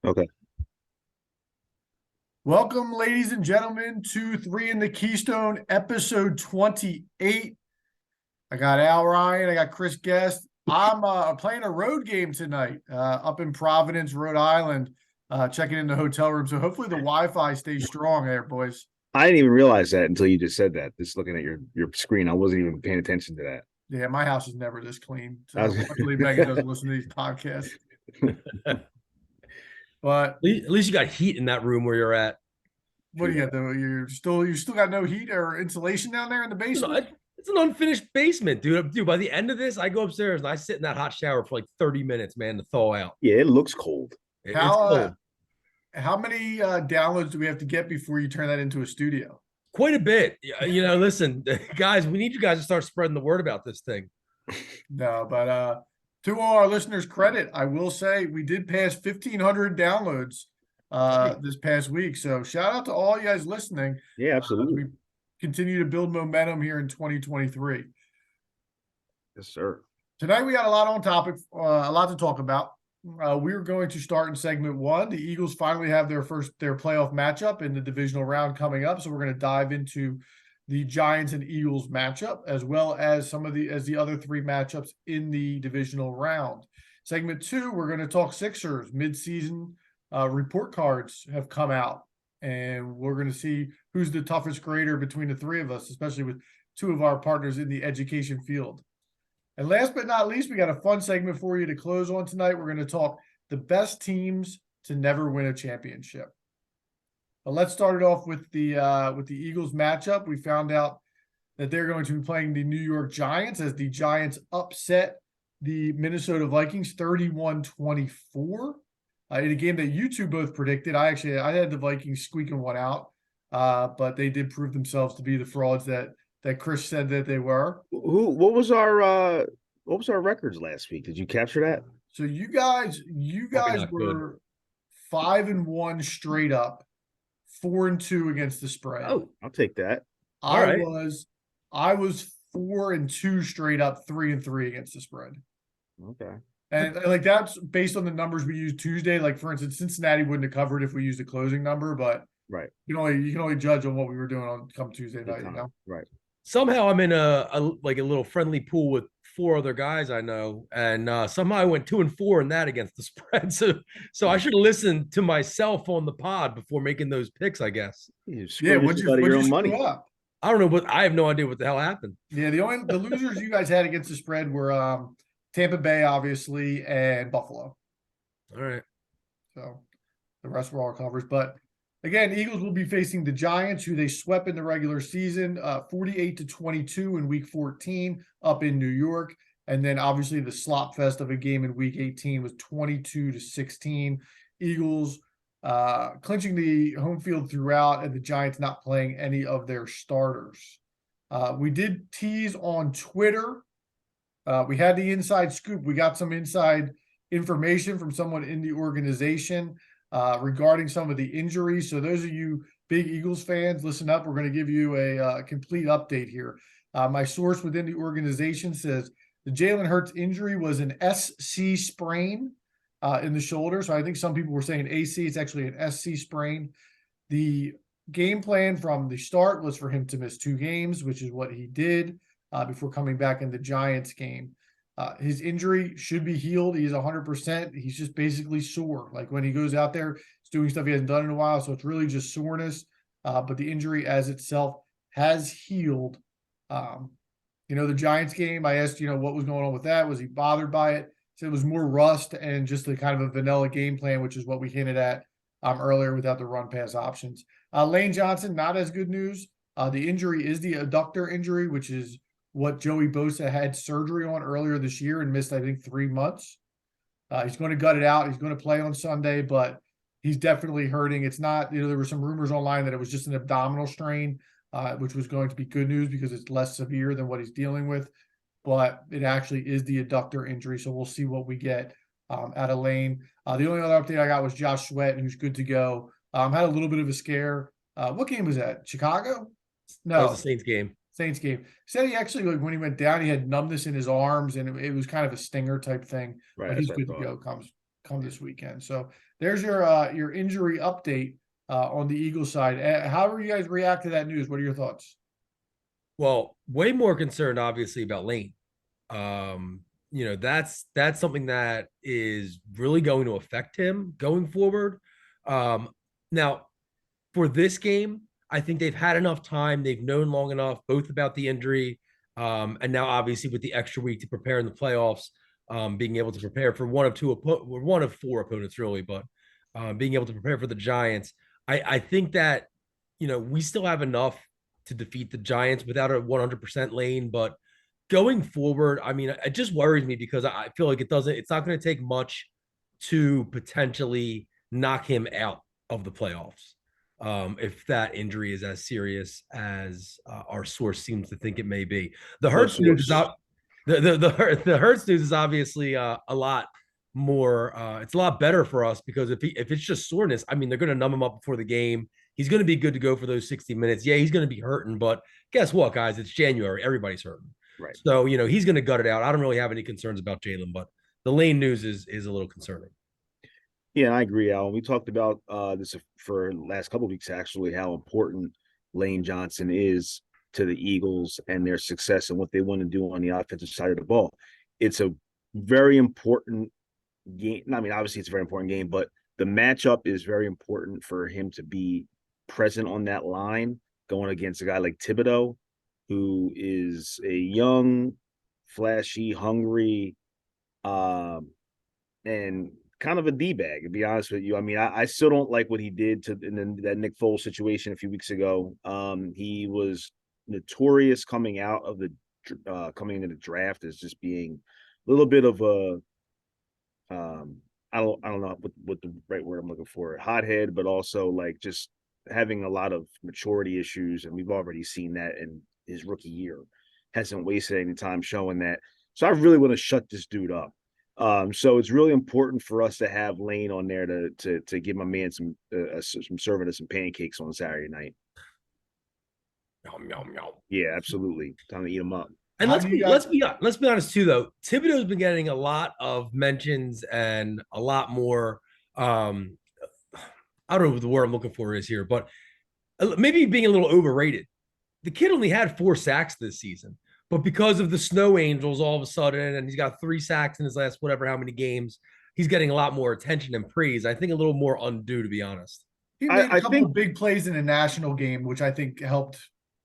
Okay. Welcome, ladies and gentlemen, to Three in the Keystone, episode 28. I got Al Ryan, I got Chris Guest. I'm playing a road game tonight up in Providence, Rhode Island, checking in the hotel room. So hopefully the Wi-Fi stays strong there, boys. I didn't even realize that until you just said that. Just looking at your screen, I wasn't even paying attention to that. Yeah, my house is never this clean. I So was, luckily Megan doesn't listen to these podcasts. But At least you got heat in that room where you're at. what do you got though? You still got no heat or insulation down there in the basement? It's an unfinished basement, dude. Dude, by the end of this, I go upstairs and I sit in that hot shower for like 30 minutes, man, to thaw out. yeah, it looks cold. It's How cold. how many downloads do we have to get before you turn that into a studio? Quite a bit. Listen, guys, we need you guys to start spreading the word about this thing. No, but to all our listeners' credit, I will say we did pass 1,500 downloads this past week. So shout out to all you guys listening. Yeah, As absolutely. we continue to build momentum here in 2023. Yes, sir. Tonight we got a lot on topic, a lot to talk about. We're going to start in segment one. The Eagles finally have their playoff matchup in the divisional round coming up. So we're going to dive into the Giants and Eagles matchup, as well as the other three matchups in the divisional round. Segment two, we're going to talk Sixers. Midseason report cards have come out, and we're going to see who's the toughest grader between the three of us, especially with two of our partners in the education field. And last but not least, we got a fun segment for you to close on tonight. We're going to talk the best teams to never win a championship. But let's start it off with the Eagles matchup. We found out that they're going to be playing the New York Giants as the Giants upset the Minnesota Vikings 31-24 in a game that you two both predicted. I had the Vikings squeaking one out, but they did prove themselves to be the frauds that Chris said that they were. What was our records last week? Did you capture that? So you guys Probably not good. were 5-1 straight up, 4-2 against the spread. Oh, I'll take that. all I right. was 4-2 straight up, 3-3 against the spread. Okay. And like that's based on the numbers we used Tuesday. Like for instance, Cincinnati wouldn't have covered if we used a closing number, but Right. you can only judge on what we were doing on come Tuesday night, you know. Right. Somehow I'm in a little friendly pool with four other guys I know, and somehow I went 2-4 in that against the spread. So I should have listened to myself on the pod before making those picks, I guess. You Yeah, screwed yourself out of your own money. Up? I don't know, but I have no idea what the hell happened. Yeah, the losers you guys had against the spread were Tampa Bay, obviously, and Buffalo. All right. So the rest were all covers. But again, Eagles will be facing the Giants, who they swept in the regular season, 48-22 in Week 14 up in New York. And then obviously the slop fest of a game in Week 18 was 22-16. Eagles clinching the home field throughout, and the Giants not playing any of their starters. We did tease on Twitter. We had the inside scoop. We got some inside information from someone in the organization regarding some of the injuries. So those of you big Eagles fans, listen up. We're going to give you a complete update here. My source within the organization says the Jalen Hurts injury was an SC sprain in the shoulder. So I think some people were saying AC. It's actually an SC sprain. The game plan from the start was for him to miss 2 games, which is what he did before coming back in the Giants game. His injury should be healed. He's 100%. He's just basically sore. Like when he goes out there, he's doing stuff he hasn't done in a while. So it's really just soreness. But the injury as itself has healed. The Giants game, I asked, what was going on with that? Was he bothered by it? So it was more rust and just a kind of a vanilla game plan, which is what we hinted at earlier without the run pass options. Lane Johnson, not as good news. The injury is the adductor injury, which is what Joey Bosa had surgery on earlier this year and missed, I think, 3 months. He's going to gut it out. He's going to play on Sunday, but he's definitely hurting. It's not, there were some rumors online that it was just an abdominal strain, which was going to be good news because it's less severe than what he's dealing with. But it actually is the adductor injury. So we'll see what we get out of Lane. The only other update I got was Josh Sweat, who's good to go. Had a little bit of a scare. What game was that? Chicago? No. That was the Saints game. Saints game. Said he actually, like, when he went down, he had numbness in his arms, and it was kind of a stinger type thing. Right. But he's good to go. come this weekend. So there's your injury update on the Eagles side. How do you guys react to that news? What are your thoughts? Well, way more concerned, obviously, about Lane. That's something that is really going to affect him going forward. Now, for this game, I think they've had enough time. They've known long enough, both about the injury, and now obviously with the extra week to prepare in the playoffs, being able to prepare for one of four opponents really, but being able to prepare for the Giants. I think that we still have enough to defeat the Giants without a 100% Lane, but going forward, I mean, it just worries me because I feel like it's not going to take much to potentially knock him out of the playoffs. If that injury is as serious as our source seems to think it may be. The Hurts news is out. The Hurts news is obviously a lot more. It's a lot better for us because if it's just soreness, I mean, they're going to numb him up before the game. He's going to be good to go for those 60 minutes. Yeah, he's going to be hurting, but guess what, guys? It's January. Everybody's hurting. Right. So, he's going to gut it out. I don't really have any concerns about Jalen, but the Lane news is a little concerning. Yeah, I agree, Al. We talked about this for the last couple of weeks, actually, how important Lane Johnson is to the Eagles and their success and what they want to do on the offensive side of the ball. It's a very important game. I mean, obviously, it's a very important game, but the matchup is very important for him to be present on that line going against a guy like Thibodeau, who is a young, flashy, hungry, and kind of a D-bag, to be honest with you. I mean, I still don't like what he did in that Nick Foles situation a few weeks ago. He was notorious coming into the draft as just being a little bit of a I don't know what the right word I'm looking for, hothead, but also like just having a lot of maturity issues, and we've already seen that in his rookie year. Hasn't wasted any time showing that. So I really want to shut this dude up. So it's really important for us to have Lane on there to give my man some serving us some pancakes on Saturday night. Yum, yum, yum. Yeah, absolutely. Time to eat them up. And let's be honest too, though. Thibodeau's been getting a lot of mentions and a lot more. I don't know what the word I'm looking for is here, but maybe being a little overrated. The kid only had 4 sacks this season, but because of the Snow Angels, all of a sudden, and he's got 3 sacks in his last whatever how many games, he's getting a lot more attention and praise. I think a little more undue, to be honest. He made a couple of big plays in a national game, which I think helped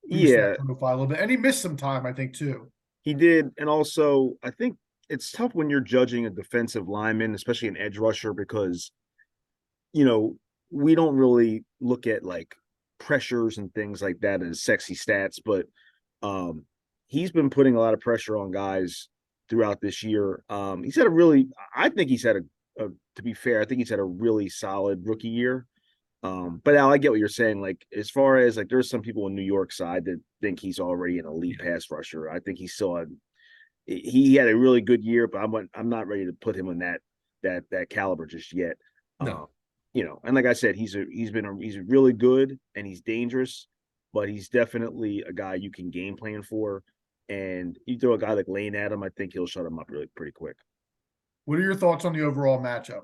boost that profile a little bit. And he missed some time, I think, too. He did. And also, I think it's tough when you're judging a defensive lineman, especially an edge rusher, because, we don't really look at like pressures and things like that as sexy stats, but he's been putting a lot of pressure on guys throughout this year. I think he's had to be fair, I think he's had a really solid rookie year. But Al, I get what you're saying. Like, as far as like, there's some people in New York side that think he's already an elite pass rusher. I think he had a really good year, but I'm not ready to put him on that caliber just yet. No. And like I said, he's really good and he's dangerous, but he's definitely a guy you can game plan for. And you throw a guy like Lane at him, I think he'll shut him up really pretty quick. What are your thoughts on the overall matchup?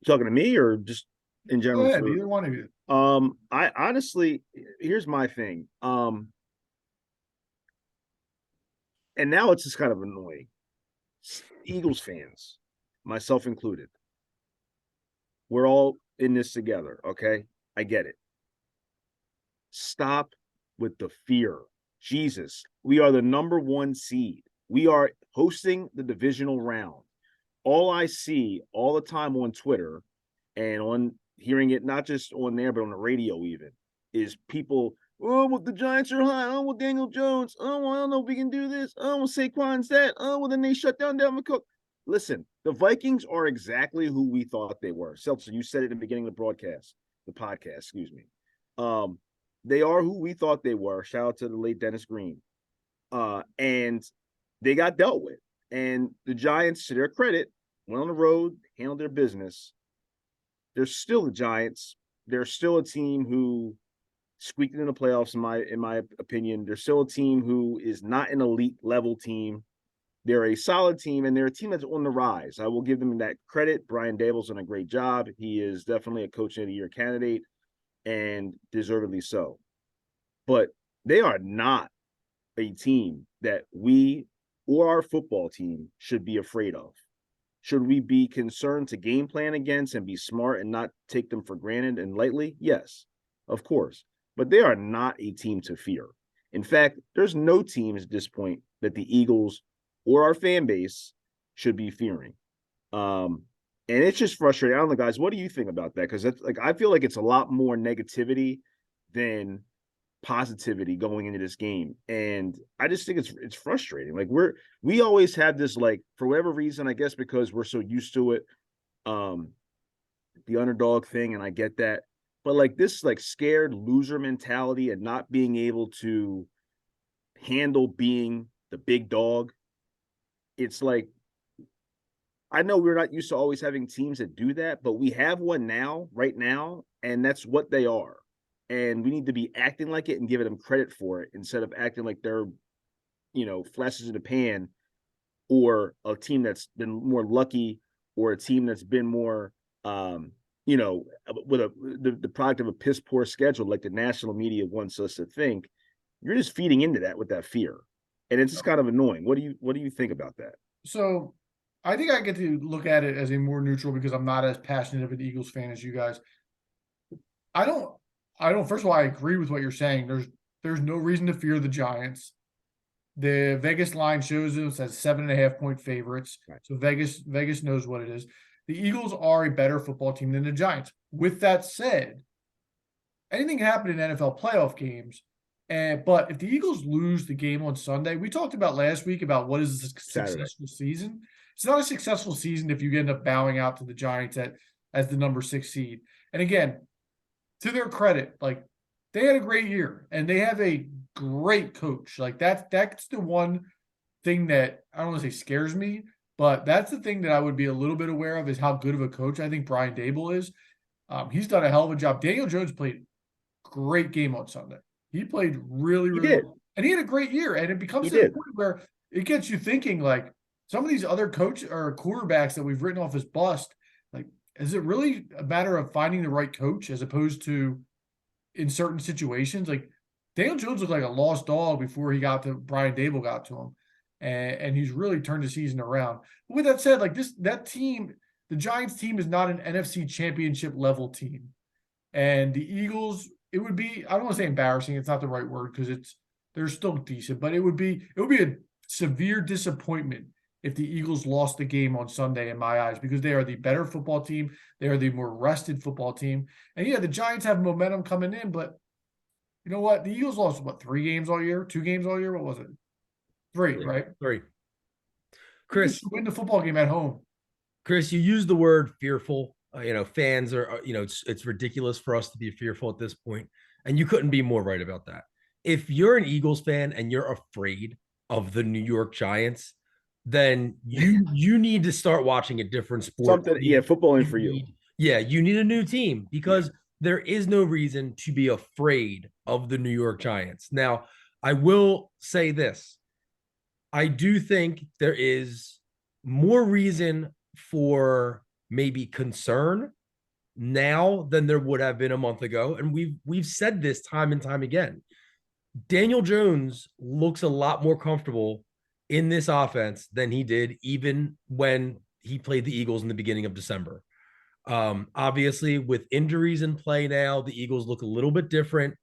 Talking to me or just in general? Go ahead, either one of you. I honestly, here's my thing. And now it's just kind of annoying. Eagles fans, myself included, we're all in this together, okay? I get it. Stop with the fear. Jesus, we are the number 1 seed. We are hosting the divisional round. All I see all the time on Twitter and on hearing it, not just on there, but on the radio even, is people, oh, well, the Giants are high. Oh, well, Daniel Jones. Oh, well, I don't know if we can do this. Oh, well, Saquon's that. Oh, well, then they shut down Dalvin Cook. Listen, the Vikings are exactly who we thought they were. Seltzer, you said it at the beginning of the podcast, excuse me. They are who we thought they were. Shout out to the late Dennis Green. And they got dealt with. And the Giants, to their credit, went on the road, handled their business. They're still the Giants. They're still a team who squeaked in the playoffs, in my opinion. They're still a team who is not an elite level team. they're a solid team, and they're a team that's on the rise. I will give them that credit. Brian Dable's done a great job. He is definitely a Coach of the Year candidate, and deservedly so. But they are not a team that we or our football team should be afraid of. Should we be concerned to game plan against and be smart and not take them for granted and lightly? Yes, of course. But they are not a team to fear. In fact, there's no teams at this point that the Eagles or our fan base should be fearing. And it's just frustrating. I don't know, guys, what do you think about that? Because that's like, I feel like it's a lot more negativity than positivity going into this game, and I just think it's frustrating. Like we always have this, like, for whatever reason, I guess because we're so used to it, the underdog thing, and I get that, but like this like scared loser mentality and not being able to handle being the big dog. It's like, I know we're not used to always having teams that do that, but we have one now, right now, and that's what they are. And we need to be acting like it and giving them credit for it instead of acting like they're, flashes in the pan, or a team that's been more lucky, or a team that's been more, with the product of a piss poor schedule, like the national media wants us to think. You're just feeding into that with that fear, and it's just kind of annoying. What do you think about that? So I think I get to look at it as a more neutral because I'm not as passionate of an Eagles fan as you guys. I don't. First of all, I agree with what you're saying. There's no reason to fear the Giants. The Vegas line shows us as 7.5-point favorites. Right. So Vegas knows what it is. The Eagles are a better football team than the Giants. With that said, anything can happen in NFL playoff games. But if the Eagles lose the game on Sunday, we talked about last week about what is a successful season. It's not a successful season if you end up bowing out to the Giants as the number 6 seed. And again, to their credit, like, they had a great year and they have a great coach. Like that's the one thing that I don't want to say scares me, but that's the thing that I would be a little bit aware of, is how good of a coach I think Brian Dable is. He's done a hell of a job. Daniel Jones played a great game on Sunday. He played really, really well. And he had a great year. And it becomes to the point where it gets you thinking, like, some of these other coach or quarterbacks that we've written off as bust, like, is it really a matter of finding the right coach as opposed to in certain situations? Like, Daniel Jones looked like a lost dog before Brian Dable got to him. And he's really turned the season around. But with that said, like, that team, the Giants team, is not an NFC championship level team. And the Eagles, it would be, I don't want to say embarrassing, it's not the right word because they're still decent, but it would be a severe disappointment if the Eagles lost the game on Sunday in my eyes, because they are the better football team. They are the more rested football team. And yeah, the Giants have momentum coming in, but you know what? The Eagles lost, 3 games all year? 2 games all year? What was it? 3, right? 3. Chris, win the football game at home. Chris, you used the word fearful. Fans are, it's ridiculous for us to be fearful at this point. And you couldn't be more right about that. If you're an Eagles fan and you're afraid of the New York Giants, then you need to start watching a different sport. Football ain't for you. You need a new team, because there is no reason to be afraid of the New York Giants. Now, I will say this. I do think there is more reason for maybe concern now than there would have been a month ago. And we've said this time and time again. Daniel Jones looks a lot more comfortable in this offense than he did even when he played the Eagles in the beginning of December. Obviously, with injuries in play now, the Eagles look a little bit different.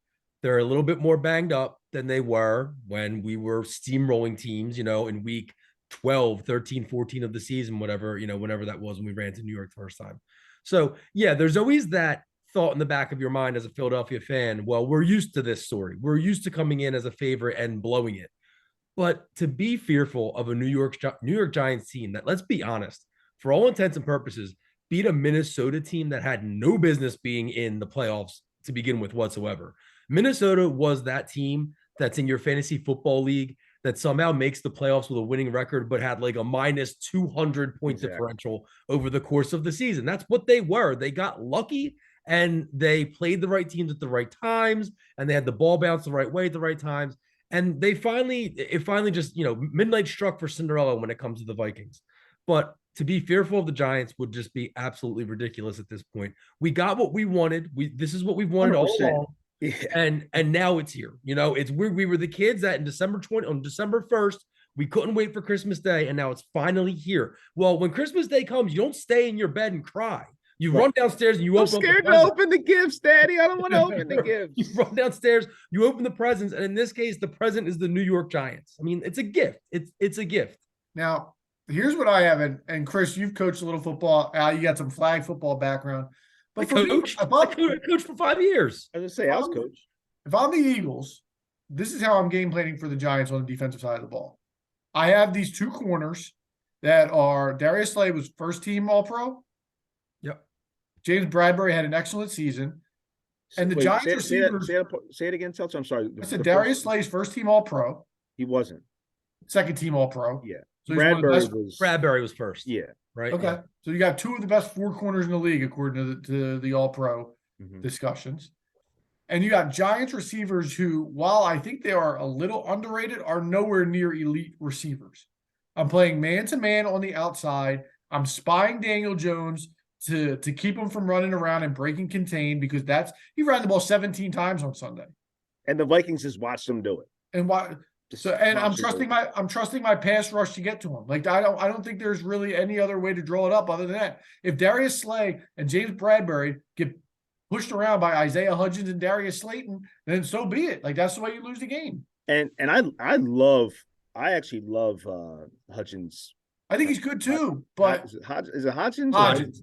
They're a little bit more banged up than they were when we were steamrolling teams, in week 12, 13, 14 of the season, whatever, whenever that was when we ran to New York the first time. So, yeah, there's always that thought in the back of your mind as a Philadelphia fan. Well, we're used to this story. We're used to coming in as a favorite and blowing it. But to be fearful of a New York Giants team that, let's be honest, for all intents and purposes, beat a Minnesota team that had no business being in the playoffs to begin with whatsoever. Minnesota was that team that's in your fantasy football league that somehow makes the playoffs with a winning record, but had like a minus 200 point differential over the course of the season. That's what they were. They got lucky and they played the right teams at the right times, and they had the ball bounce the right way at the right times. And it finally just, midnight struck for Cinderella when it comes to the Vikings. But to be fearful of the Giants would just be absolutely ridiculous at this point. We got what we wanted. This is what we've wanted all 100%. along. Yeah. And now it's here. It's weird. We were the kids that on December 1st, we couldn't wait for Christmas Day, and now it's finally here. Well, when Christmas Day comes, you don't stay in your bed and cry. You run downstairs and you I'm open up the scared to presents. open the gifts, Daddy. I don't want to open the You gifts. run downstairs, you open the presents, and in this case, the present is the New York Giants. I mean, it's a gift. It's a gift. Now, here's what I have, and Chris, you've coached a little football. Al, you got some flag football background. But for me, I coached for 5 years. I was gonna say, I was coach. If I'm the Eagles, this is how I'm game planning for the Giants on the defensive side of the ball. I have these two corners that are Darius Slay was first team All-Pro. Yep. James Bradbury had an excellent season. And the Giants receivers. Say it again, Seltzer. I'm sorry. I said Darius Slay's first team All-Pro. He wasn't. Second team All-Pro. Yeah. So Bradbury was first. Yeah. Right. Okay. Yeah. So you got two of the best four corners in the league, according to the All-Pro discussions. And you got Giants receivers who, while I think they are a little underrated, are nowhere near elite receivers. I'm playing man-to-man on the outside. I'm spying Daniel Jones to keep him from running around and breaking contain, because he ran the ball 17 times on Sunday. And the Vikings just watched them do it. And why? So, and I'm trusting my pass rush to get to him. Like, I don't think there's really any other way to draw it up other than that. If Darius Slay and James Bradbury get pushed around by Isaiah Hudgens and Darius Slayton, then so be it. Like, that's the way you lose the game. And I actually love Hudgens. I think he's good too, but is it Hodgins?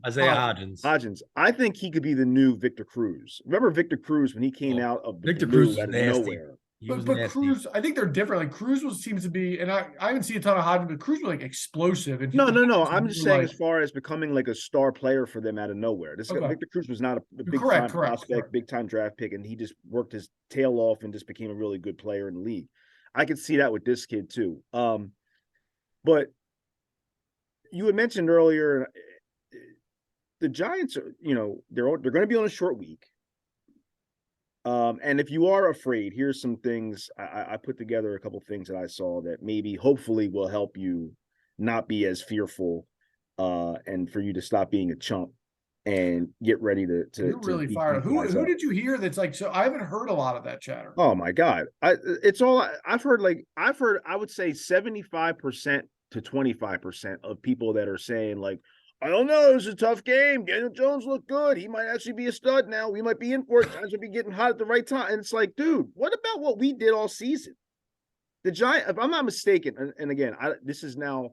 Isaiah Hodgins. Hodgins. I think he could be the new Victor Cruz. Remember Victor Cruz when he came out of the Victor Cruz out of nasty. nowhere? But Cruz, I think they're different. Like, Cruz seems to be, and I haven't seen a ton of Hodgins, but Cruz was like explosive. And No. I'm just saying, as far as becoming like a star player for them out of nowhere. Victor Cruz was not a big time prospect, big time draft pick, and he just worked his tail off and just became a really good player in the league. I could see that with this kid too. But you had mentioned earlier, the Giants are, they're going to be on a short week. And if you are afraid, here's some things I put together, a couple things that I saw that hopefully will help you not be as fearful, and for you to stop being a chump and get ready to. You're really fired up. Who did you hear that's like? So I haven't heard a lot of that chatter. Oh my God, I've heard. I would say 75% to 25% of people that are saying like, I don't know, it was a tough game. Daniel Jones looked good. He might actually be a stud now. We might be in for it. Giants will be getting hot at the right time. And it's like, dude, what about what we did all season? The Giants, if I'm not mistaken, and again, this is now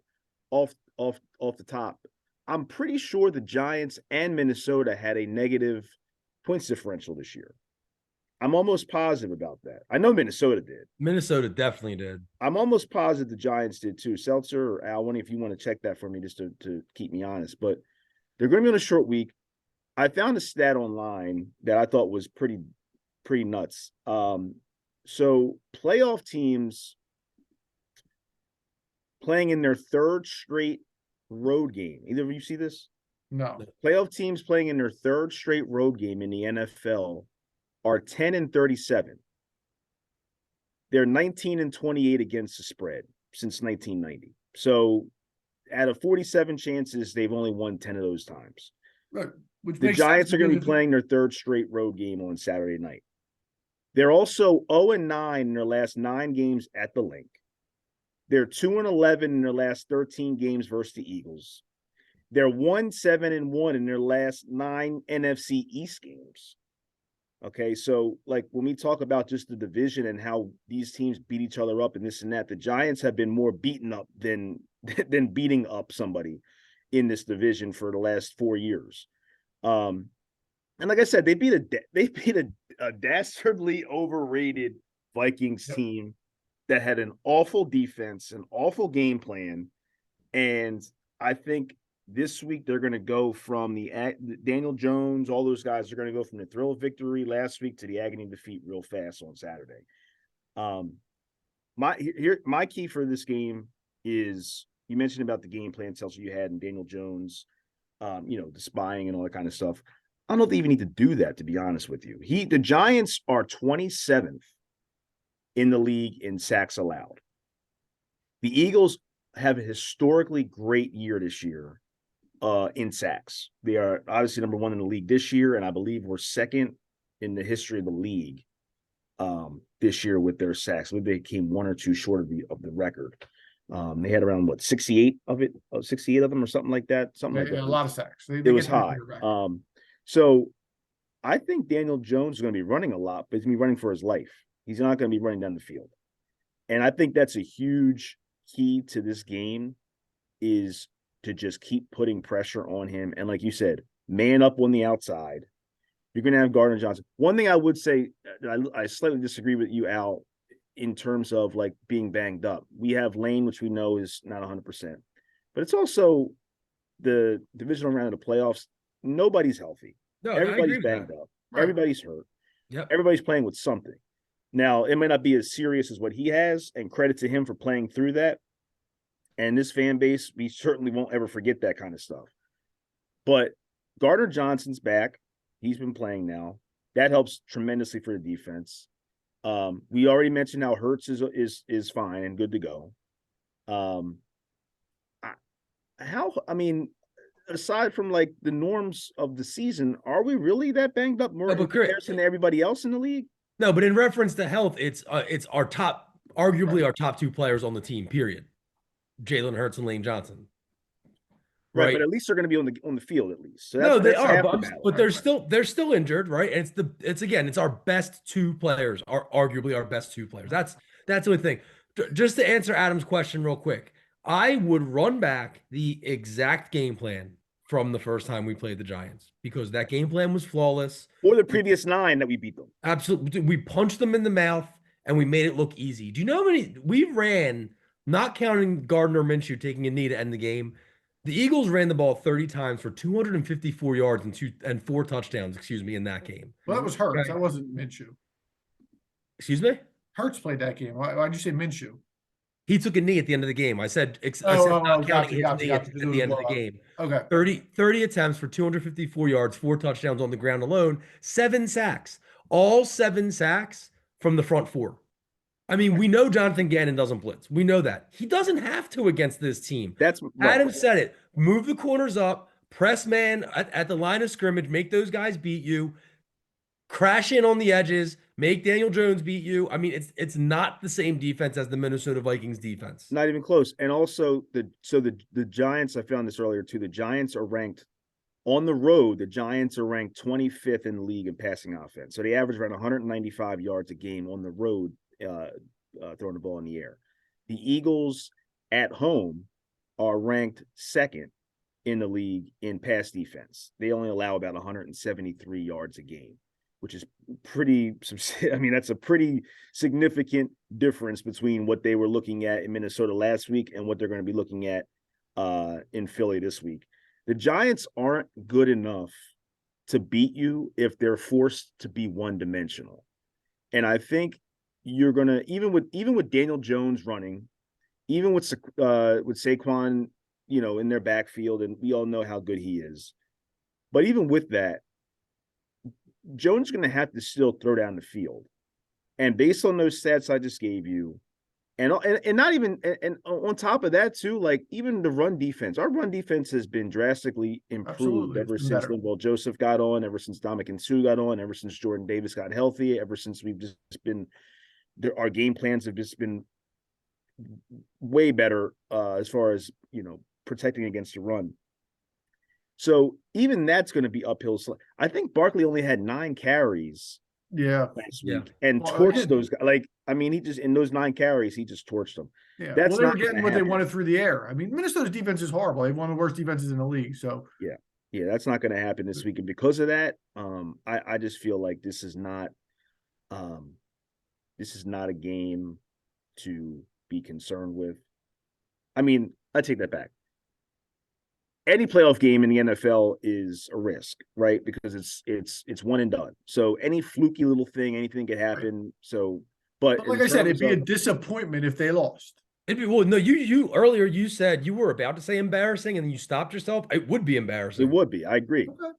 off the top. I'm pretty sure the Giants and Minnesota had a negative points differential this year. I'm almost positive about that. I know Minnesota did. Minnesota definitely did. I'm almost positive the Giants did too. Seltzer or Al, if you want to check that for me just to keep me honest. But they're going to be on a short week. I found a stat online that I thought was pretty nuts. So playoff teams playing in their third straight road game. Either of you see this? No. Playoff teams playing in their third straight road game in the NFL are 10-37. They're 19-28 against the spread since 1990. So out of 47 chances, they've only won 10 of those times. Right. The Giants are going to be playing their third straight road game on Saturday night. They're also 0-9 in their last 9 games at the Link. They're 2-11 in their last 13 games versus the Eagles. They're 1-7-1 in their last 9 NFC East games. Okay, so like when we talk about just the division and how these teams beat each other up and this and that, the Giants have been more beaten up than beating up somebody in this division for the last 4 years. And like I said, they beat a dastardly overrated Vikings team that had an awful defense, an awful game plan, and I think this week they're going to go from the Daniel Jones, all those guys are going to go from the thrill of victory last week to the agony of defeat real fast on Saturday. My key for this game is, you mentioned about the game plan, Chelsea, you had, and Daniel Jones, the spying and all that kind of stuff. I don't know if they even need to do that, to be honest with you. The Giants are 27th in the league in sacks allowed. The Eagles have a historically great year this year in sacks. They are obviously number 1 in the league this year, and I believe we're second in the history of the league this year with their sacks. Maybe they came 1 or 2 short of the record. They had around 68 of them or something like that. Something like that. A lot of sacks. It was high. So I think Daniel Jones is going to be running a lot, but he's going to be running for his life. He's not going to be running down the field. And I think that's a huge key to this game, is to just keep putting pressure on him. And like you said, man up on the outside. You're going to have Gardner Johnson. One thing I would say, I slightly disagree with you, Al, in terms of like being banged up. We have Lane, which we know is not 100%, but it's also the divisional round of the playoffs. Nobody's healthy. No, everybody's banged up. Right. Everybody's hurt. Yep. Everybody's playing with something. Now, it may not be as serious as what he has, and credit to him for playing through that. And this fan base, we certainly won't ever forget that kind of stuff. But Gardner Johnson's back. He's been playing now. That helps tremendously for the defense. We already mentioned how Hurts is fine and good to go. Aside from like the norms of the season, are we really that banged up more in comparison to everybody else in the league? No, but in reference to health, it's our top, arguably our top 2 players on the team, period. Jalen Hurts and Lane Johnson. Right, but at least they're going to be on the field at least. So no, they are, but they're still injured, right? And it's our best 2 players, arguably our best 2 players. That's the only thing. Just to answer Adam's question real quick, I would run back the exact game plan from the first time we played the Giants, because that game plan was flawless. Or the previous 9 that we beat them. Absolutely, we punched them in the mouth and we made it look easy. Do you know how many we ran? Not counting Gardner Minshew taking a knee to end the game. The Eagles ran the ball 30 times for 254 yards and 4 touchdowns, in that game. Well, that was Hurts. Okay. That wasn't Minshew. Excuse me? Hurts played that game. Why'd you say Minshew? He took a knee at the end of the game. I said not counting his knee at the end of the game. Okay. 30 attempts for 254 yards, 4 touchdowns on the ground alone, 7 sacks. All 7 sacks from the front 4. I mean, we know Jonathan Gannon doesn't blitz. We know that. He doesn't have to against this team. Adam said it. Move the corners up, press man at the line of scrimmage, make those guys beat you, crash in on the edges, make Daniel Jones beat you. I mean, it's not the same defense as the Minnesota Vikings defense. Not even close. And also the Giants, I found this earlier too. The Giants are ranked on the road. The Giants are ranked 25th in the league in passing offense. So they average around 195 yards a game on the road. Throwing the ball in the air. The Eagles at home are ranked 2nd in the league in pass defense. They only allow about 173 yards a game, which is that's a pretty significant difference between what they were looking at in Minnesota last week and what they're going to be looking at in Philly this week. The Giants aren't good enough to beat you if they're forced to be one-dimensional. And I think you're gonna even with Daniel Jones running, even with Saquon, in their backfield, and we all know how good he is. But even with that, Jones is gonna have to still throw down the field. And based on those stats I just gave you, and not even and on top of that too, like even the run defense, our run defense has been drastically improved ever since Linval Joseph got on, ever since Ndamukong Suh got on, ever since Jordan Davis got healthy, ever since we've just been. Our game plans have just been way better as far as protecting against the run. So even that's going to be uphill. I think Barkley only had 9 carries. Last week and torched those guys. Like he just in those 9 carries, he just torched them. Yeah, they were getting what they wanted through the air. I mean, Minnesota's defense is horrible. They have one of the worst defenses in the league. So yeah, that's not going to happen this week. And because of that, I just feel like this is not a game to be concerned with. I mean, I take that back. Any playoff game in the NFL is a risk, right? Because it's one and done. So any fluky little thing, anything could happen. So, but like I said, it'd be a disappointment if they lost. It'd be no. You earlier you said you were about to say embarrassing, and then you stopped yourself. It would be embarrassing. It would be. I agree. Okay.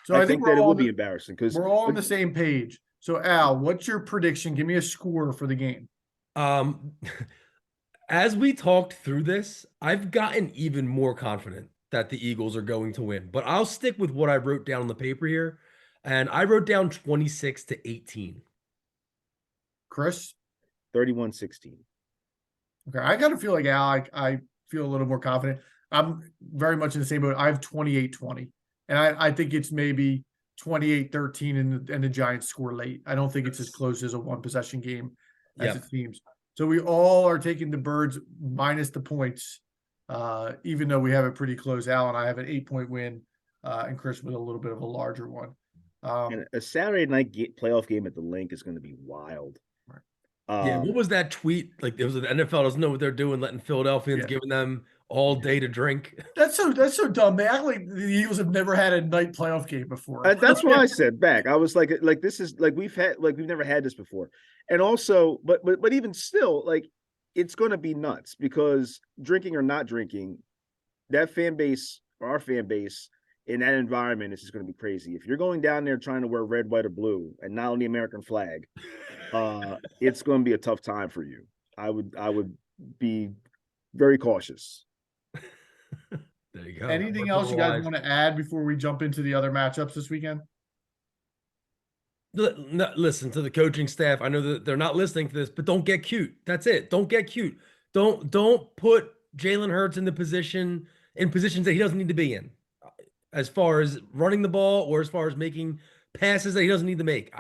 So I think that it would be embarrassing because we're all on the same page. So Al, what's your prediction? Give me a score for the game. Um, as we talked through this, I've gotten even more confident that the Eagles are going to win, but I'll stick with what I wrote down on the paper here. And I wrote down 26-18. Chris? 31-16. Okay, I kind of feel like Al, I feel a little more confident. I'm very much in the same boat. I have 28-20. And I think it's maybe 28-13 and the Giants score late. I don't think it's as close as a one possession game as Yep. it seems. So we all are taking the Birds minus the points, even though we have it pretty close. Al and I have an 8-point win, and Chris with a little bit of a larger one. And a Saturday night playoff game at the Link is going to be wild. Right. Yeah, what was that tweet? Like, there was an NFL doesn't know what they're doing, letting Philadelphians Yeah. giving them all day to drink. That's so dumb. They act like the Eagles have never had a night playoff game before. That's what I said back. I was like this is like we've never had this before, and also, but even still, like it's going to be nuts because drinking or not drinking, that fan base, or our fan base, in that environment is just going to be crazy. If you're going down there trying to wear red, white, or blue, and not on the American flag, it's going to be a tough time for you. I would be very cautious. There you go. Anything else you guys want to add before we jump into the other matchups this weekend? Listen to the coaching staff. I know that they're not listening to this, but don't get cute. That's it. Don't get cute. Don't put Jalen Hurts in positions that he doesn't need to be in, as far as running the ball or as far as making passes that he doesn't need to make.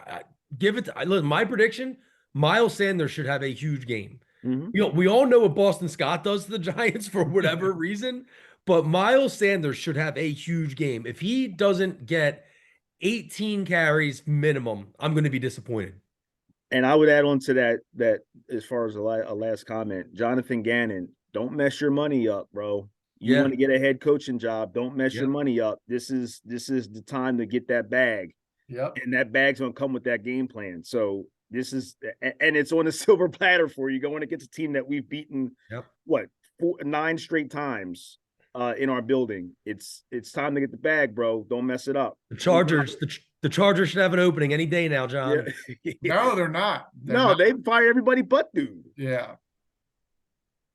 Give it. Look, my prediction: Miles Sanders should have a huge game. Mm-hmm. We all know what Boston Scott does to the Giants for whatever reason, but Miles Sanders should have a huge game. If he doesn't get 18 carries minimum, I'm going to be disappointed. And I would add on to that as far as a last comment, Jonathan Gannon, don't mess your money up, bro. You want to get a head coaching job, don't mess your money up. This is the time to get that bag. Yep. And that bag's going to come with that game plan. So this is, and it's on a silver platter for you going against a team that we've beaten, what, 9 straight times in our building. It's time to get the bag, bro. Don't mess it up. The Chargers should have an opening any day now, John. Yeah. No, they're not. They fire everybody but dude. Yeah.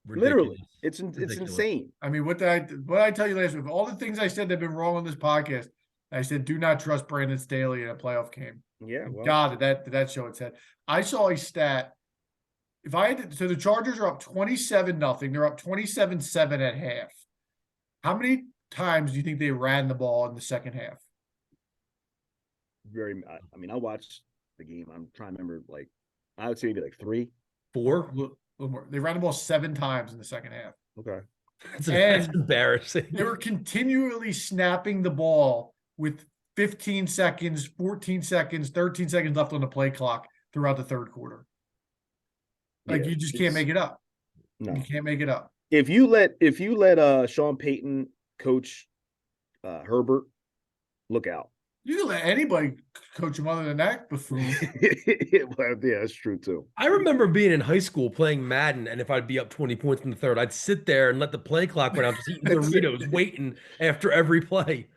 Ridiculous. Literally, it's insane. I mean, what did I tell you last week? All the things I said that have been wrong on this podcast, I said, do not trust Brandon Staley in a playoff game. Yeah, well. God, did that show its head. I saw a stat. So the Chargers are up 27-0. They're up 27-7 at half. How many times do you think they ran the ball in the second half? I mean, I watched the game. I'm trying to remember, like, I would say maybe like 3, 4. A little more. They ran the ball 7 times in the second half. Okay. That's embarrassing. They were continually snapping the ball with 15 seconds, 14 seconds, 13 seconds left on the play clock throughout the third quarter. Like, you just can't make it up. No. You can't make it up. If you let Sean Payton coach Herbert, look out. You can let anybody coach him other than that buffoon. Well, yeah, that's true too. I remember being in high school playing Madden, and if I'd be up 20 points in the third, I'd sit there and let the play clock run out, just eating Doritos, waiting after every play.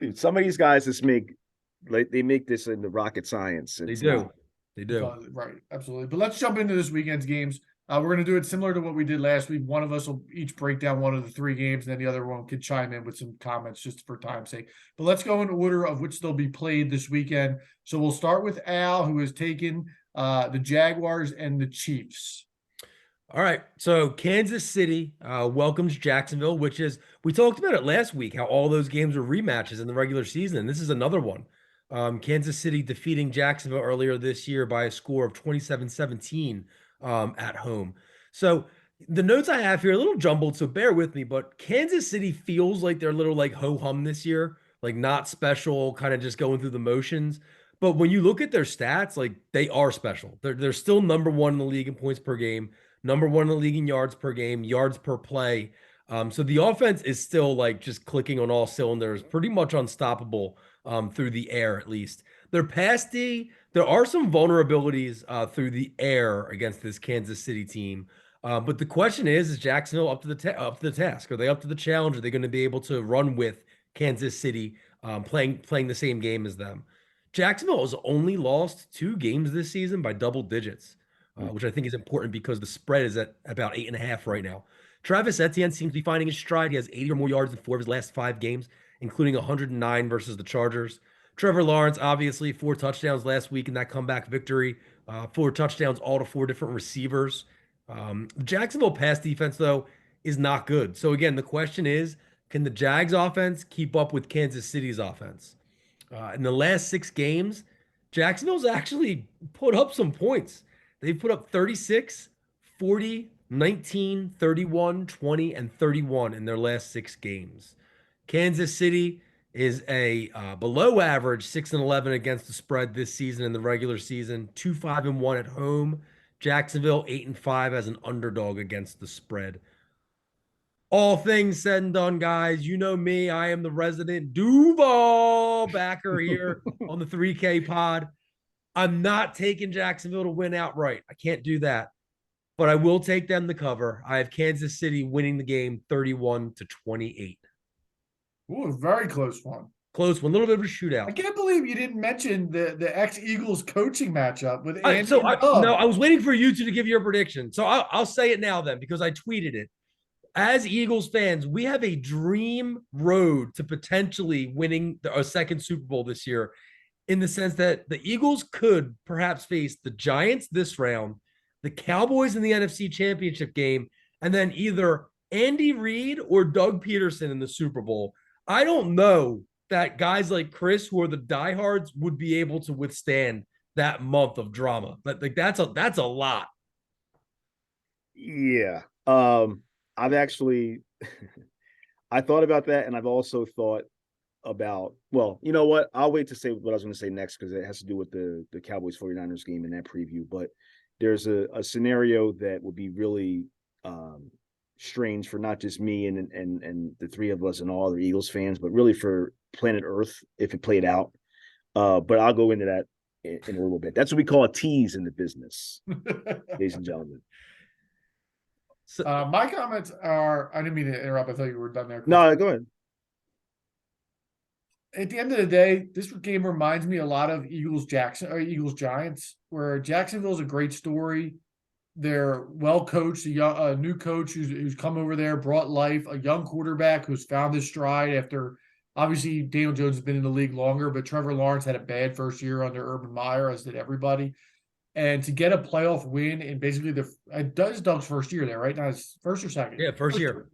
Dude, some of these guys they make this into rocket science. They do. Right, absolutely. But let's jump into this weekend's games. We're going to do it similar to what we did last week. One of us will each break down one of the 3 games, and then the other one can chime in with some comments just for time's sake. But let's go in order of which they'll be played this weekend. So we'll start with Al, who has taken the Jaguars and the Chiefs. All right. So Kansas City welcomes Jacksonville, which is, we talked about it last week, how all those games were rematches in the regular season. And this is another one. Kansas City defeating Jacksonville earlier this year by a score of 27-17 at home. So the notes I have here are a little jumbled, so bear with me, but Kansas City feels like they're a little like ho-hum this year, like not special, kind of just going through the motions. But when you look at their stats, like they are special. They're still number 1 in the league in points per game, number 1 in the league in yards per game, yards per play. So the offense is still like just clicking on all cylinders, pretty much unstoppable through the air, at least. Their pass D, there are some vulnerabilities through the air against this Kansas City team. But the question is Jacksonville up to the task? Are they up to the challenge? Are they going to be able to run with Kansas City playing the same game as them? Jacksonville has only lost 2 games this season by double digits. which I think is important because the spread is at about 8.5 right now. Travis Etienne seems to be finding his stride. He has 80 or more yards in 4 of his last 5 games, including 109 versus the Chargers. Trevor Lawrence, obviously, 4 touchdowns last week in that comeback victory. 4 touchdowns, all to 4 different receivers. The Jacksonville pass defense, though, is not good. So, again, the question is, can the Jags offense keep up with Kansas City's offense? In the last 6 games, Jacksonville's actually put up some points. They've put up 36, 40, 19, 31, 20, and 31 in their last 6 games. Kansas City is a below average 6-11 against the spread this season in the regular season, 2-5-1 at home. Jacksonville 8-5 as an underdog against the spread. All things said and done, guys, you know me. I am the resident Duval backer here on the 3K pod. I'm not taking Jacksonville to win outright. I can't do that, but I will take them to cover. I have Kansas City winning the game 31-28. Ooh, a very close one. Close one, a little bit of a I shootout. can't believe you didn't mention the ex-Eagles coaching matchup with Andy So and Doug. no, I was waiting for you two to give your prediction. So I'll say it now then because I tweeted it. As Eagles fans, we have a dream road to potentially winning a second Super Bowl this year, in the sense that the Eagles could perhaps face the Giants this round, the Cowboys in the NFC Championship game, and then either Andy Reid or Doug Peterson in the Super Bowl. I don't know that guys like Chris, who are the diehards, would be able to withstand that month of drama. But like that's a lot. Yeah. I've actually I thought about that, and I've also thought about, well, you know what? I'll wait to say what I was going to say next because it has to do with the Cowboys 49ers game in that preview. But there's a scenario that would be really strange for not just me and the three of us and all other Eagles fans, but really for planet Earth if it played out. But I'll go into that in a little bit. That's what we call a tease in the business, ladies and gentlemen. So, my comments are, I didn't mean to interrupt. I thought you were done there. Chris. No, go ahead. At the end of the day, this game reminds me a lot of Eagles Giants, where Jacksonville's a great story. They're well coached, a new coach who's come over there, brought life, a young quarterback who's found his stride after obviously Daniel Jones has been in the league longer, but Trevor Lawrence had a bad first year under Urban Meyer, as did everybody. And to get a playoff win in basically does Doug's first year there, right? Now his first or second? Yeah, first year.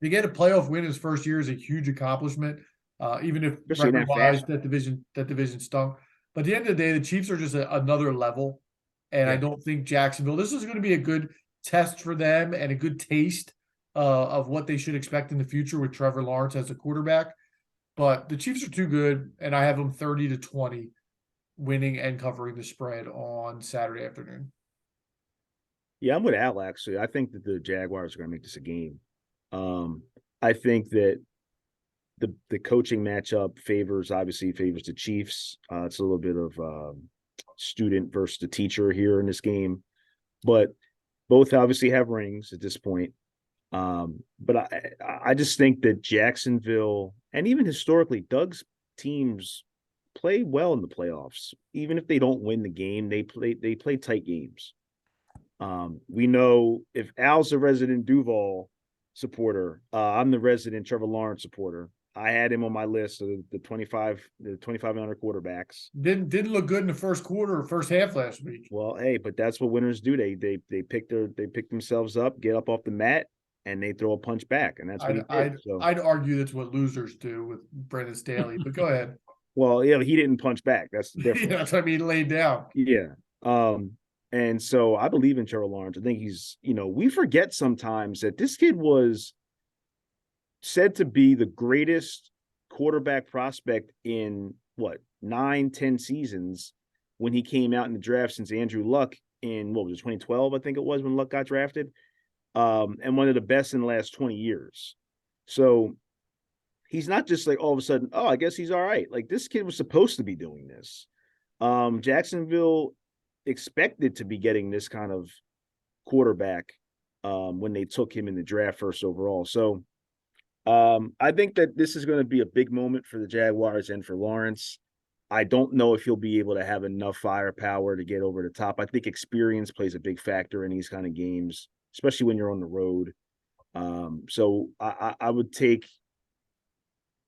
To get a playoff win his first year is a huge accomplishment. Even if Especially record-wise that division stunk. But at the end of the day, the Chiefs are just another level. And I don't think Jacksonville, this is going to be a good test for them and a good taste of what they should expect in the future with Trevor Lawrence as a quarterback. But the Chiefs are too good, and I have them 30-20 winning and covering the spread on Saturday afternoon. Yeah, I'm with Al, actually. I think that the Jaguars are going to make this a game. I think that the coaching matchup favors the Chiefs. It's a little bit of student versus the teacher here in this game, but both obviously have rings at this point. But I just think that Jacksonville, and even historically, Doug's teams play well in the playoffs. Even if they don't win the game, they play tight games. We know if Al's a resident Duval supporter, I'm the resident Trevor Lawrence supporter. I had him on my list of the 2,500 quarterbacks. Didn't look good in the first quarter or first half last week. Well, hey, but that's what winners do. They pick themselves up, get up off the mat, and they throw a punch back, and that's what he did. I'd argue that's what losers do with Brandon Staley. But go ahead. Well, yeah, he didn't punch back. That's the difference. Yeah, that's what I mean. Laid down. Yeah. And so I believe in Trevor Lawrence. I think he's, we forget sometimes that this kid was said to be the greatest quarterback prospect in 9-10 seasons when he came out in the draft since Andrew Luck in 2012, I think it was, when Luck got drafted. And one of the best in the last 20 years. So he's not just like all of a sudden, oh, I guess he's all right. Like, this kid was supposed to be doing this. Jacksonville expected to be getting this kind of quarterback when they took him in the draft first overall. So I think that this is going to be a big moment for the Jaguars and for Lawrence. I don't know if he'll be able to have enough firepower to get over the top. I think experience plays a big factor in these kind of games, especially when you're on the road. So I would take.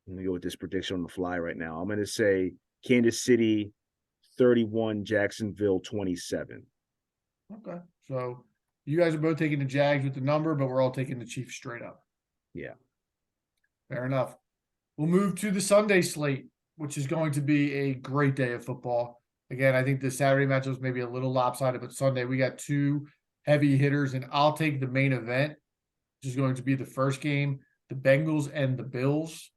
Let me go with this prediction on the fly right now. I'm going to say Kansas City 31, Jacksonville 27. Okay. So you guys are both taking the Jags with the number, but we're all taking the Chiefs straight up. Yeah. Fair enough. We'll move to the Sunday slate, which is going to be a great day of football. Again, I think the Saturday matchup was maybe a little lopsided, but Sunday we got two heavy hitters, and I'll take the main event, which is going to be the first game, the Bengals and the Bills.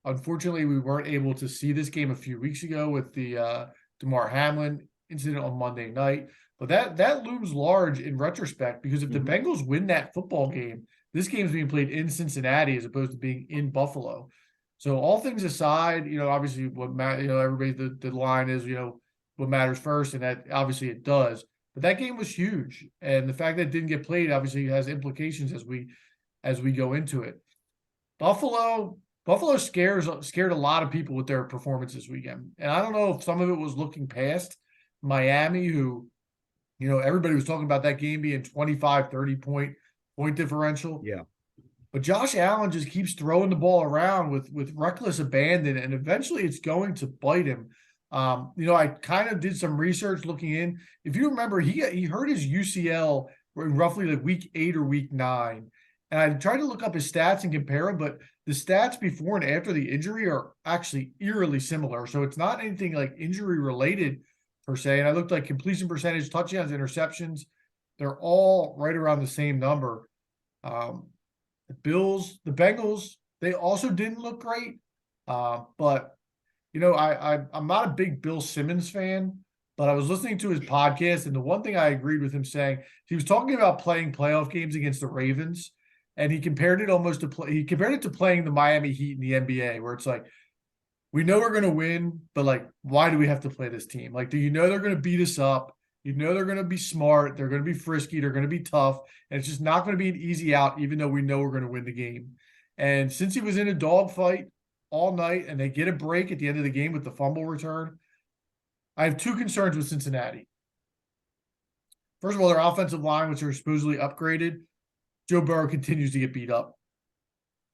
Unfortunately, we weren't able to see this game a few weeks ago with the Damar Hamlin incident on Monday night. But that looms large in retrospect, because if the Bengals win that football game, this game is being played in Cincinnati as opposed to being in Buffalo. So all things aside, obviously everybody, the line is, what matters first, and that obviously it does. But that game was huge, and the fact that it didn't get played obviously has implications as we go into it. Buffalo scared a lot of people with their performance this weekend. And I don't know if some of it was looking past Miami, who, everybody was talking about that game being 25, 30 point differential. Yeah. But Josh Allen just keeps throwing the ball around with reckless abandon, and eventually it's going to bite him. I kind of did some research looking in. If you remember, he hurt his UCL in roughly like week 8 or week 9. And I tried to look up his stats and compare them, but the stats before and after the injury are actually eerily similar. So it's not anything like injury related per se. And I looked like completion percentage, touchdowns, interceptions. They're all right around the same number. The Bengals, they also didn't look great. But I'm not a big Bill Simmons fan, but I was listening to his podcast, and the one thing I agreed with him saying, he was talking about playing playoff games against the Ravens. And he compared it almost to playing the Miami Heat in the NBA, where it's like, we know we're going to win, but like, why do we have to play this team? Like, do you know they're going to beat us up? You know they're going to be smart. They're going to be frisky. They're going to be tough. And it's just not going to be an easy out, even though we know we're going to win the game. And since he was in a dogfight all night and they get a break at the end of the game with the fumble return, I have two concerns with Cincinnati. First of all, their offensive line, which are supposedly upgraded, Joe Burrow continues to get beat up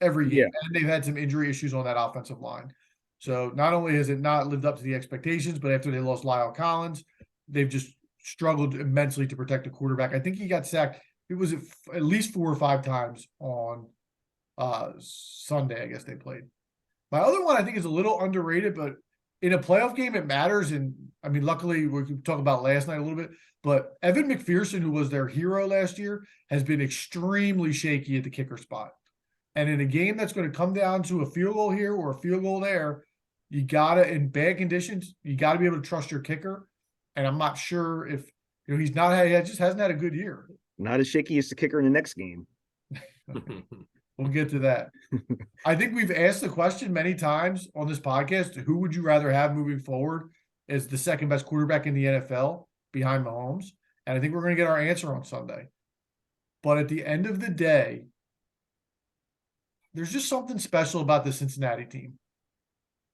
every game. Yeah. And they've had some injury issues on that offensive line. So not only has it not lived up to the expectations, but after they lost Lyle Collins, they've just struggled immensely to protect the quarterback. I think he got sacked. It was at least 4 or 5 times on Sunday, I guess they played. My other one I think is a little underrated, but in a playoff game, it matters. And I mean, luckily, we can talk about last night a little bit, but Evan McPherson, who was their hero last year, has been extremely shaky at the kicker spot. And in a game that's going to come down to a field goal here or a field goal there, you got to, in bad conditions, you got to be able to trust your kicker. And I'm not sure if, he just hasn't had a good year. Not as shaky as the kicker in the next game. We'll get to that. I think we've asked the question many times on this podcast, who would you rather have moving forward as the second best quarterback in the NFL behind Mahomes? And I think we're going to get our answer on Sunday. But at the end of the day, there's just something special about the Cincinnati team.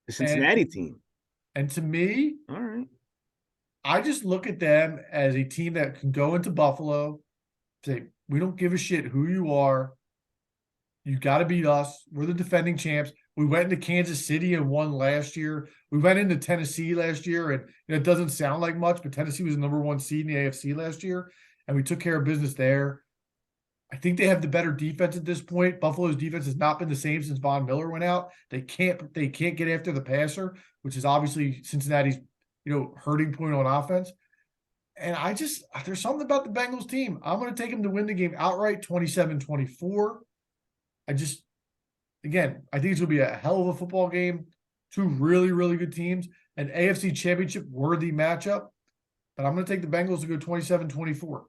The Cincinnati team. And to me, all right, I just look at them as a team that can go into Buffalo, say, we don't give a shit who you are. You got to beat us. We're the defending champs. We went into Kansas City and won last year. We went into Tennessee last year, and it doesn't sound like much, but Tennessee was the number 1 seed in the AFC last year, and we took care of business there. I think they have the better defense at this point. Buffalo's defense has not been the same since Von Miller went out. They can't get after the passer, which is obviously Cincinnati's hurting point on offense. And there's something about the Bengals team. I'm going to take them to win the game outright, 27-24. I think it's going to be a hell of a football game. 2 really, really good teams. An AFC championship worthy matchup. But I'm going to take the Bengals to go 27-24.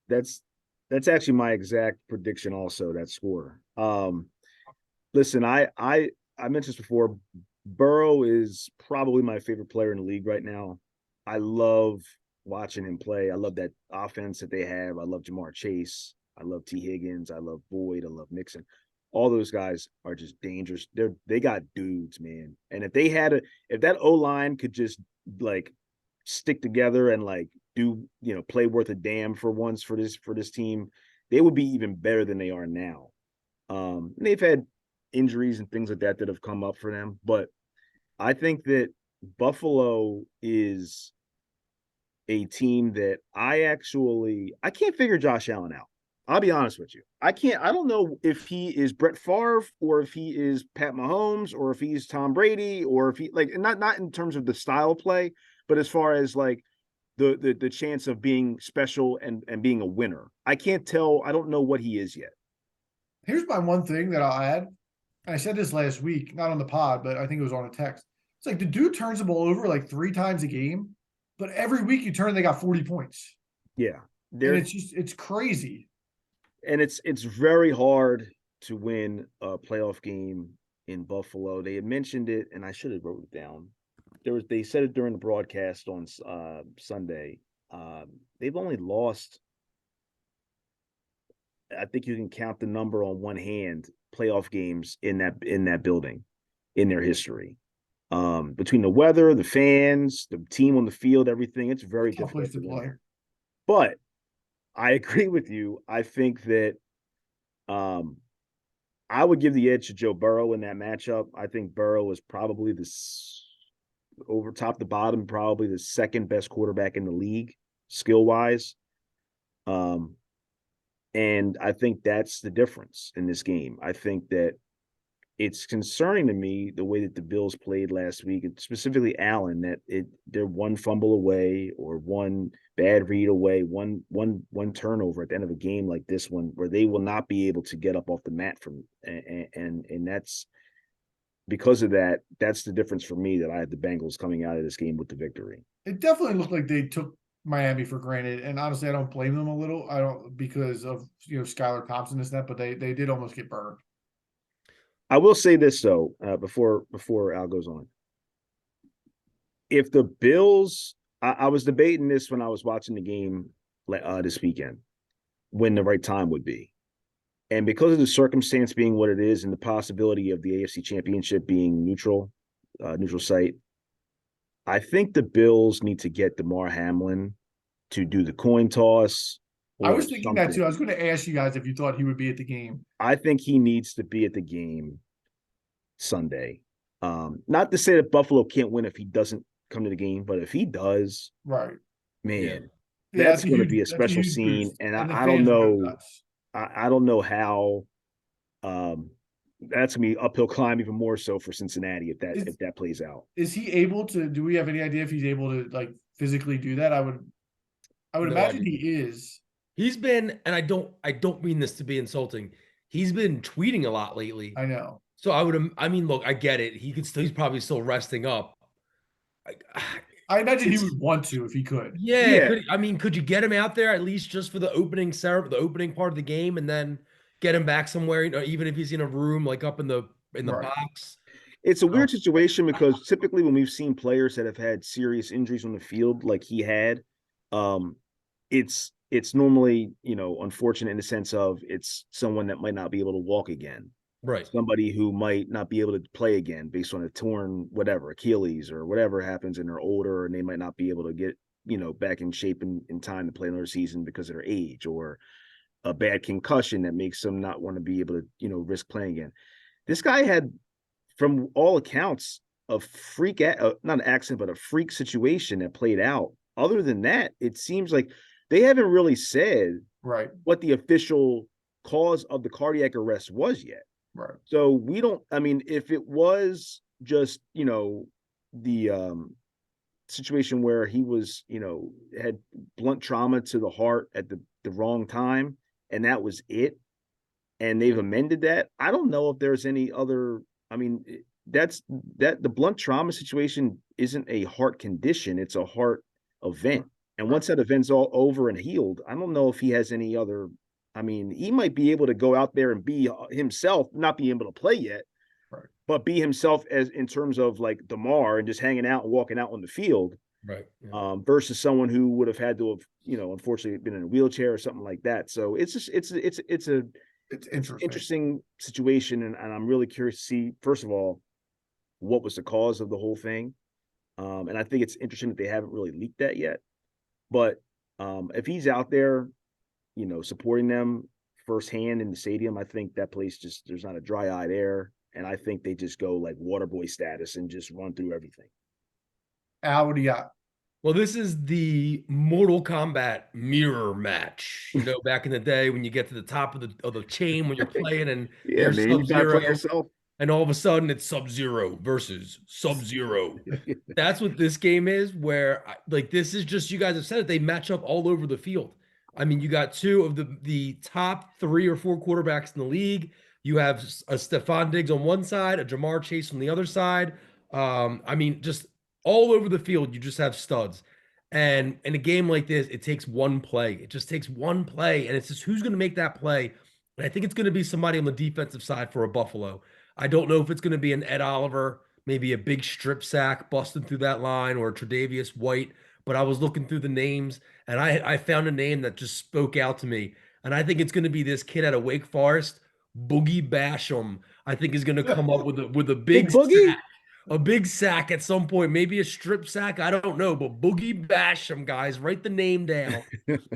That's actually my exact prediction also, that score. Listen, I mentioned this before. Burrow is probably my favorite player in the league right now. I love watching him play. I love that offense that they have. I love Jamar Chase. I love T. Higgins. I love Boyd. I love Mixon. all those guys are just dangerous. They got dudes, man. And if that O-line could just like stick together and like do, play worth a damn for once for this team, they would be even better than they are now. They've had injuries and things like that have come up for them, but I think that Buffalo is a team that I can't figure Josh Allen out. I'll be honest with you. I don't know if he is Brett Favre or if he is Pat Mahomes or if he's Tom Brady or if he like not in terms of the style of play, but as far as like the chance of being special and being a winner. I can't tell. I don't know what he is yet. Here's my one thing that I'll add. I said this last week, not on the pod, but I think it was on a text. It's like the dude turns the ball over like 3 times a game, but every week you turn, they got 40 points. Yeah. And it's crazy. And it's very hard to win a playoff game in Buffalo. They had mentioned it, and I should have wrote it down. They said it during the broadcast on Sunday. They've only lost, I think you can count the number on one hand, playoff games in that building in their history. Between the weather, the fans, the team on the field, everything, it's very Tough difficult place to play. But I agree with you. I think that I would give the edge to Joe Burrow in that matchup. I think Burrow is probably over top to bottom, probably the second best quarterback in the league, skill wise. And I think that's the difference in this game. I think that it's concerning to me the way that the Bills played last week, and specifically Allen, that they're one fumble away or one bad read away, one turnover at the end of a game like this one, where they will not be able to get up off the mat from, and that's because of that. That's the difference for me, that I had the Bengals coming out of this game with the victory. It definitely looked like they took Miami for granted, and honestly, I don't blame them a little. I don't, because of Skylar Thompson and that, but they did almost get burned. I will say this though, before Al goes on. If the Bills, I was debating this when I was watching the game this weekend, when the right time would be. And because of the circumstance being what it is and the possibility of the AFC Championship being neutral site, I think the Bills need to get DeMar Hamlin to do the coin toss. I was thinking that too. I was going to ask you guys if you thought he would be at the game. I think he needs to be at the game Sunday. Not to say that Buffalo can't win if he doesn't come to the game, but if he does, right, man, that's going to be a special scene. Boost. And I don't know, I don't know how. That's gonna be uphill climb even more so for Cincinnati if that plays out. Is he able to? Do we have any idea if he's able to like physically do that? I would imagine he is. He's been, and I don't mean this to be insulting. He's been tweeting a lot lately. I know. So I mean, look, I get it. He's probably still resting up. I imagine he would want to if he could. Yeah. Could you get him out there at least just for the opening part of the game, and then get him back somewhere? Even if he's in a room like up in the box. It's a weird situation because typically when we've seen players that have had serious injuries on the field, like he had, it's normally, unfortunate in the sense of it's someone that might not be able to walk again. Right. Somebody who might not be able to play again based on a torn, Achilles or whatever happens, and they're older and they might not be able to get, back in shape in time to play another season because of their age, or a bad concussion that makes them not want to be able to, risk playing again. This guy had, from all accounts, a freak, not an accident, but a freak situation that played out. Other than that, it seems like they haven't really said what the official cause of the cardiac arrest was yet. Right. So we don't, if it was just, the situation where he was, had blunt trauma to the heart at the wrong time, and that was it, and they've amended that, I don't know if there's any other, the blunt trauma situation isn't a heart condition, it's a heart event. And once that event's all over and healed, I don't know if he has any other. He might be able to go out there and be himself, not be able to play yet, but be himself as in terms of like DeMar and just hanging out and walking out on the field, versus someone who would have had to have, unfortunately been in a wheelchair or something like that. So it's just it's It's interesting. Interesting situation, and I'm really curious to see, first of all, what was the cause of the whole thing. And I think it's interesting that they haven't really leaked that yet. But if he's out there, supporting them firsthand in the stadium, I think that place just there's not a dry eye there. And I think they just go like water boy status and just run through everything. Al, what do you got? Well, this is the Mortal Kombat mirror match. Back in the day when you get to the top of the chain when you're playing and Yeah, you're man, you gotta play Sub-Zero, yourself. and all of a sudden it's Sub-Zero versus Sub-Zero. That's what this game is, where this is just, you guys have said it, they match up all over the field. I mean, you got two of the top 3 or 4 quarterbacks in the league. You have a Stephon Diggs on one side, a Jamar Chase on the other side. I mean, just all over the field, you just have studs. And in a game like this, it takes one play. It just takes one play, and it's just who's going to make that play. And I think it's going to be somebody on the defensive side for a Buffalo. I don't know if it's going to be an Ed Oliver, maybe a big strip sack busting through that line, or Tre'Davious White. But I was looking through the names, and I found a name that just spoke out to me. And I think it's going to be this kid out of Wake Forest, Boogie Basham. I think is going to come up with a big Boogie. sack, a big sack at some point, maybe a strip sack. I don't know, but Boogie Basham, guys, write the name down.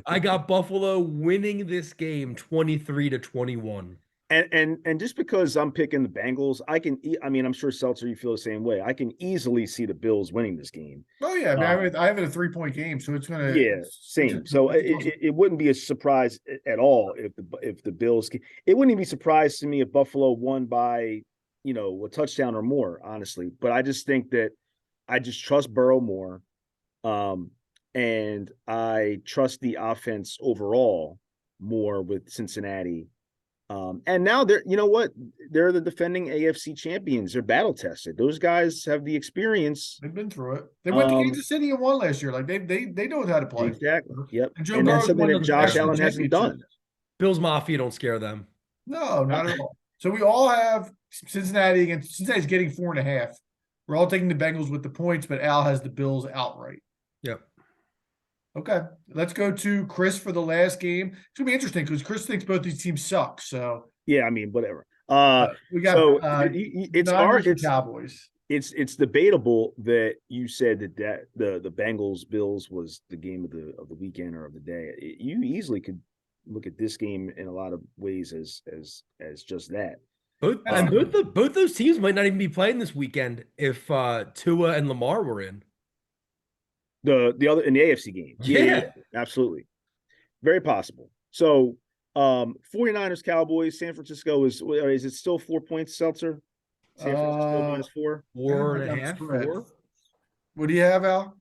I got Buffalo winning this game 23-21. And just because I'm picking the Bengals, I mean, I'm sure Seltzer, you feel the same way. I can easily see the Bills winning this game. Oh yeah, man. I have it a 3-point game, so it's gonna. Yeah, same. So it wouldn't be a surprise at all if the Bills. It wouldn't even be surprised to me if Buffalo won by a touchdown or more, honestly. But I just think that I just trust Burrow more, and I trust the offense overall more with Cincinnati. And now you know what? They're the defending AFC champions. They're battle tested. Those guys have the experience. They've been through it. They went to Kansas City and won last year. Like they know how to play. Exactly. Yep. And Joe And that's Burrow's something won that the Josh national Allen hasn't done. championship. Bills Mafia don't scare them. No, not at all. So we all have Cincinnati against Cincinnati's getting 4.5. We're all taking the Bengals with the points, but Al has the Bills outright. Yep. Okay, let's go to Chris for the last game. It's gonna be interesting because Chris thinks both these teams suck. So yeah, I mean, whatever. we got so it's Cowboys. It's debatable that you said that the Bengals Bills was the game of the weekend or of the day. You easily could look at this game in a lot of ways as just that. Both those teams might not even be playing this weekend if Tua and Lamar were in. The other in the AFC game. Yeah, absolutely. Very possible. So 49ers Cowboys, San Francisco is it still 4 points, Seltzer? San Francisco -4. 4.5. What do you have, Al?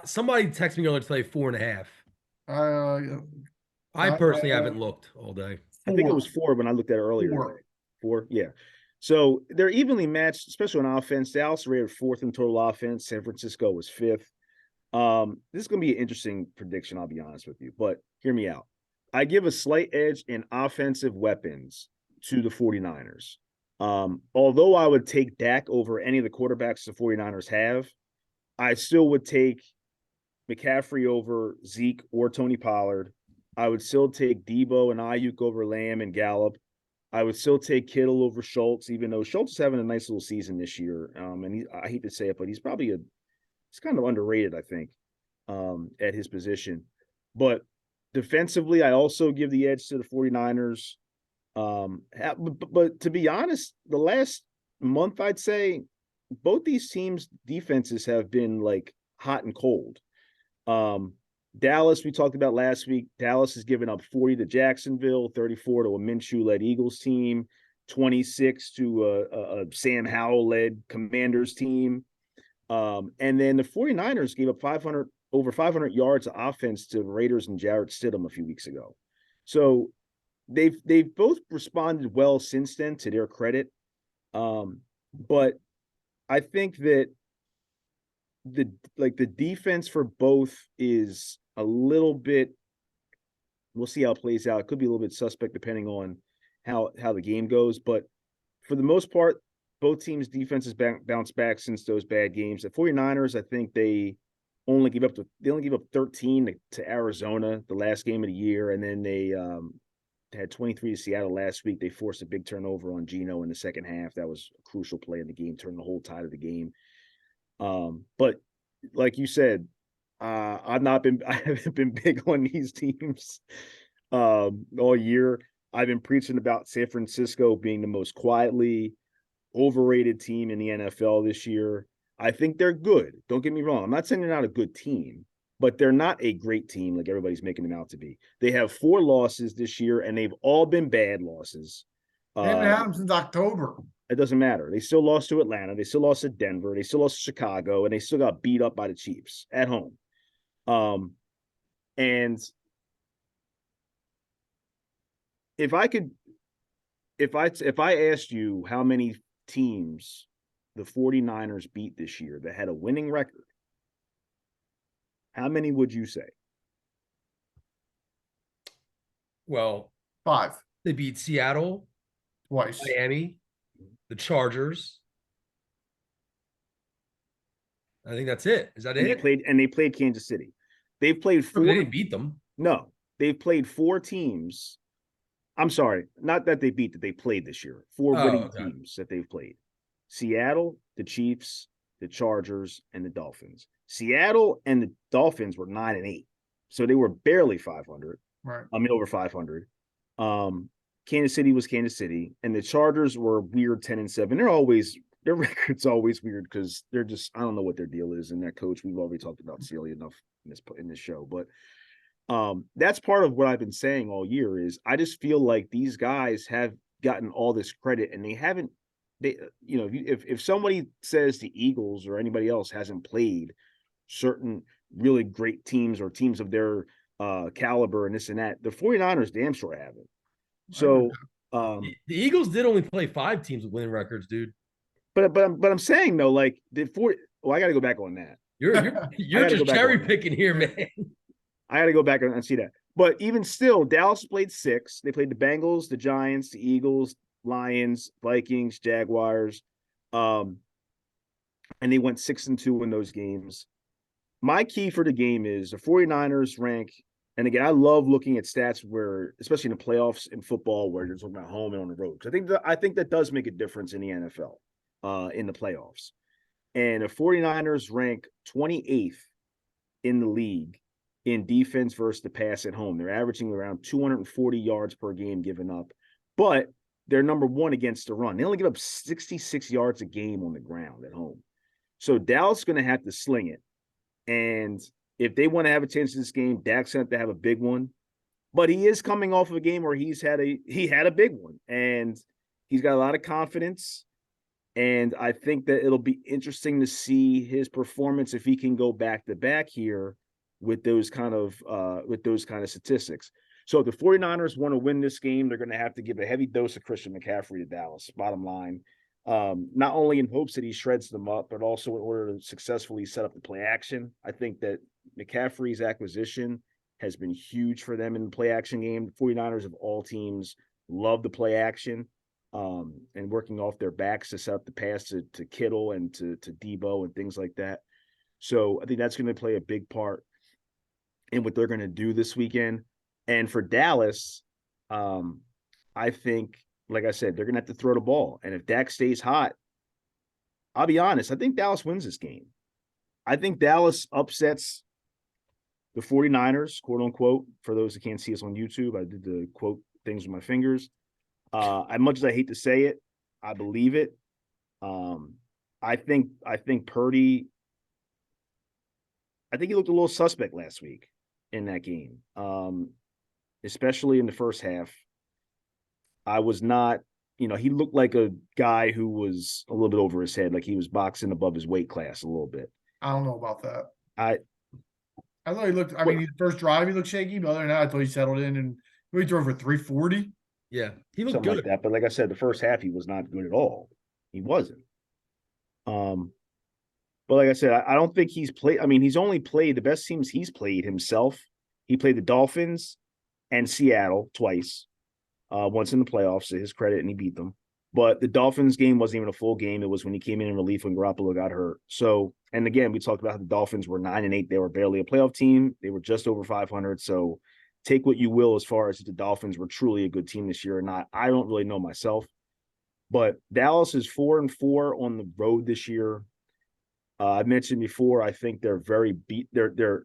Somebody texted me earlier today 4.5. I personally haven't looked all day. I think it was 4 when I looked at it earlier. 4, yeah. So they're evenly matched, especially on offense. Dallas rated 4th in total offense. San Francisco was 5th. This is going to be an interesting prediction, I'll be honest with you, but hear me out. I give a slight edge in offensive weapons to the 49ers. Although I would take Dak over any of the quarterbacks the 49ers have, I still would take McCaffrey over Zeke or Tony Pollard. I would still take Debo and Ayuk over Lamb and Gallup. I would still take Kittle over Schultz, even though Schultz is having a nice little season this year. And I hate to say it, but he's probably he's kind of underrated, I think, at his position. But defensively, I also give the edge to the 49ers. But to be honest, the last month, I'd say both these teams' defenses have been like hot and cold. Dallas, we talked about last week. Dallas has given up 40 to Jacksonville, 34 to a Minshew-led Eagles team, 26 to a Sam Howell-led Commanders team. And then the 49ers gave up over 500 yards of offense to the Raiders and Jarrett Stidham a few weeks ago. So they've both responded well since then, to their credit. But I think that the defense for both is a little bit, we'll see how it plays out. It could be a little bit suspect depending on how the game goes. But for the most part, both teams' defenses bounced back since those bad games. The 49ers, I think they only gave up 13 to Arizona the last game of the year, and then they had 23 to Seattle last week. They forced a big turnover on Geno in the second half. That was a crucial play in the game, turned the whole tide of the game. But like you said, I haven't been big on these teams all year. I've been preaching about San Francisco being the most quietly overrated team in the NFL this year. I think they're good. Don't get me wrong. I'm not saying they're not a good team, but they're not a great team like everybody's making them out to be. They have 4 losses this year, and they've all been bad losses. They haven't had them since October. It doesn't matter. They still lost to Atlanta. They still lost to Denver. They still lost to Chicago, and they still got beat up by the Chiefs at home. And if I asked you how many teams the 49ers beat this year that had a winning record, how many would you say? Well, 5 they beat Seattle, twice. Miami, the Chargers. I think that's it. Is that And it? they played Kansas City. They've played 4. They didn't beat them. No, they've played 4 teams. I'm sorry, not that they beat that they played this year. 4 winning teams that they've played. Seattle, the Chiefs, the Chargers, and the Dolphins. Seattle and the Dolphins were 9-8. So they were barely 500. Right. I mean, over 500. Kansas City was Kansas City, and the Chargers were weird 10-7. Their record's always weird because they're just, I don't know what their deal is. And that coach, we've already talked about Sealy enough in this show, but that's part of what I've been saying all year is I just feel like these guys have gotten all this credit and they haven't. If somebody says the Eagles or anybody else hasn't played certain really great teams or teams of their caliber and this and that, the 49ers damn sure haven't. So the Eagles did only play 5 teams with winning records, dude. But I'm saying though, like I got to go back on that. You're just cherry picking here, man. I got to go back and see that. But even still, Dallas played 6. They played the Bengals, the Giants, the Eagles, Lions, Vikings, Jaguars, and they went 6-2 in those games. My key for the game is the 49ers rank, and again, I love looking at stats where, especially in the playoffs in football, where you're talking about home and on the road. Because I think that does make a difference in the NFL, in the playoffs. And the 49ers rank 28th in the league in defense versus the pass at home. They're averaging around 240 yards per game given up, but they're number 1 against the run. They only give up 66 yards a game on the ground at home. So Dallas is going to have to sling it. And if they want to have a chance in this game, Dak's going to have to have a big one. But he is coming off of a game where he had a big one, and he's got a lot of confidence. And I think that it'll be interesting to see his performance if he can go back to back here with those kind of statistics. So if the 49ers want to win this game, they're going to have to give a heavy dose of Christian McCaffrey to Dallas, bottom line. Not only in hopes that he shreds them up, but also in order to successfully set up the play action. I think that McCaffrey's acquisition has been huge for them in the play action game. The 49ers of all teams love the play action, and working off their backs to set up the pass to Kittle and to Debo and things like that. So I think that's going to play a big part in what they're going to do this weekend. And for Dallas, I think, like I said, they're going to have to throw the ball. And if Dak stays hot, I'll be honest, I think Dallas wins this game. I think Dallas upsets the 49ers, quote unquote, for those who can't see us on YouTube. I did the quote things with my fingers. As much as I hate to say it, I believe it. I think Purdy, I think he looked a little suspect last week in that game, especially in the first half. I was not, he looked like a guy who was a little bit over his head, like he was boxing above his weight class a little bit. I don't know about that. I thought he looked, the first drive he looked shaky, but other than that, I thought he settled in and he threw for 340. Yeah, he looked something good. Like that. But like I said, the first half he was not good at all. He wasn't. But like I said, I don't think he's played. I mean, he's only played the best teams he's played himself. He played the Dolphins and Seattle twice, once in the playoffs, to his credit, and he beat them. But the Dolphins game wasn't even a full game. It was when he came in relief when Garoppolo got hurt. So, and again, we talked about how the Dolphins were 9-8. They were barely a playoff team. They were just over 500. So take what you will as far as if the Dolphins were truly a good team this year or not. I don't really know myself. But Dallas is 4-4 on the road this year. I mentioned before, I think they're very beat. They're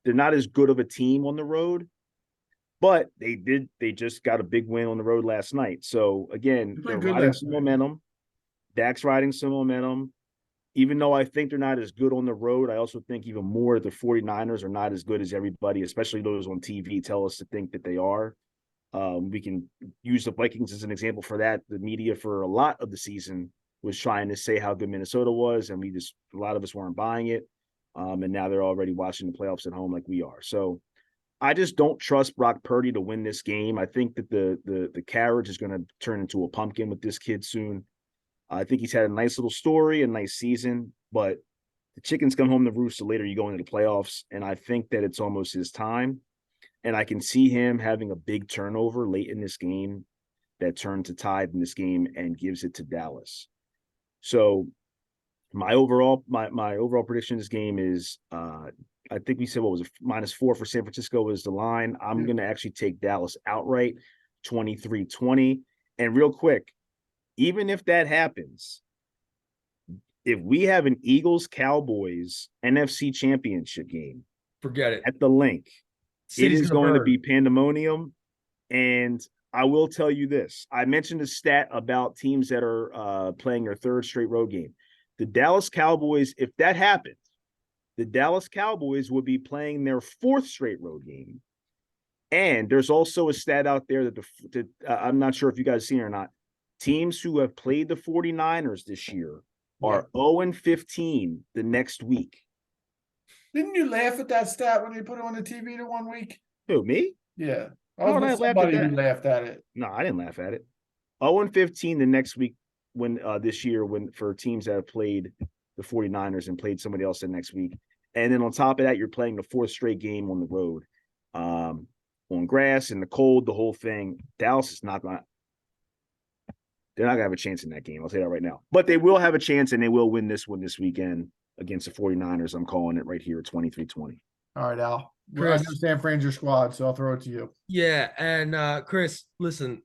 not as good of a team on the road, but they just got a big win on the road last night. So again, They they're played good riding last some night. momentum. Dak's riding some momentum. Even though I think they're not as good on the road, I also think even more the 49ers are not as good as everybody, especially those on TV, tell us to think that they are. We can use the Vikings as an example for that. The media for a lot of the season was trying to say how good Minnesota was, and a lot of us weren't buying it. And now they're already watching the playoffs at home like we are. So I just don't trust Brock Purdy to win this game. I think that the carriage is going to turn into a pumpkin with this kid soon. I think he's had a nice little story, a nice season, but the chickens come home to roost the later you go into the playoffs. And I think that it's almost his time. And I can see him having a big turnover late in this game that turns the tide in this game and gives it to Dallas. So my overall prediction in this game is I think we said what was it, -4 for San Francisco was the line. I'm going to actually take Dallas outright, 23-20. And real quick, even if that happens, if we have an Eagles-Cowboys NFC Championship game, Forget it. at the link, it City's is gonna going to burn. be pandemonium. And I will tell you this. I mentioned a stat about teams that are playing their third straight road game. The Dallas Cowboys, if that happens, the Dallas Cowboys would be playing their fourth straight road game. And there's also a stat out there that I'm not sure if you guys seen it or not. Teams who have played the 49ers this year are 0-15 the next week. Didn't you laugh at that stat when they put it on the TV the one week? Who, me? Yeah. I How was would I with laugh at somebody who that? laughed at it. No, I didn't laugh at it. 0-15 the next week when this year when for teams that have played the 49ers and played somebody else the next week. And then on top of that, you're playing the fourth straight game on the road. On grass in the cold, the whole thing. Dallas is not going they're not gonna have a chance in that game. I'll say that right now. But they will have a chance and they will win this one this weekend against the 49ers. I'm calling it right here, 23-20. All right, Al. Chris. I know San Fran's your squad, so I'll throw it to you. Yeah, and Chris, listen,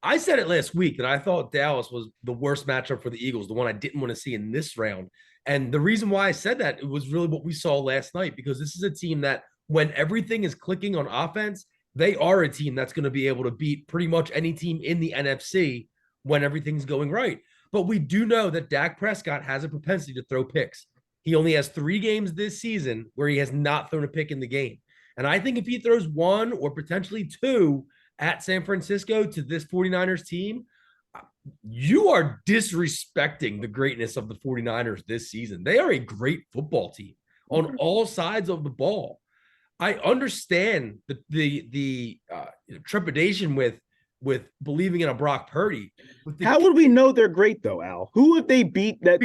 I said it last week that I thought Dallas was the worst matchup for the Eagles, the one I didn't want to see in this round. And the reason why I said that, it was really what we saw last night, because this is a team that when everything is clicking on offense, they are a team that's going to be able to beat pretty much any team in the NFC when everything's going right. But we do know that Dak Prescott has a propensity to throw picks. He only has 3 games this season where he has not thrown a pick in the game. And I think if he throws 1 or potentially 2 at San Francisco to this 49ers team, you are disrespecting the greatness of the 49ers this season. They are a great football team on all sides of the ball. I understand the trepidation with believing in a Brock Purdy. How would we know they're great though, Al? Who would they beat that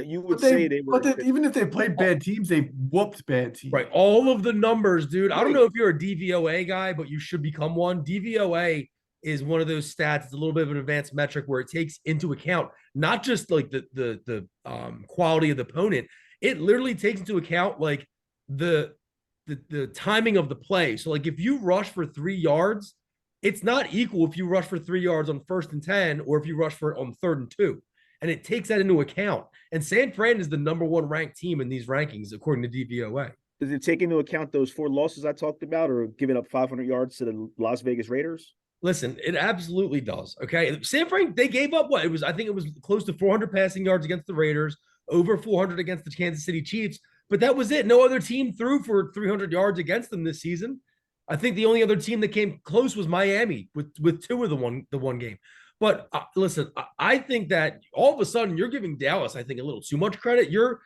you would say they were? But even if they played bad teams, they whooped bad teams. Right. All of the numbers, dude. I don't know if you're a DVOA guy, but you should become one. DVOA is one of those stats. It's a little bit of an advanced metric where it takes into account not just like the quality of the opponent. It literally takes into account like the timing of the play. So like if you rush for 3 yards, it's not equal if you rush for 3 yards on 1st and 10 or if you rush for it on 3rd and 2. And it takes that into account. And San Fran is the #1 ranked team in these rankings, according to DVOA. Does it take into account those 4 losses I talked about, or giving up 500 yards to the Las Vegas Raiders? Listen, it absolutely does. Okay, San Fran, they gave up what it was. I think it was close to 400 passing yards against the Raiders, over 400 against the Kansas City Chiefs. But that was it. No other team threw for 300 yards against them this season. I think the only other team that came close was Miami with 2 of the one game. But listen, I think that all of a sudden you're giving Dallas, I think, a little too much credit. You're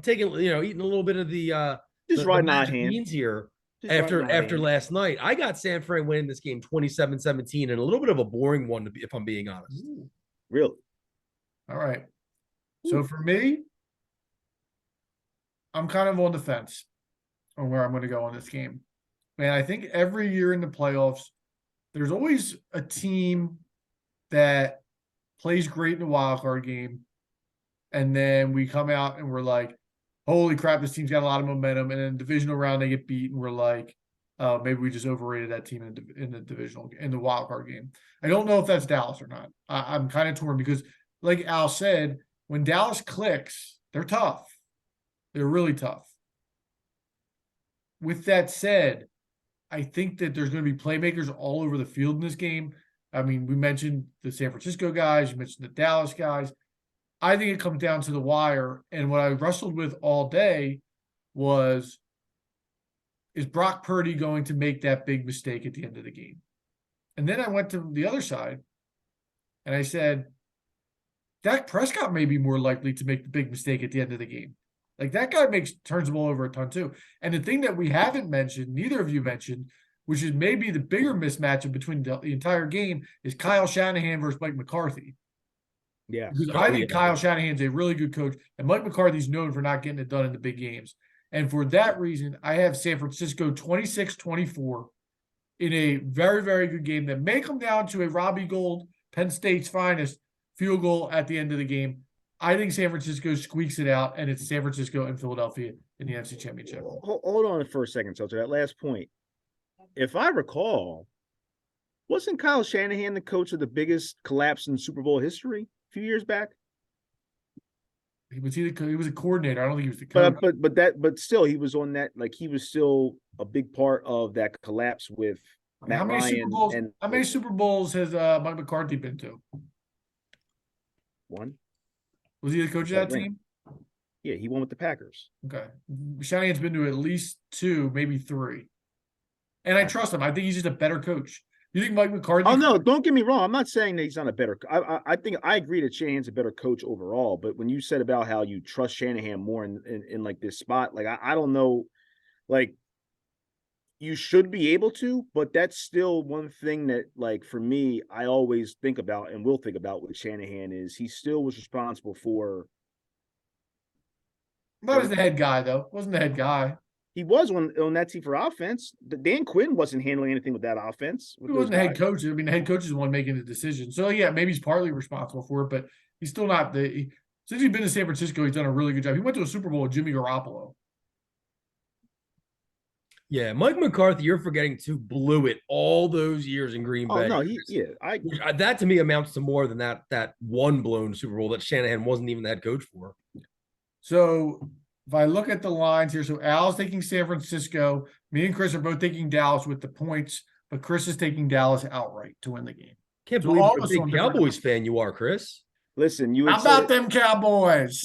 taking, eating a little bit of the magic beans here after last night. I got San Fran winning this game 27-17, and a little bit of a boring one if I'm being honest. Ooh. Really? All right. So for me, I'm kind of on the fence on where I'm going to go on this game. Man, I think every year in the playoffs, there's always a team that plays great in the wild card game. And then we come out and we're like, holy crap, this team's got a lot of momentum. And then divisional round, they get beat. And we're like, maybe we just overrated that team in the wild card game. I don't know if that's Dallas or not. I'm kind of torn because, like Al said, when Dallas clicks, they're tough. They're really tough. With that said, I think that there's going to be playmakers all over the field in this game. I mean, we mentioned the San Francisco guys, you mentioned the Dallas guys. I think it comes down to the wire. And what I wrestled with all day was, is Brock Purdy going to make that big mistake at the end of the game? And then I went to the other side and I said, Dak Prescott may be more likely to make the big mistake at the end of the game. Like, that guy turns the ball over a ton too. And the thing that we haven't mentioned, neither of you mentioned, which is maybe the bigger mismatch between the entire game, is Kyle Shanahan versus Mike McCarthy. Yeah. Because I think Kyle Shanahan's a really good coach, and Mike McCarthy's known for not getting it done in the big games. And for that reason, I have San Francisco 26-24 in a very, very good game that may come down to a Robbie Gould, Penn State's finest, field goal at the end of the game. I think San Francisco squeaks it out, and it's San Francisco and Philadelphia in the NFC Championship. Hold on for a second, so to that last point. If I recall, wasn't Kyle Shanahan the coach of the biggest collapse in Super Bowl history a few years back? He was a coordinator. I don't think he was the coach. But still, he was on that. Like, he was still a big part of that collapse with Matt how many Ryan. How many Super Bowls has Mike McCarthy been to? One. Was he the coach of that team? Yeah, he won with the Packers. Okay. Shanahan's been to at least 2, maybe 3. And I trust him. I think he's just a better coach. You think Mike McCarthy? Oh, no, don't get me wrong. I'm not saying that he's not a better. I think I agree that Shanahan's a better coach overall. But when you said about how you trust Shanahan more in like this spot, like I don't know, like, you should be able to, but that's still one thing that, like, for me, I always think about and will think about with Shanahan is he still was responsible for. Not as the head guy, though. Wasn't the head guy. He was on that team for offense. Dan Quinn wasn't handling anything with that offense. He wasn't the head coach. I mean, the head coach is the one making the decision. So, yeah, maybe he's partly responsible for it, but he's still not since he's been to San Francisco, he's done a really good job. He went to a Super Bowl with Jimmy Garoppolo. Yeah, Mike McCarthy, you're forgetting to blew it all those years in Green Bay. Oh, no, that to me amounts to more than that one blown Super Bowl that Shanahan wasn't even the head coach for. So if I look at the lines here, so Al's taking San Francisco. Me and Chris are both taking Dallas with the points, but Chris is taking Dallas outright to win the game. Can't believe what a big Cowboys fan you are, Chris. Listen, how about them Cowboys?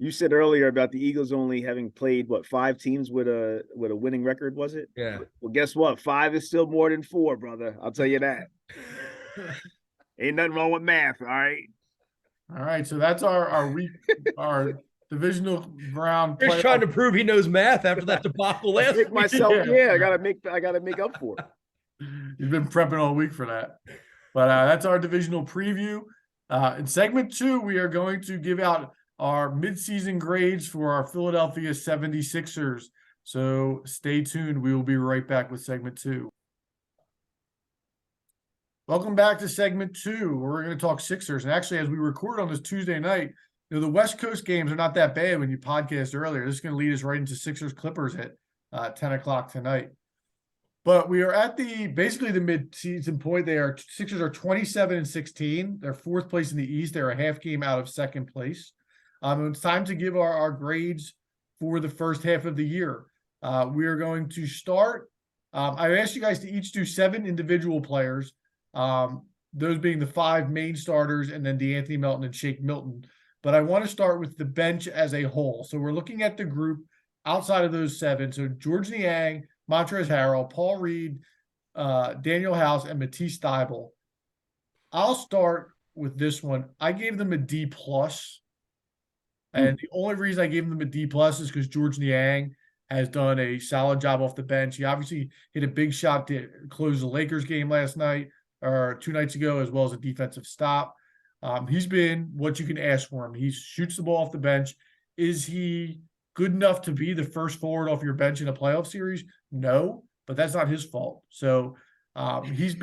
You said earlier about the Eagles only having played 5 teams with a winning record, was it? Yeah. Well, guess what? 5 is still more than 4, brother. I'll tell you that. Ain't nothing wrong with math, all right? All right, so that's our divisional round. Chris trying to prove he knows math after that debacle last week. I gotta make up for it. You've been prepping all week for that. But that's our divisional preview. In segment 2, we are going to give out our midseason grades for our Philadelphia 76ers. So stay tuned. We will be right back with segment 2. Welcome back to segment 2. We're going to talk Sixers. And actually, as we record on this Tuesday night, the West Coast games are not that bad when you podcast earlier. This is going to lead us right into Sixers Clippers at 10 o'clock tonight. But we are at basically the mid-season point. Sixers are 27-16. They're 4th place in the East. They're a half game out of 2nd place. It's time to give our grades for the first half of the year. We are going to start. I asked you guys to each do 7 individual players, those being the 5 main starters and then DeAnthony Melton and Shake Milton. But I want to start with the bench as a whole. So we're looking at the group outside of those 7. So George Niang, Montrezl Harrell, Paul Reed, Daniel House, and Matisse Thybulle. I'll start with this one. I gave them a D+. And the only reason I gave them a D+ is because George Niang has done a solid job off the bench. He obviously hit a big shot to close the Lakers game last night or 2 nights ago, as well as a defensive stop. He's been what you can ask for him. He shoots the ball off the bench. Is he good enough to be the first forward off your bench in a playoff series? No, but that's not his fault. So he should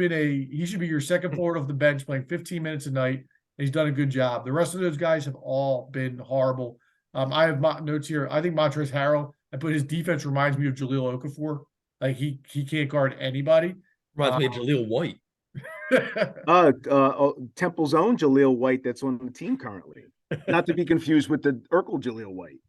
be your second forward off the bench, playing 15 minutes a night. He's done a good job. The rest of those guys have all been horrible. I have notes here. I think Montrezl Harrell, I put his defense reminds me of Jahlil Okafor. Like he can't guard anybody. Reminds me of Jaleel White. Temple's own Jaleel White that's on the team currently. Not to be confused with the Urkel Jaleel White.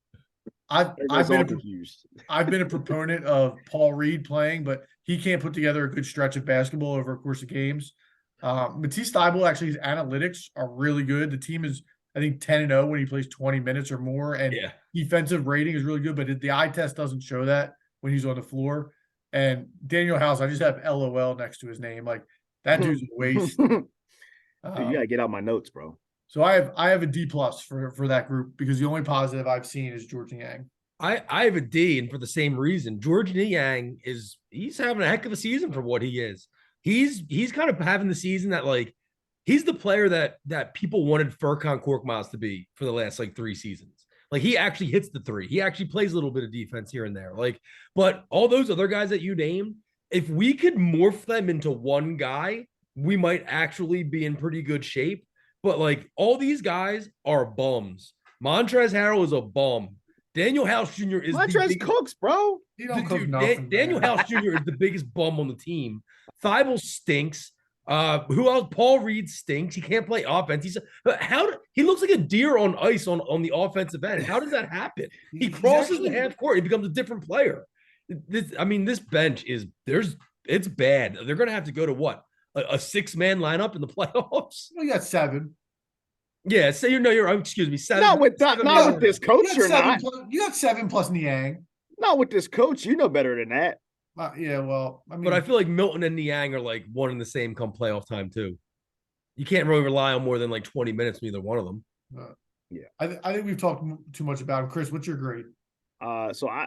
I've Everybody's been all a, confused. I've been a proponent of Paul Reed playing, but he can't put together a good stretch of basketball over a course of games. Matisse Thybulle, actually, his analytics are really good. The team is, I think, 10-0 when he plays 20 minutes or more, and Yeah. defensive rating is really good, but the eye test doesn't show that when he's on the floor. And Daniel House, I just have LOL next to his name. Like, that dude's a waste. Dude, you gotta get out my notes, bro. So I have a D+ for that group because the only positive I've seen is George Niang. I have a D, and for the same reason. George Niang he's having a heck of a season for what he is. He's kind of having the season that, like, he's the player that people wanted Furkan Korkmaz to be for the last like 3 seasons. Like, he actually hits the three. He actually plays a little bit of defense here and there. Like, but all those other guys that you named, if we could morph them into one guy, we might actually be in pretty good shape. But like, all these guys are bums. Montrezl Harrell is a bum. Daniel House Jr. is Montrezl cooks, bro. He don't cook nothing. Daniel House Jr. is the biggest bum on the team. Thibault stinks. Who else? Paul Reed stinks. He can't play offense. He looks like a deer on ice on the offensive end. How does that happen? He crosses the half court. He becomes a different player. This bench it's bad. They're gonna have to go to what? A 6-man lineup in the playoffs? Well, you got 7. Yeah, so excuse me, 7. Not with this coach, you're not. You got 7 plus Niang. Not with this coach. You know better than that. Yeah, well, I mean, but I feel like Milton and Niang are like one and the same come playoff time too. You can't really rely on more than like 20 minutes from either one of them. Yeah, I think we've talked too much about him. Chris, what's your grade? So I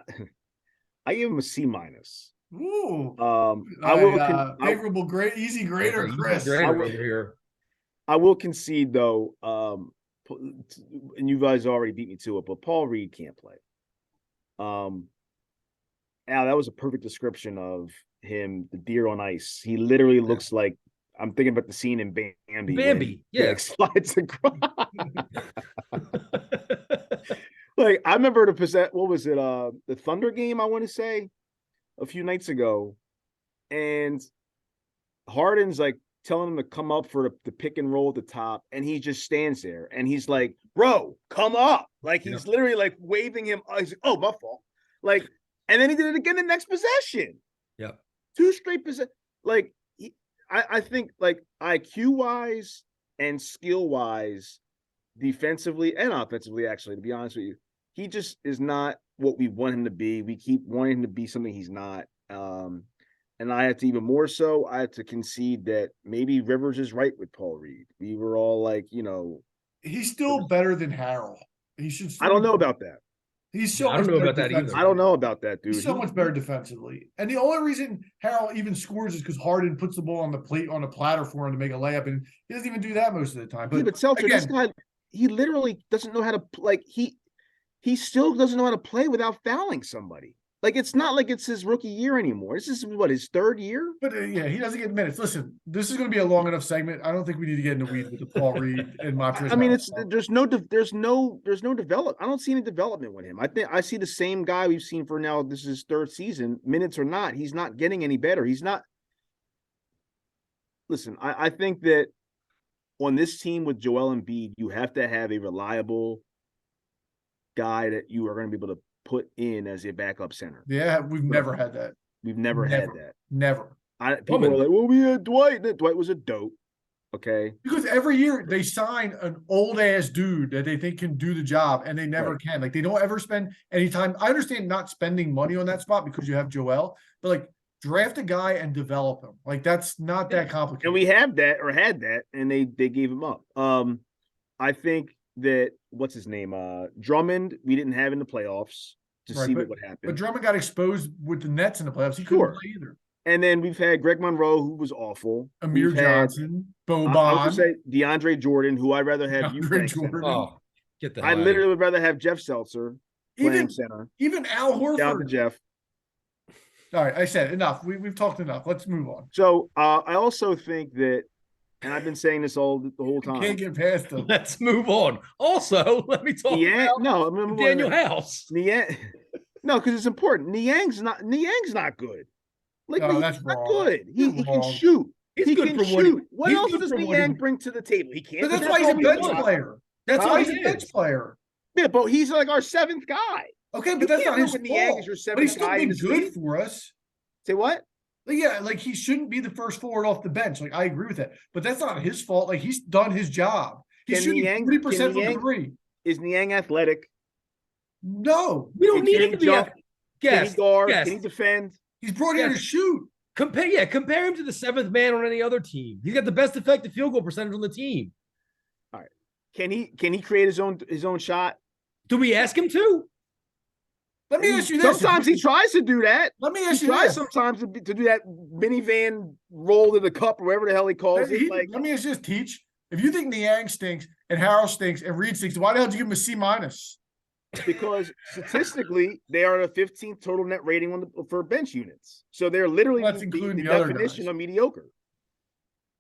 give him a C-. Ooh, favorable grade, easy grader, Chris. I will concede though, and you guys already beat me to it, but Paul Reed can't play. Al, that was a perfect description of him, the deer on ice. He literally looks like, I'm thinking about the scene in Bambi. Bambi, yeah. Like, slides across. Like, I remember what was it? The Thunder game, I want to say, a few nights ago. And Harden's like telling him to come up for the pick and roll at the top. And he just stands there and he's like, bro, come up. Like, he's literally like waving him. He's like, oh, my fault. Like, and then he did it again the next possession. Yeah. 2 straight possessions. Like, I think, like, IQ-wise and skill-wise, defensively and offensively, actually, to be honest with you, he just is not what we want him to be. We keep wanting him to be something he's not. And I have to, even more so, I have to concede that maybe Rivers is right with Paul Reed. We were all like, he's still better than Harrell. He should. I don't know about that. He's so. I don't know about that either. I don't know about that, dude. He's so much better defensively. And the only reason Harrell even scores is because Harden puts the ball on the plate on a platter for him to make a layup, and he doesn't even do that most of the time. But Seltzer, this guy, he literally doesn't know how to, like, he still doesn't know how to play without fouling somebody. Like, it's not like it's his rookie year anymore. This is what, his 3rd year? But yeah, he doesn't get minutes. Listen, this is going to be a long enough segment. I don't think we need to get in the weeds with the Paul Reed and Montrezl. I mean, there's no development. I don't see any development with him. I think I see the same guy we've seen for now. This is his 3rd season, minutes or not. He's not getting any better. He's not. Listen, I think that on this team with Joel Embiid, you have to have a reliable guy that you are going to be able to put in as a backup center. Yeah, we've never had that. We've never had that. Never. People are like, well, we had Dwight. Dwight was a dope. Okay. Because every year they sign an old ass dude that they think can do the job, and they never can. Like, they don't ever spend any time. I understand not spending money on that spot because you have Joel, but like, draft a guy and develop him. Like, that's not that complicated. And we have that, or had that, and they gave him up. I think that, what's his name? Drummond, we didn't have in the playoffs to see what would happen. But Drummond got exposed with the Nets in the playoffs. He couldn't play either. And then we've had Greg Monroe, who was awful. Amir Johnson, Boban. I would say DeAndre Jordan, who I'd rather have. Oh, get the hell I literally would rather have Jeff Seltzer playing center. Even Al Horford. Down to Jeff. All right, I said enough. We've talked enough. Let's move on. So I also think that, and I've been saying this the whole time. Can't get past them. Let's move on. Also, let me talk about Daniel House. No, because it's important. Niang's not good. Like, No, but that's he's not wrong. good. You're He can wrong. shoot. He's He good can for what he- shoot. What he's else good does for what he- Niang bring to the table? He can't. But that's but why he's a all he bench does. player. That's That's all why he he's a bench is. player. Yeah, but he's like our seventh guy. Okay, You but that's can't not his look at Niang fault. as your But he's seventh still guy in been this good league. for us. Say what? Like, yeah, like he shouldn't be the first forward off the bench. Like I agree with that, but that's not his fault. Like he's done his job. He's Can shooting Niang- 40% can from Niang- three. Is Niang athletic? No, We don't Can need he him to be jump? a Can he guest. guard? Guest. Can he defend? he's brought here to Yes. shoot. Compare him to the seventh man on any other team. He's got the best effective field goal percentage on the team. Can he create his own shot? Do we ask him to? Let me ask you this. Sometimes he tries to do that. Let me He ask you tries this. sometimes to do that minivan roll to the cup or whatever the hell he calls it. Like, Let me ask you this, Teach. If you think Niang stinks and Harrell stinks and Reed stinks, why the hell did you give him a C minus? because statistically they are the 15th total net rating for bench units. So they're literally Well, that's the including the other definition guys. of mediocre.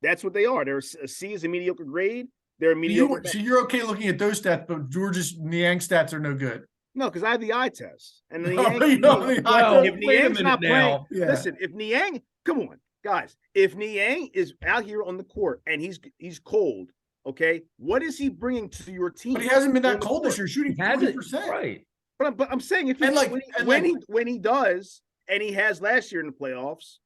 That's what they are. They're a C is a mediocre grade. They're a mediocre. So you're okay looking at those stats, but George's Niang stats are no good. No, because I have the eye test. And the No, Niang, you don't have the eye Well, if test. wait a Niang's minute not playing, now. Yeah. listen, if Niang, come on, guys, if Niang is out here on the court and he's cold, okay, what is he bringing to your team? But he hasn't been on that the cold this court? year, shooting He hasn't. 40%. Right. But I'm saying if he, And like- when he does, and he has last year in the playoffs,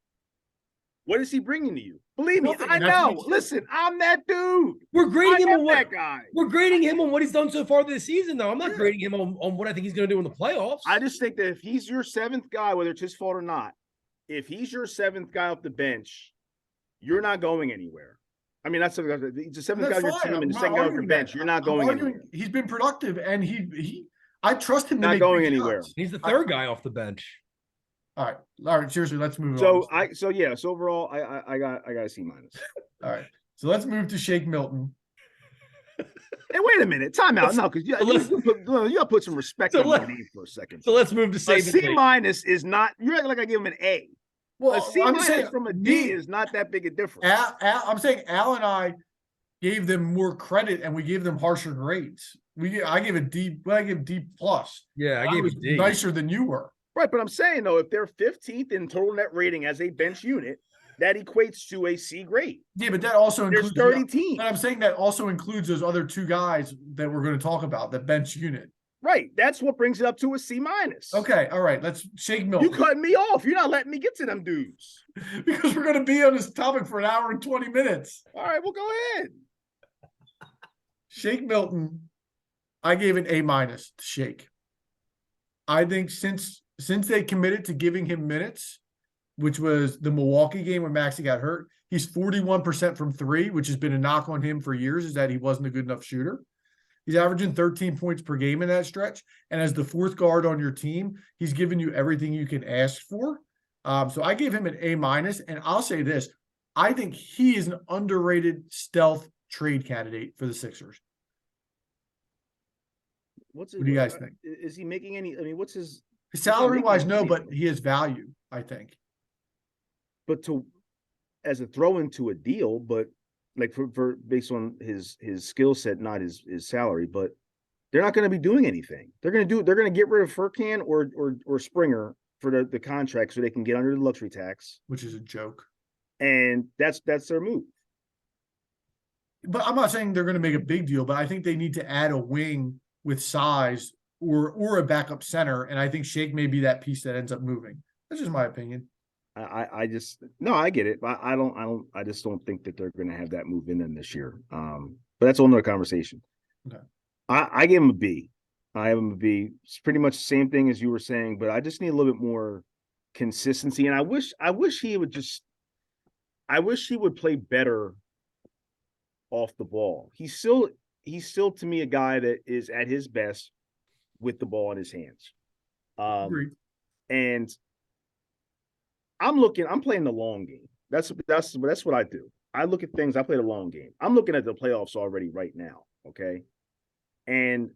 what is he bringing to you? Believe me, Nothing, I that's what know. he- Listen, I'm that dude. We're I grading him am on that what guy. we're grading him on what he's done so far this season, though. I'm not Yeah. grading him on what I think he's going to do in the playoffs. I just think that if he's your seventh guy, whether it's his fault or not, if he's your seventh guy off the bench, you're not going anywhere. I mean, that's he's the seventh guy on your That's fine. team and I'm the not second guy off your arguing bench. that. You're not I'm going arguing anywhere. he's been productive and I trust him to Not make going big anywhere. shots. He's the third guy off the bench. All right. Seriously, let's move So on. So overall, I got a C minus. All right. So let's move to Shake Milton. Hey, wait a minute, time out. No, because you gotta put some respect So on my let- name for a second. So let's move to A save C minus is not. You're acting like I give him an A. Well, A C I'm minus saying from a D is not that big a difference. I'm saying Al and I gave them more credit and we gave them harsher grades. I gave a D. I give D plus. Yeah, I gave was a D. nicer than you were. Right, but I'm saying though, if they're 15th in total net rating as a bench unit, that equates to a C grade. Yeah, but that also There's includes 30 teams. But I'm saying that also includes those other two guys that we're going to talk about, the bench unit. Right, that's what brings it up to a C minus. Okay, all right. Let's Shake You Milton cutting me off. You're not letting me get to them dudes. because we're going to be on this topic for an hour and 20 minutes. All right, well, go ahead. Shake Milton, I gave an A minus to Shake. I think since they committed to giving him minutes, which was the Milwaukee game when Maxey got hurt, he's 41% from three, which has been a knock on him for years, is that he wasn't a good enough shooter. He's averaging 13 points per game in that stretch. And as the fourth guard on your team, he's given you everything you can ask for. So I gave him an A minus. And I'll say this, I think he is an underrated stealth trade candidate for the Sixers. What do you guys think? Is he making any? I mean, what's his? Salary wise, making no, any but money. he has value, I think. But as a throw into a deal, but like for based on his skill set, not his salary, but they're not going to be doing anything. They're going to get rid of Furkan or Springer for the contract so they can get under the luxury tax, Which is a joke. and that's their move. But I'm not saying they're going to make a big deal, but I think they need to add a wing with size or a backup center, and I think Shake may be that piece that ends up moving. That's just my opinion. I just no, I get it. I just don't think that they're going to have that move in them this year. But that's another conversation. Okay. I give him a B. I have him a B. It's pretty much the same thing as you were saying, but I just need a little bit more consistency. And I wish he would play better off the ball. He's still to me a guy that is at his best with the ball in his hands. Agreed. And I'm playing the long game. That's what I do. I look at things, I play the long game. I'm looking at the playoffs already right now. Okay. And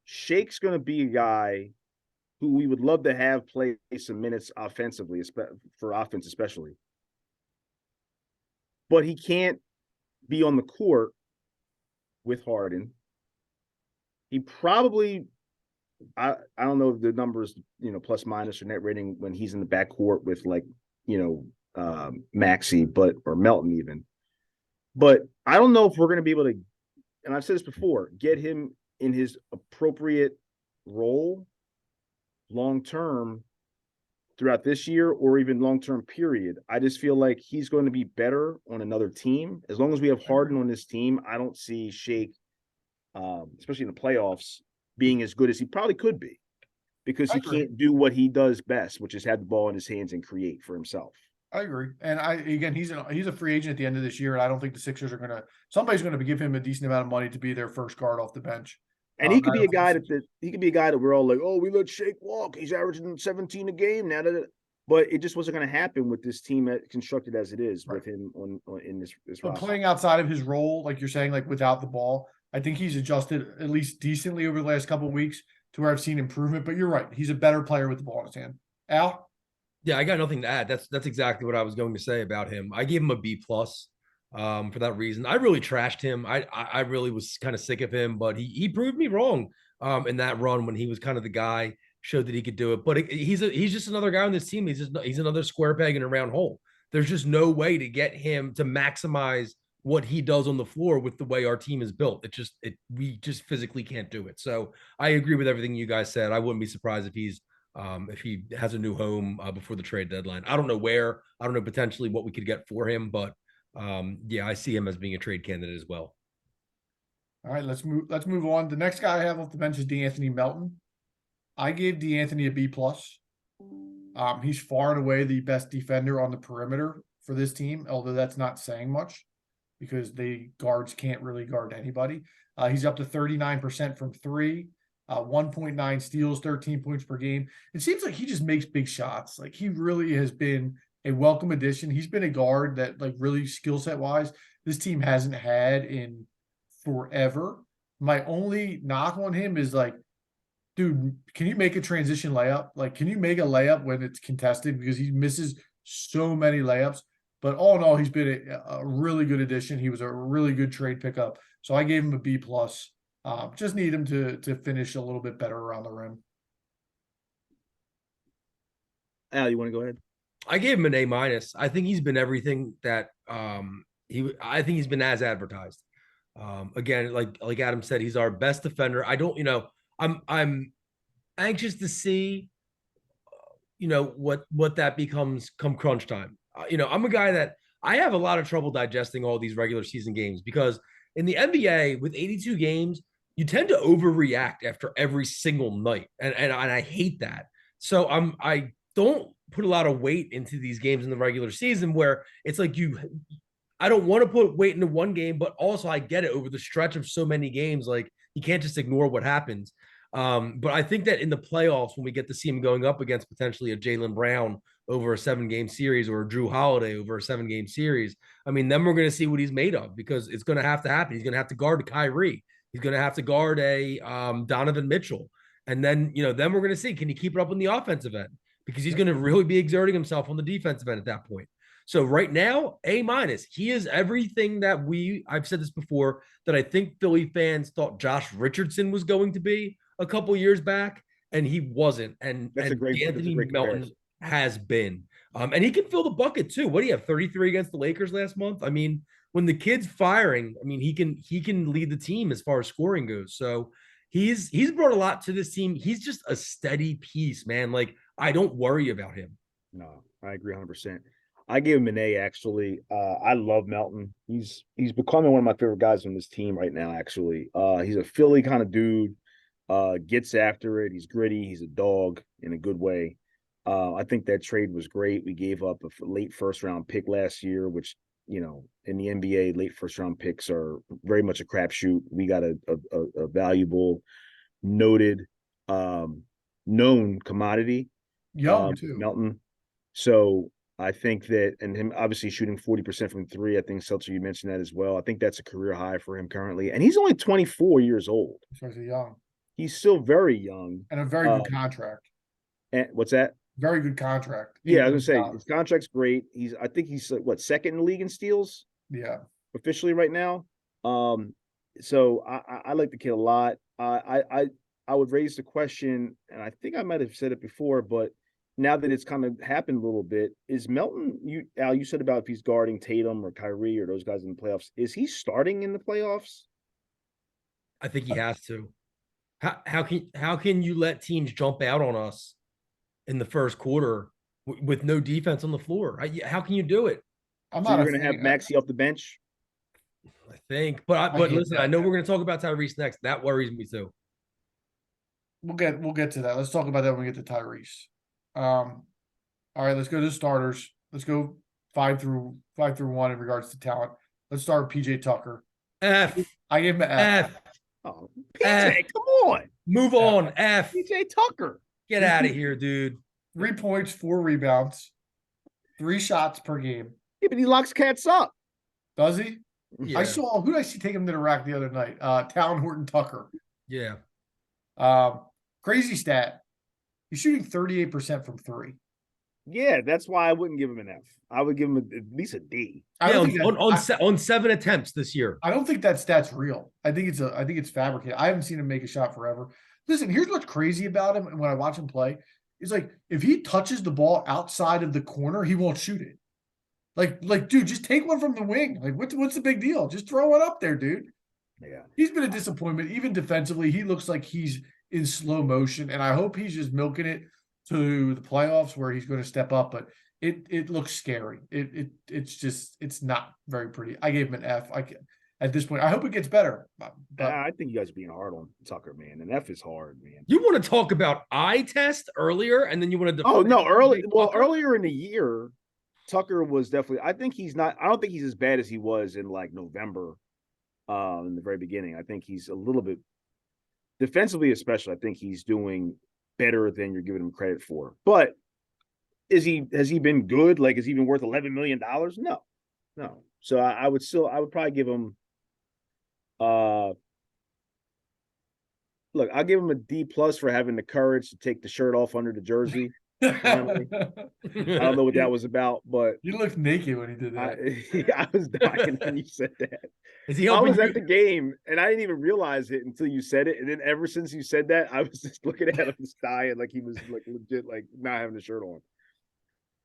Shake's going to be a guy who we would love to have play some minutes offensively, for offense especially. But he can't be on the court with Harden. He probably, I don't know if the numbers, plus minus or net rating when he's in the backcourt with Maxey, or Melton even. But I don't know if we're going to be able to, and I've said this before, get him in his appropriate role long term throughout this year or even long term period. I just feel like he's going to be better on another team. As long as we have Harden on this team, I don't see Shake, especially in the playoffs, being as good as he probably could be, because he can't do what he does best, which is have the ball in his hands and create for himself. I agree. And he's a free agent at the end of this year, and I don't think the Sixers are somebody's gonna give him a decent amount of money to be their first guard off the bench. And he could be a guy that we're all like, oh, we let Shake walk. He's averaging 17 a game now. But it just wasn't going to happen with this team constructed as it is with him on in this But roster. playing outside of his role, like you're saying, like without the ball, I think he's adjusted at least decently over the last couple of weeks to where I've seen improvement. But you're right, he's a better player with the ball in his hand. Al? Yeah, I got nothing to add. That's exactly what I was going to say about him. I gave him a B plus for that reason. I really trashed him. I really was kind of sick of him, but he proved me wrong in that run when he was kind of the guy, showed that he could do it. But he's just another guy on this team. He's another square peg in a round hole. There's just no way to get him to maximize what he does on the floor with the way our team is built. We just physically can't do it. So I agree with everything you guys said. I wouldn't be surprised if he has a new home before the trade deadline. I don't know where. I don't know potentially what we could get for him, but yeah, I see him as being a trade candidate as well. All right, let's move on. The next guy I have off the bench is DeAnthony Melton. I gave DeAnthony a B plus. He's far and away the best defender on the perimeter for this team, although that's not saying much because the guards can't really guard anybody. He's up to 39% from three, 1.9 steals, 13 points per game. It seems like he just makes big shots. Like he really has been a welcome addition. He's been a guard that, like, really skill set wise, this team hasn't had in forever. My only knock on him is like, dude, can you make a transition layup? Like, can you make a layup when it's contested? Because he misses so many layups. But all in all, he's been a really good addition. He was a really good trade pickup. So I gave him a B plus. Just need him to finish a little bit better around the rim. Al, you want to go ahead? I gave him an A minus. I think he's been everything that I think he's been as advertised. Again, like Adam said, he's our best defender. I'm anxious to see what that becomes come crunch time. I'm a guy that I have a lot of trouble digesting all these regular season games because in the NBA with 82 games, you tend to overreact after every single night, and I hate that. So I don't put a lot of weight into these games in the regular season where it's like I don't want to put weight into one game, but also I get it over the stretch of so many games. Like you can't just ignore what happens. But I think that in the playoffs, when we get to see him going up against potentially a Jaylen Brown over a 7-game series or a Drew Holiday over a 7-game series, I mean, then we're going to see what he's made of because it's going to have to happen. He's going to have to guard a Kyrie. He's going to have to guard a Donovan Mitchell. And then, then we're going to see, can he keep it up on the offensive end? Because he's going to really be exerting himself on the defensive end at that point. So right now, A minus. He is everything that I've said this before, that I think Philly fans thought Josh Richardson was going to be a couple years back, and he wasn't. And Anthony Melton has been. And he can fill the bucket too. What do you have? 33 against the Lakers last month? I mean, when the kid's firing, I mean, he can lead the team as far as scoring goes. So he's brought a lot to this team. He's just a steady piece, man. Like, I don't worry about him. No, I agree 100%. I gave him an A, actually. I love Melton. He's becoming one of my favorite guys on this team right now, actually. He's a Philly kind of dude, gets after it. He's gritty. He's a dog in a good way. I think that trade was great. We gave up a late first-round pick last year, which, in the NBA, late first-round picks are very much a crapshoot. We got a valuable, noted, known commodity. Young, too. Melton. So I think that, and him obviously shooting 40% from three, I think, Seltzer, you mentioned that as well. I think that's a career high for him currently. And he's only 24 years old. So he's young. He's still very young. And a very good contract. And what's that? Very good contract. Yeah, I was going to say, his contract's great. I think he's, second in the league in steals? Yeah. Officially right now. So I like the kid a lot. I would raise the question, and I think I might have said it before, but now that it's kind of happened a little bit, is Melton, Al, you said about if he's guarding Tatum or Kyrie or those guys in the playoffs, is he starting in the playoffs? I think he has to. How can you let teams jump out on us in the first quarter with no defense on the floor? How can you do it? I'm So not you're a going to have fan. Maxey off the bench? I think, but hate listen, that. I know we're going to talk about Tyrese next. That worries me too. We'll get to that. Let's talk about that when we get to Tyrese. All right, let's go to the starters. Let's go five through one in regards to talent. Let's start with PJ Tucker. F I gave him an F. F. Oh, PJ, come on. Move on. F. PJ Tucker. Get out of here, dude. 3 points, 4 rebounds, 3 shots per game. Yeah, but he locks cats up. Does he? Yeah. I saw who did I see take him to the rack the other night? Talon Horton Tucker. Yeah. Crazy stat. He's shooting 38% from 3. Yeah, that's why I wouldn't give him an F. I would give him at least a D. I don't think on 7 attempts this year. I don't think that stat's real. I think it's fabricated. I haven't seen him make a shot forever. Listen, here's what's crazy about him, and when I watch him play, is like if he touches the ball outside of the corner, he won't shoot it. Like, dude, just take one from the wing. Like, what's the big deal? Just throw it up there, dude. Yeah. He's been a disappointment. Even defensively, he looks like he's in slow motion, and I hope he's just milking it to the playoffs where he's going to step up. But it looks scary. It's not very pretty. I gave him an F. At this point, I hope it gets better. But I think you guys are being hard on Tucker, man. An F is hard, man. You want to talk about eye test earlier, and then you want to. Oh no, earlier in the year, Tucker was definitely. I think he's not. I don't think he's as bad as he was in like November, in the very beginning. I think he's a little bit defensively, especially. I think he's doing better than you're giving him credit for. But has he been good? Like, is he even worth $11 million? No. So I would probably give him. Look, I'll give him a D+ for having the courage to take the shirt off under the jersey. I don't know what that was about, but he looked naked when he did that. I was dying when you said that. I was at the game and I didn't even realize it until you said it. And then ever since you said that, I was just looking at him dying like he was like legit, like not having the shirt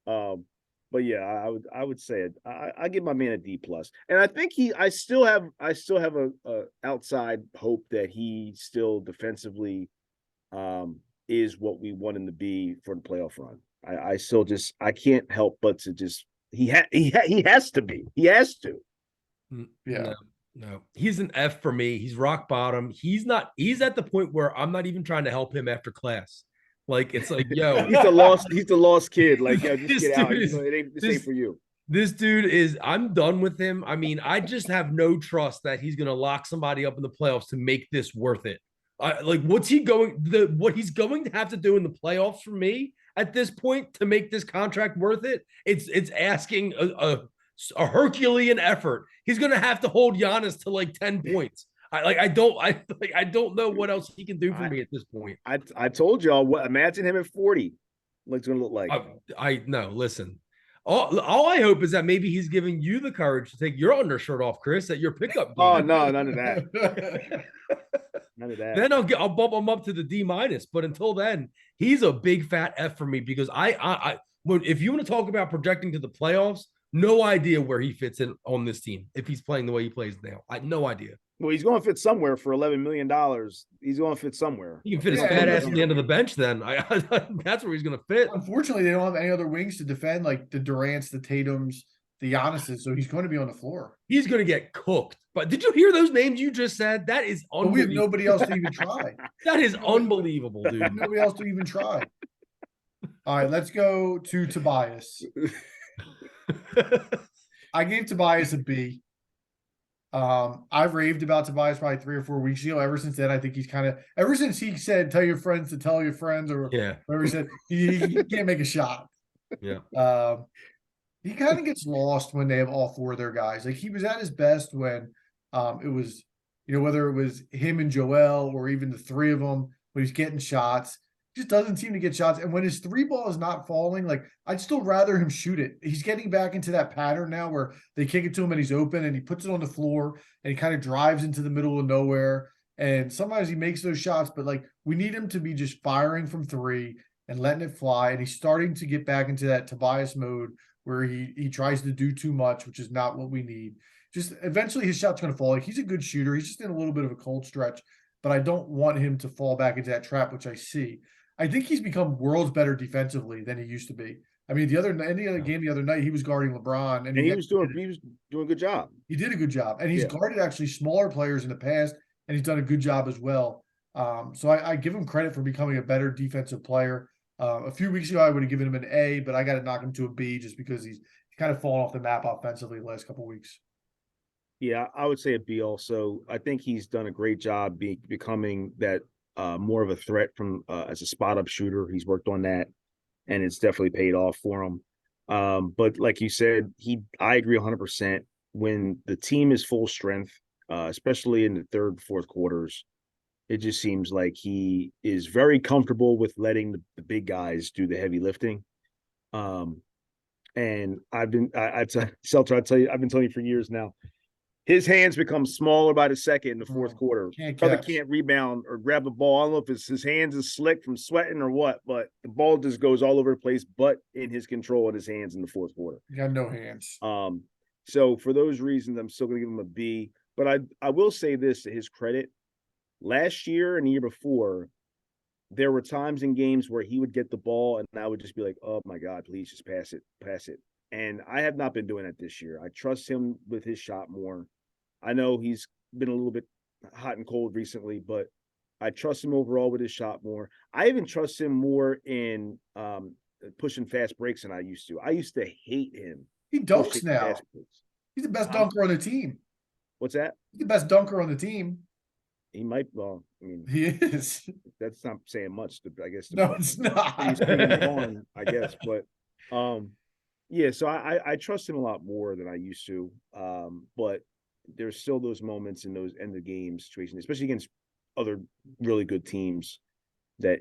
on. But yeah, I would say it. I give my man a D+, and I think I still have a outside hope that he still defensively is what we want him to be for the playoff run. I still I can't help but to just he has to be. He has to. Yeah. No, he's an F for me. He's rock bottom. He's at the point where I'm not even trying to help him after class. Like, it's like, yo, he's the lost kid. Like, yo, just get out. This ain't for you. This dude I'm done with him. I mean, I just have no trust that he's going to lock somebody up in the playoffs to make this worth it. What he's going to have to do in the playoffs for me at this point to make this contract worth it. It's asking a Herculean effort. He's going to have to hold Giannis to like 10 points. I don't know what else he can do for me at this point. I told y'all, imagine him at 40. What it's going to look like. No, listen. All I hope is that maybe he's giving you the courage to take your undershirt off, Chris, at your pickup game. Oh no, none of that. None of that. Then I'll bump him up to the D-. But until then, he's a big fat F for me because if you want to talk about projecting to the playoffs, no idea where he fits in on this team if he's playing the way he plays now. I no idea. Well, he's going to fit somewhere for $11 million. He's going to fit somewhere. He can fit his fat ass at the end of the bench then. That's where he's going to fit. Unfortunately, they don't have any other wings to defend, like the Durants, the Tatums, the Giannis's, so he's going to be on the floor. He's going to get cooked. But did you hear those names you just said? That is unbelievable. But we have nobody else to even try. That is unbelievable, dude. Nobody else to even try. All right, let's go to Tobias. I gave Tobias a B. I've raved about Tobias probably 3 or 4 weeks ago. Ever since then, I think he's ever since he said, tell your friends to tell your friends, or whatever he said, he can't make a shot. Yeah. He kind of gets lost when they have all 4 of their guys. Like, he was at his best when it was, whether it was him and Joel or even the 3 of them, when he's getting shots. Just doesn't seem to get shots. And when his 3 ball is not falling, like, I'd still rather him shoot it. He's getting back into that pattern now where they kick it to him and he's open and he puts it on the floor and he kind of drives into the middle of nowhere. And sometimes he makes those shots, but like, we need him to be just firing from 3 and letting it fly. And he's starting to get back into that Tobias mode where he tries to do too much, which is not what we need. Just eventually his shot's going to fall. Like, he's a good shooter. He's just in a little bit of a cold stretch, but I don't want him to fall back into that trap, which I see. I think he's become worlds better defensively than he used to be. I mean, any other game the other night, he was guarding LeBron, and he was doing a good job. He did a good job, and he's guarded actually smaller players in the past, and he's done a good job as well. So I give him credit for becoming a better defensive player. A few weeks ago, I would have given him an A, but I got to knock him to a B just because he's kind of fallen off the map offensively the last couple of weeks. Yeah, I would say a B also. I think he's done a great job becoming that more of a threat from as a spot up shooter. He's worked on that, and it's definitely paid off for him. But like you said, I agree 100%. When the team is full strength, especially in the third, fourth quarters, it just seems like he is very comfortable with letting the big guys do the heavy lifting. And Seltzer, I tell you, I've been telling you for years now, his hands become smaller by the second in the fourth quarter. Brother can't rebound or grab the ball. I don't know if it's his hands is slick from sweating or what, but the ball just goes all over the place, but in his control in his hands in the fourth quarter. He got no hands. So for those reasons, I'm still going to give him a B. But I will say this to his credit. Last year and the year before, there were times in games where he would get the ball and I would just be like, oh my God, please just pass it. And I have not been doing that this year. I trust him with his shot more. I know he's been a little bit hot and cold recently, but I trust him overall with his shot more. I even trust him more in pushing fast breaks than I used to. I used to hate him. He dunks now. He's the best dunker on the team. What's that? He's the best dunker on the team. He might. Well, I mean, he is. That's not saying much. I guess. No, it's not. He's on, I guess, but yeah. So I trust him a lot more than I used to. But there's still those moments in those end of game situations, especially against other really good teams, that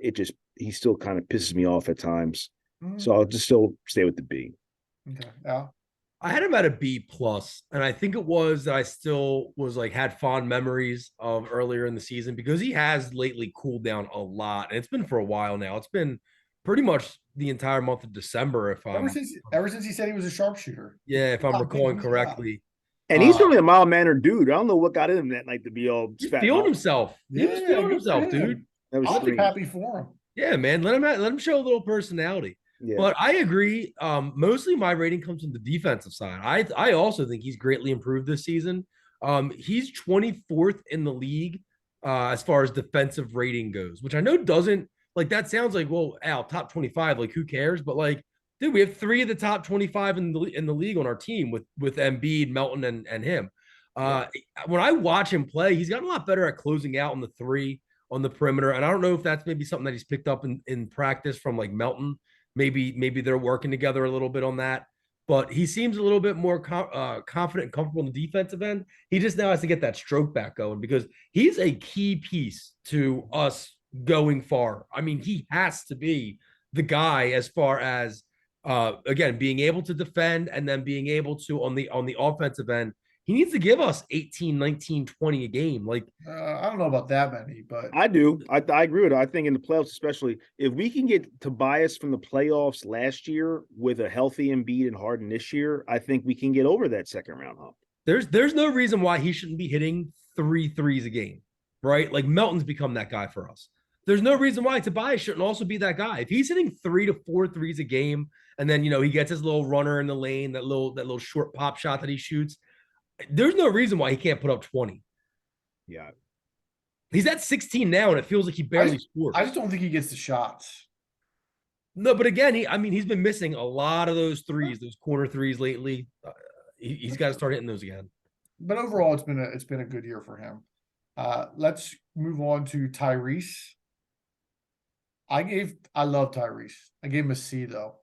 he still kind of pisses me off at times. So I'll just still stay with the B. Okay. Yeah. I had him at a B plus, and I think it was that I still was like had fond memories of earlier in the season because he has lately cooled down a lot, and it's been for a while now. It's been pretty much the entire month of December. Ever since he said he was a sharpshooter. Yeah, if I'm recalling correctly. And he's really a mild mannered dude. I don't know what got in him that night to be all feeling himself. He was feeling himself, dude. I'll be happy for him. Yeah, man. Let him show a little personality. Yeah. But I agree. Mostly my rating comes from the defensive side. I also think he's greatly improved this season. He's 24th in the league as far as defensive rating goes, which I know doesn't like that sounds like, well, Al, top 25, like who cares? But like, dude, we have 3 of the top 25 in the league on our team with Embiid, Melton, and him. When I watch him play, he's gotten a lot better at closing out on the 3 on the perimeter. And I don't know if that's maybe something that he's picked up in practice from like Melton. Maybe they're working together a little bit on that, but he seems a little bit more confident and comfortable in the defensive end. He just now has to get that stroke back going because he's a key piece to us going far. I mean, he has to be the guy as far as again being able to defend and then being able to on the offensive end. He needs to give us 18, 19, 20 a game. Like I don't know about that many, but I do. I agree with it. I think in the playoffs, especially if we can get Tobias from the playoffs last year with a healthy Embiid and Harden this year, I think we can get over that second round hump. There's no reason why he shouldn't be hitting 3 threes a game, right? Like Melton's become that guy for us. There's no reason why Tobias shouldn't also be that guy. If he's hitting 3 to 4 threes a game, and then he gets his little runner in the lane, that little short pop shot that he shoots. There's no reason why he can't put up 20. Yeah. He's at 16 now, and it feels like he barely scores. I just don't think he gets the shots. No, but again, he's been missing a lot of those threes, those corner threes lately. He's got to start hitting those again. But overall, it's been a good year for him. Let's move on to Tyrese. I love Tyrese. I gave him a C though.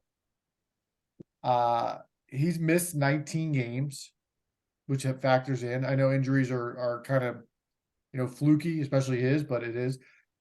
He's missed 19 games, which factors in. I know injuries are kind of fluky, especially his, but it is.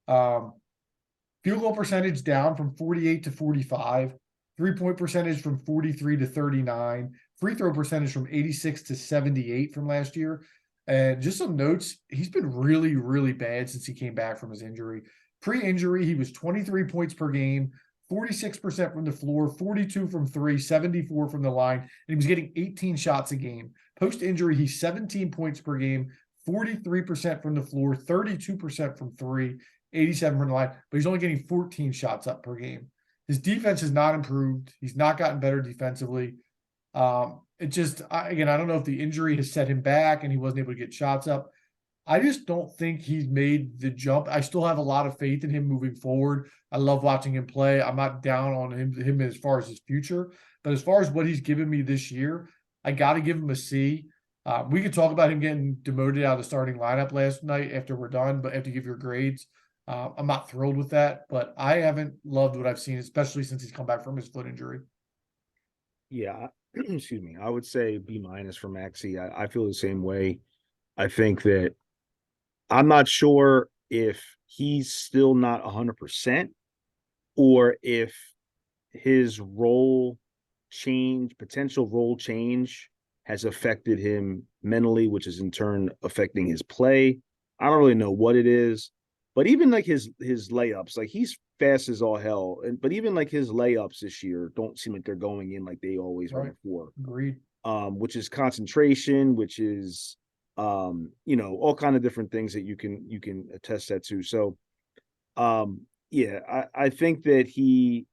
Field goal percentage down from 48 to 45, 3-point percentage from 43 to 39, free throw percentage from 86 to 78 from last year. And just some notes, he's been really, really bad since he came back from his injury. Pre-injury, he was 23 points per game, 46% from the floor, 42 from three, 74 from the line, and he was getting 18 shots a game. Post-injury, he's 17 points per game, 43% from the floor, 32% from three, 87 from the line, but he's only getting 14 shots up per game. His defense has not improved. He's not gotten better defensively. It just, again, I don't know if the injury has set him back and he wasn't able to get shots up. I just don't think he's made the jump. I still have a lot of faith in him moving forward. I love watching him play. I'm not down on him as far as his future, but as far as what he's given me this year, I got to give him a C. We could talk about him getting demoted out of the starting lineup last night after we're done, but I have to give your grades. I'm not thrilled with that, but I haven't loved what I've seen, especially since he's come back from his foot injury. Yeah, excuse me. I would say B- for Maxey. I feel the same way. I think that I'm not sure if he's still not 100% or if his potential role change has affected him mentally, which is in turn affecting his play. I don't really know what it is, but even like his layups, like he's fast as all hell. But even like his layups this year don't seem like they're going in like they always were before. Agreed. Which is concentration, which is all kind of different things that you can attest that to. So I think that he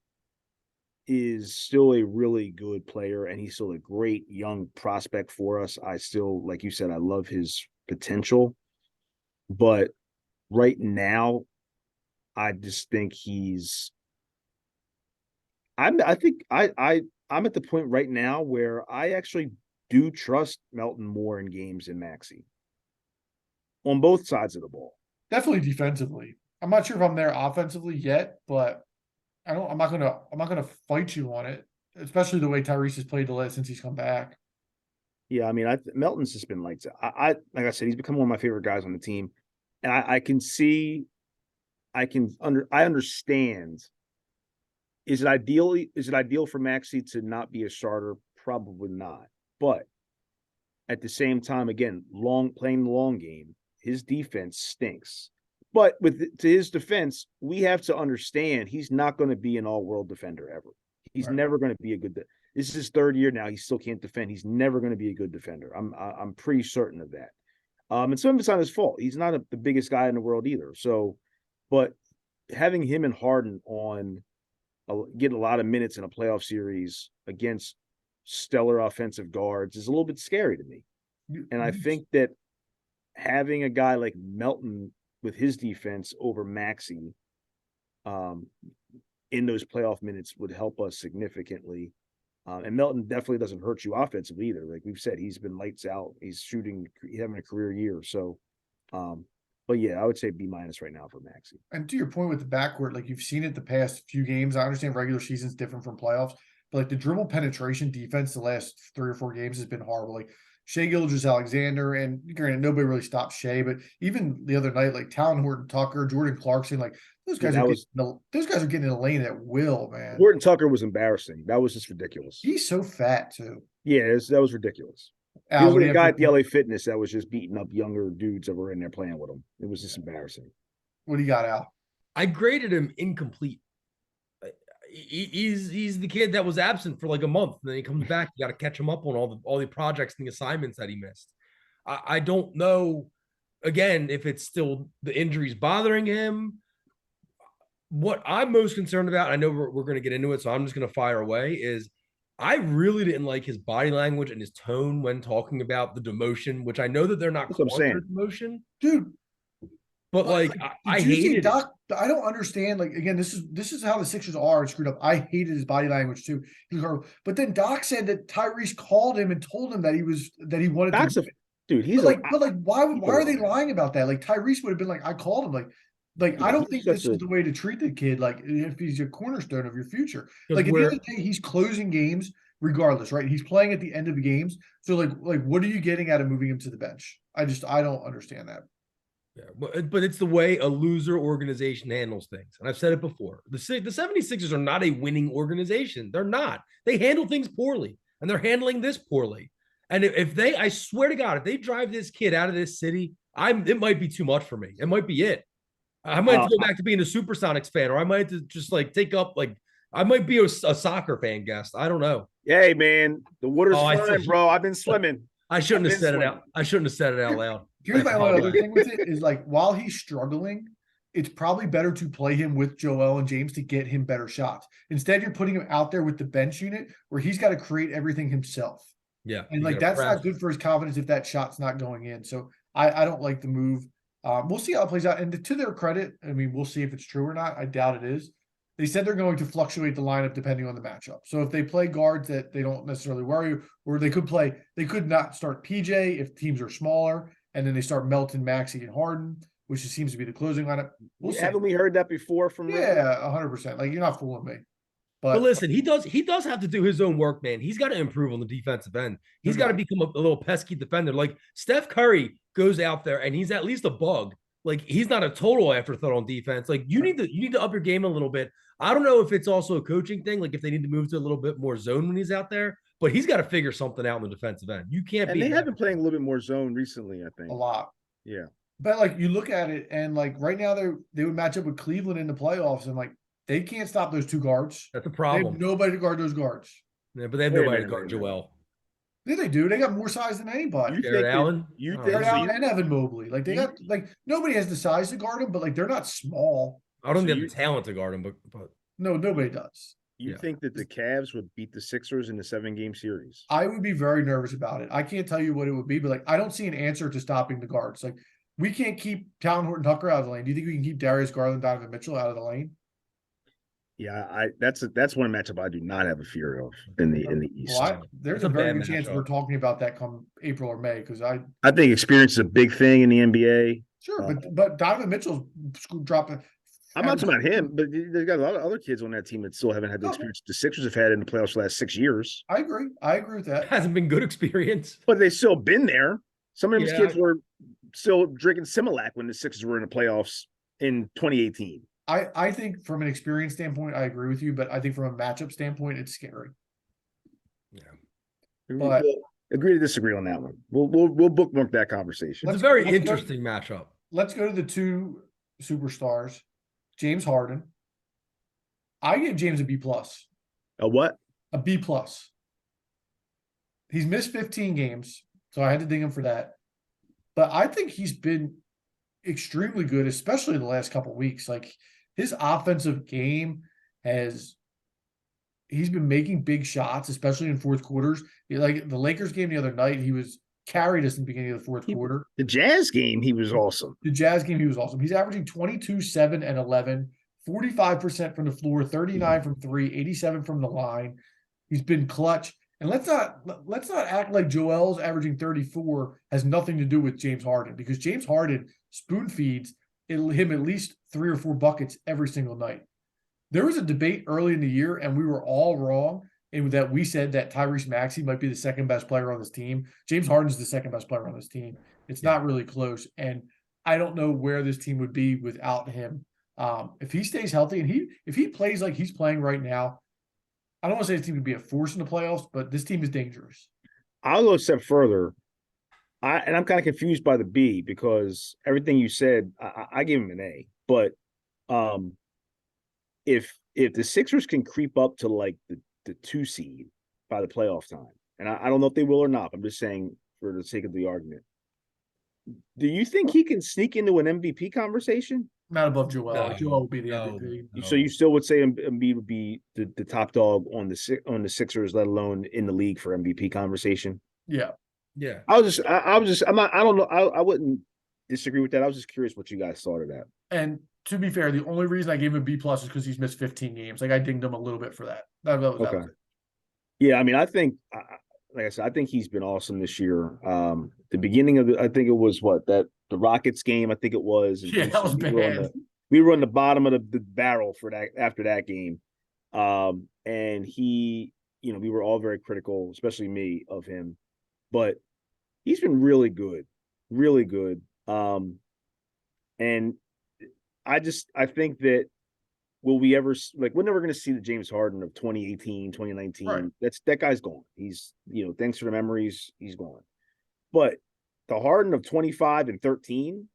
is still a really good player and he's still a great young prospect for us. I still, like you said, I love his potential, but right now I just think I'm at the point right now where I actually do trust Melton more in games than Maxey on both sides of the ball. Definitely defensively. I'm not sure if I'm there offensively yet, but I'm not gonna fight you on it, especially the way Tyrese has played since he's come back. Yeah, I mean, Melton's just been lights out. I like I said, he's become one of my favorite guys on the team, and I understand. Is it ideal for Maxey to not be a starter? Probably not. But at the same time, again, playing the long game, his defense stinks. But to his defense, we have to understand he's not going to be an all-world defender ever. He's never going to be a good. This is his third year now. He still can't defend. He's never going to be a good defender. I'm pretty certain of that. And some of it's not his fault. He's not the biggest guy in the world either. So, but having him and Harden getting a lot of minutes in a playoff series against stellar offensive guards is a little bit scary to me. And I think that having a guy like Melton with his defense over Maxey in those playoff minutes would help us significantly. And Melton definitely doesn't hurt you offensively either. Like we've said, he's been lights out. He's having a career year. So, but yeah, I would say B- right now for Maxey. And to your point with the backcourt, like you've seen it the past few games. I understand regular season's different from playoffs, but like the dribble penetration defense the last 3 or 4 games has been horrible. Like Shai Gilgeous-Alexander, and granted, nobody really stopped Shai, but even the other night, like Talon Horton-Tucker, Jordan Clarkson, like those guys are getting in the lane at will, man. Horton-Tucker was embarrassing. That was just ridiculous. He's so fat too. Yeah, that was ridiculous. He was like a guy at the LA Fitness that was just beating up younger dudes that were in there playing with him. It was just embarrassing. What do you got, Al? I graded him incomplete. He's the kid that was absent for like a month, and then he comes back. You got to catch him up on all the projects and the assignments that he missed. I don't know, again, if it's still the injuries bothering him. What I'm most concerned about, I know we're going to get into it, so I'm just going to fire away, is I really didn't like his body language and his tone when talking about the demotion, which I know that they're not calling it a demotion. Dude. But like I hated Doc, I don't understand. Like again, this is how the Sixers are screwed up. I hated his body language too. But then Doc said that Tyrese called him and told him that he wanted to. Dude, he's but why are they lying about that? Like Tyrese would have been like, I called him. Like I don't think this is the way to treat the kid. Like if he's a cornerstone of your future. Like at the end of the day, he's closing games regardless, right? He's playing at the end of the games. So like what are you getting out of moving him to the bench? I don't understand that. Yeah, but it's the way a loser organization handles things. And I've said it before. The 76ers are not a winning organization. They're not. They handle things poorly, and they're handling this poorly. And if they, I swear to God, if they drive this kid out of this city, it might be too much for me. It might be it. I might have to go back to being a Supersonics fan, or I might have to just like take up like I might be a soccer fan guest. I don't know. Hey, man, the water's Oh, I fine, see. bro. I've been swimming. I shouldn't I've have been said it swimming. out. I shouldn't have said it out loud. Here's I my only other apologize. thing with it is like while he's struggling, it's probably better to play him with Joel and James to get him better shots. Instead, you're putting him out there with the bench unit where he's got to create everything himself. Yeah, And you like gotta that's press. not good for his confidence if that shot's not going in. So I don't like the move. We'll see how it plays out. And to their credit, I mean, we'll see if it's true or not. I doubt it is. They said they're going to fluctuate the lineup depending on the matchup. So if they play guards that they don't necessarily worry, or they could not start PJ if teams are smaller, and then they start Melton, Maxey, and Harden, which seems to be the closing lineup. We'll see. Haven't we heard that before from Rick? Yeah, 100%. Like you're not fooling me. But listen, he does have to do his own work, man. He's got to improve on the defensive end. He's got to become a little pesky defender. Like Steph Curry goes out there and he's at least a bug. Like he's not a total afterthought on defense. Like you need to up your game a little bit. I don't know if it's also a coaching thing, like if they need to move to a little bit more zone when he's out there, but he's got to figure something out in the defensive end. You can't And they have been playing a little bit more zone recently, I think. a lot. Yeah. But like you look at it and like right now they would match up with Cleveland in the playoffs and like they can't stop those two guards. That's a They problem. have nobody to guard those guards. Yeah, but they have Wait a nobody minute, to guard wait a minute. Joel. Yeah, they do. They got more size than anybody. You Jared think Allen? you All think Jared right. so Allen and Evan Mobley. Like they you- got like nobody has the size to guard them, but like they're not small. I don't So have you- the talent to guard him, but No, nobody does. you Yeah. think that the Cavs would beat the Sixers in the 7-game series? I would be very nervous about it. I can't tell you what it would be, but like I don't see an answer to stopping the guards. Like we can't keep Talon Horton Tucker out of the lane. Do you think we can keep Darius Garland, Donovan Mitchell out of the lane? Yeah, that's one matchup I do not have a fear of in the East. Well, there's It's a a very bad good chance matchup. we're talking about that come April or May because I I think experience is a big thing in the NBA. sure, but Donovan Mitchell's dropping. I'm not talking about him, but they've got a lot of other kids on that team that still haven't had the Okay. experience the Sixers have had in the playoffs the last 6 years. I agree. I agree with that. hasn't been good experience. But they've still been there. Some of those Yeah. kids were still drinking Similac when the Sixers were in the playoffs in 2018. I think from an experience standpoint, I agree with you, but I think from a matchup standpoint, it's scary. Yeah. But- We'll agree to disagree on that one. We'll bookmark that conversation. It's a very let's go- interesting matchup. Let's go to the two superstars, James Harden. I give James a B plus. A what? A B plus. He's missed 15 games, so I had to ding him for that. But I think he's been extremely good, especially in the last couple of weeks. Like his offensive game he's been making big shots, especially in fourth quarters. Like the Lakers game the other night, he was carried us in the beginning of the fourth quarter. The Jazz game, he was awesome. The Jazz game, he was awesome. He's averaging 22, 7, and 11, 45% from the floor, 39 from three, 87 from the line. He's been clutch. And let's not act like Joel's averaging 34 has nothing to do with James Harden because James Harden spoon feeds him at least 3 or 4 buckets every single night. There was a debate early in the year, and we were all wrong in that we said that Tyrese Maxey might be the second best player on this team. James Harden's the second best player on this team. It's not really close, and I don't know where this team would be without him. If he stays healthy and if he plays like he's playing right now, I don't want to say this team would be a force in the playoffs, but this team is dangerous. I'll go a step further. I'm kind of confused by the B because everything you said, I give him an A. But if the Sixers can creep up to like the 2 seed by the playoff time, and I don't know if they will or not, I'm just saying for the sake of the argument. Do you think he can sneak into an MVP conversation? Not above Joel. No, Joel will be the no. MVP. So you still would say Embiid would be the top dog on the Sixers, let alone in the league for MVP conversation? Yeah. Yeah. I don't know. I wouldn't disagree with that. I was just curious what you guys thought of that. And to be fair, the only reason I gave him a B plus is because he's missed 15 games. Like I dinged him a little bit for that. That was Okay. it. Yeah, I mean, I think, like I said, I think he's been awesome this year. The beginning of I think it was the Rockets game. I think it was. And Yeah, that was bad. We were on the bottom of the barrel for that after that game, and he, we were all very critical, especially me, of him, but he's been really good, really good. And I think that we're never going to see the James Harden of 2018, 2019. Right. That guy's gone. He's, thanks for the memories, he's gone. But the Harden of 25 and 13,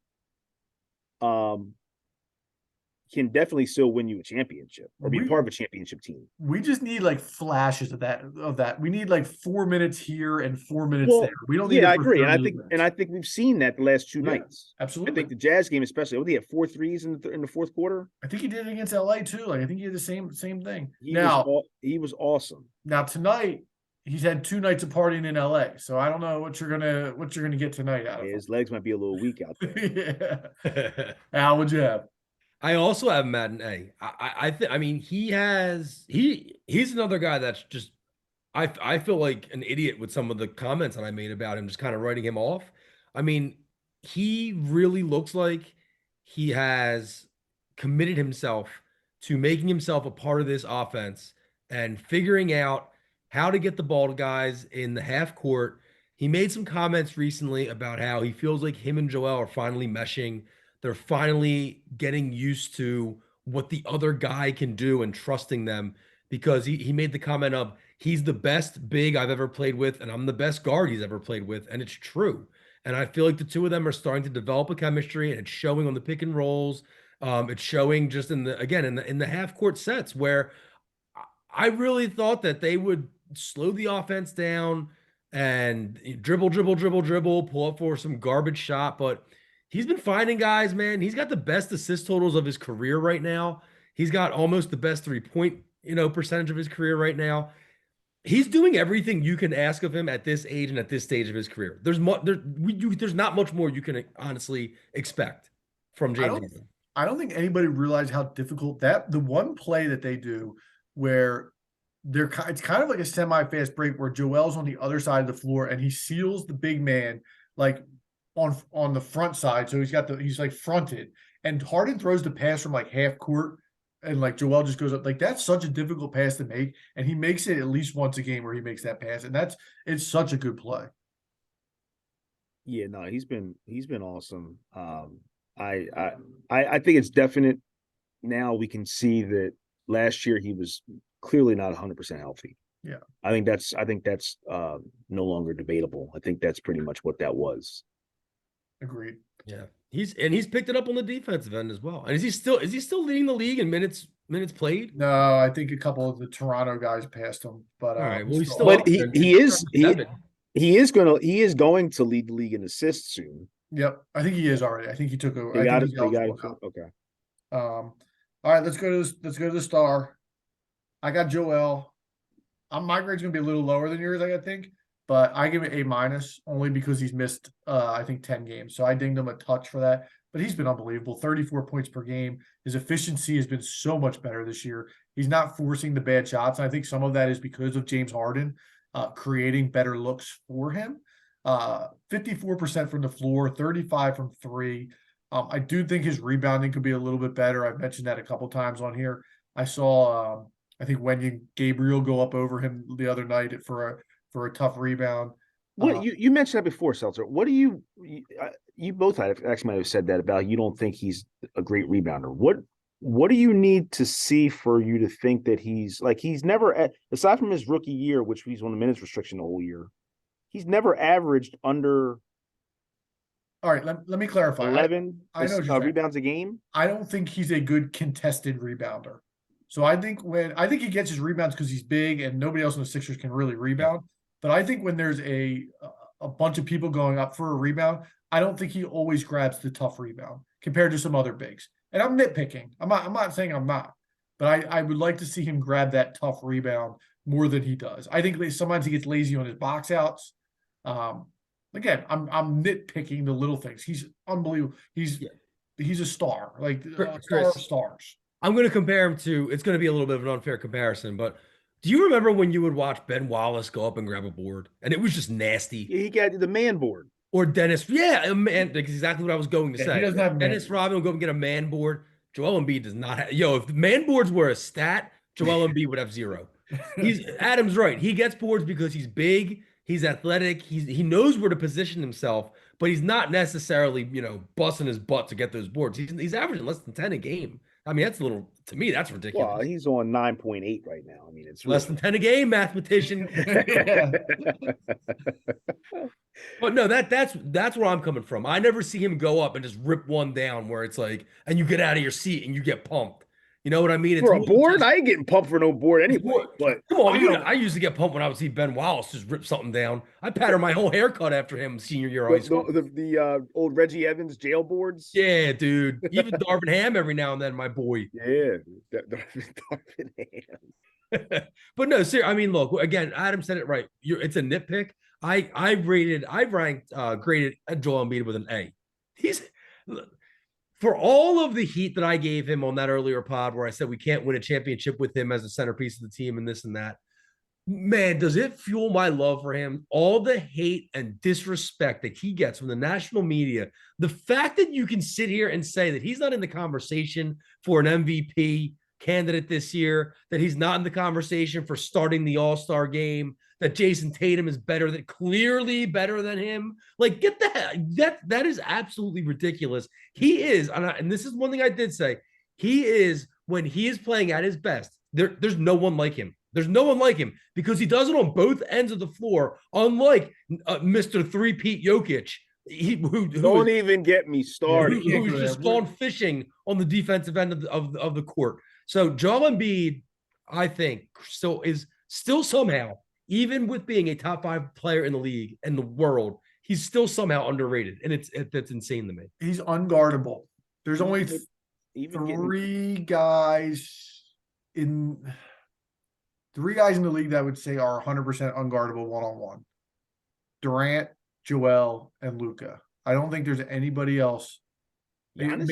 can definitely still win you a championship or be We- part of a championship team. We just need like flashes of that. We need like 4 minutes here and 4 minutes there. We don't need yeah, it I for agree, and 30 minutes. I think we've seen that the last two Yeah, nights. absolutely. I think the Jazz game, especially, what did he have 4 threes in the fourth quarter? I think he did it against LA too. Like I think he did the same thing. He was awesome. Now tonight he's had 2 nights of partying in LA, so I don't know what you're gonna get tonight out of Yeah, him. his legs might be a little weak out there. Yeah. Al, what'd you have? I also have Madden A. I mean, he's another guy that's just I feel like an idiot with some of the comments that I made about him, just kind of writing him off. I mean, he really looks like he has committed himself to making himself a part of this offense and figuring out how to get the ball to guys in the half court. He made some comments recently about how he feels like him and Joel are finally meshing. They're finally getting used to what the other guy can do and trusting them, because he made the comment of he's the best big I've ever played with and I'm the best guard he's ever played with, and it's true. And I feel like the two of them are starting to develop a chemistry, and it's showing on the pick and rolls. It's showing just in the half court sets where I really thought that they would slow the offense down and dribble, dribble, dribble, dribble, pull up for some garbage shot. But he's been finding guys, man. He's got the best assist totals of his career right now. He's got almost the best 3-point, percentage of his career right now. He's doing everything you can ask of him at this age and at this stage of his career. There's not much more you can honestly expect from James Harden. I don't think anybody realized how difficult the one play that they do where it's kind of like a semi-fast break where Joel's on the other side of the floor and he seals the big man like on the front side. So he's like fronted, and Harden throws the pass from like half court, and like Joel just goes up. Like that's such a difficult pass to make, and he makes it at least once a game where he makes that pass, and it's such a good play. Yeah, no, he's been awesome. I think it's definite now. We can see that last year he was clearly not 100% healthy. Yeah, I think that's no longer debatable. I think that's pretty much what that was. agreed. Yeah. He's picked it up on the defensive end as well. And is he still leading the league in minutes played? No, I think a couple of the Toronto guys passed him, but All right. Well, he's still But up there. he is going to lead the league in assists soon. Yep, I think he is already. I think he took over. They got it. Now. Okay. All right, let's go to the star. I got Joel. My grade's gonna be a little lower than yours, I think, but I give it A- only because he's missed I think 10 games. So I dinged him a touch for that. But he's been unbelievable. 34 points per game. His efficiency has been so much better this year. He's not forcing the bad shots. And I think some of that is because of James Harden creating better looks for him. 54% from the floor, 35 from three. I do think his rebounding could be a little bit better. I've mentioned that a couple times on here. I saw I think Wendy Gabriel go up over him the other night for a tough rebound. What you mentioned that before, Seltzer. What do you both actually might have said that about you don't think he's a great rebounder. What do you need to see for you to think that he's never, aside from his rookie year, which he's on the minutes restriction the whole year, he's never averaged under. All right, let me clarify. 11 I know rebounds a game. I don't think he's a good contested rebounder. So I think he gets his rebounds because he's big and nobody else in the Sixers can really rebound. But I think when there's a bunch of people going up for a rebound, I don't think he always grabs the tough rebound compared to some other bigs. And I'm nitpicking. I'm not saying I'm not, but I would like to see him grab that tough rebound more than he does. I think sometimes he gets lazy on his box outs. Again, I'm nitpicking the little things. He's unbelievable. He's a star, like a star of stars. I'm going to compare him to. It's going to be a little bit of an unfair comparison, but do you remember when you would watch Ben Wallace go up and grab a board, and it was just nasty? He got the man board. Or Dennis, man, that's exactly what I was going to say. He doesn't have Dennis Rodman will go and get a man board. Joel Embiid does not have. If the man boards were a stat, Joel Embiid would have 0. Adam's right. He gets boards because he's big, he's athletic, he knows where to position himself, but he's not necessarily busting his butt to get those boards. He's averaging less than 10 a game. I mean, that's a little, to me, that's ridiculous. Well, he's on 9.8 right now. I mean, it's Less than 10 a game, mathematician. Yeah. But no, that's where I'm coming from. I never see him go up and just rip one down where it's like, and you get out of your seat and you get pumped. You know what I mean? It's for a more than board. just- I ain't getting pumped for no board it's anyway. more- But come on, I you know, don't- I used to get pumped when I would see Ben Wallace just rip something down. I patterned my whole haircut after him senior year of high school. the old Reggie Evans jail boards. Yeah, dude. Even Darvin Ham every now and then, my boy. Yeah, Darvin Ham. But no, seriously, I mean, look, again, Adam said it right. It's a nitpick. I ranked graded Joel Embiid with an A. He's for all of the heat that I gave him on that earlier pod where I said we can't win a championship with him as the centerpiece of the team and this and that. Man, does it fuel my love for him? All the hate and disrespect that he gets from the national media. The fact that you can sit here and say that he's not in the conversation for an MVP candidate this year, that he's not in the conversation for starting the All-Star game, that Jason Tatum is clearly better than him. Like, get that is absolutely ridiculous. He is, and this is one thing I did say, he is, when he is playing at his best, there's no one like him. There's no one like him because he does it on both ends of the floor, unlike Mr. Three-Peat Jokic. Don't even get me started. Who's just gone fishing on the defensive end of the court. So Joel Embiid, I think, is still somehow, even with being a top 5 player in the league and the world, he's still somehow underrated, and that's insane to me. He's unguardable. There's only three guys in the league that I would say are 100% unguardable one-on-one. Durant, Joel, and Luka. I don't think there's anybody else. Giannis?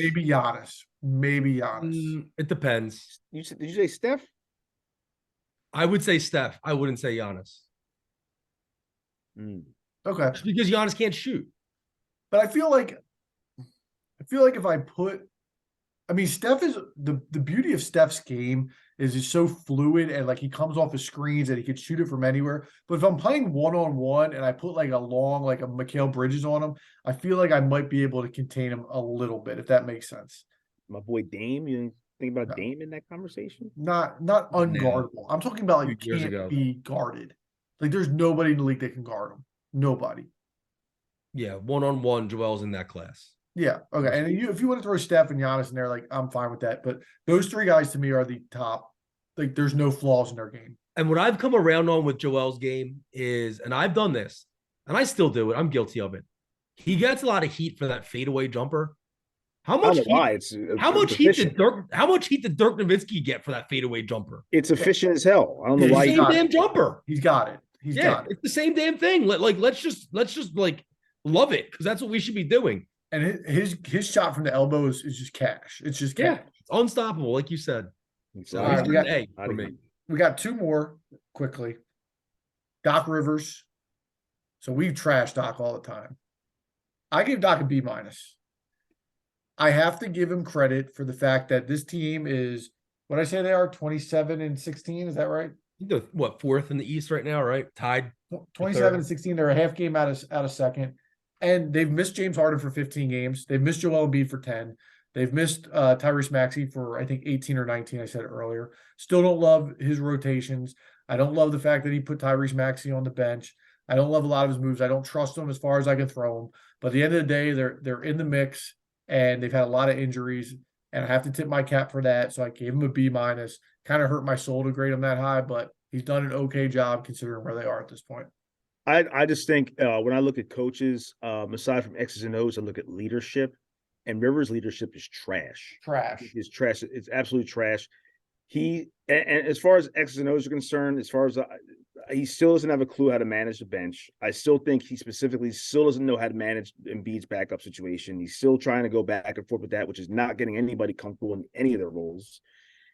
Maybe Giannis. It depends. Did you say Steph? I would say Steph. I wouldn't say Giannis. Okay. Just because Giannis can't shoot. But I feel like if I put, I mean, Steph is the beauty of Steph's game is he's so fluid and like he comes off the screens and he can shoot it from anywhere. But if I'm playing one-on-one and I put like a Mikal Bridges on him, I feel like I might be able to contain him a little bit, if that makes sense. My boy Dame, you think about Dame in that conversation? Not unguardable. I'm talking about like can't be guarded. Like there's nobody in the league that can guard him. Nobody. Yeah, one-on-one, Joel's in that class. Yeah. Okay. And if you want to throw Steph and Giannis in there, like I'm fine with that. But those three guys to me are the top. Like there's no flaws in their game. And what I've come around on with Joel's game is, and I've done this, and I still do it. I'm guilty of it. He gets a lot of heat for that fadeaway jumper. How much heat did Dirk Nowitzki get for that fadeaway jumper? It's efficient as hell. I don't know why. Same damn jumper. He's got it. He's got it. It's the same damn thing. Let's just like love it because that's what we should be doing. And his shot from the elbow is just cash. It's just cash. It's unstoppable, like you said. So right, he's an A for me. We got two more quickly. Doc Rivers. So we trash Doc all the time. I give Doc a B-. I have to give him credit for the fact that this team is, what I say they are, 27-16. Is that right? They're what, 4th in the East right now, right? Tied 27-16. They're a half game out of second. And they've missed James Harden for 15 games. They've missed Joel Embiid for 10. They've missed Tyrese Maxey for, I think, 18 or 19, I said earlier. Still don't love his rotations. I don't love the fact that he put Tyrese Maxey on the bench. I don't love a lot of his moves. I don't trust him as far as I can throw him. But at the end of the day, they're in the mix, and they've had a lot of injuries, and I have to tip my cap for that. So I gave him a B-. Kind of hurt my soul to grade him that high, but he's done an okay job considering where they are at this point. I just think when I look at coaches, aside from X's and O's, I look at leadership, and Rivers' leadership is trash. It's trash. It's absolute trash. And as far as X's and O's are concerned, as far as he still doesn't have a clue how to manage the bench. I still think he specifically still doesn't know how to manage Embiid's backup situation. He's still trying to go back and forth with that, which is not getting anybody comfortable in any of their roles.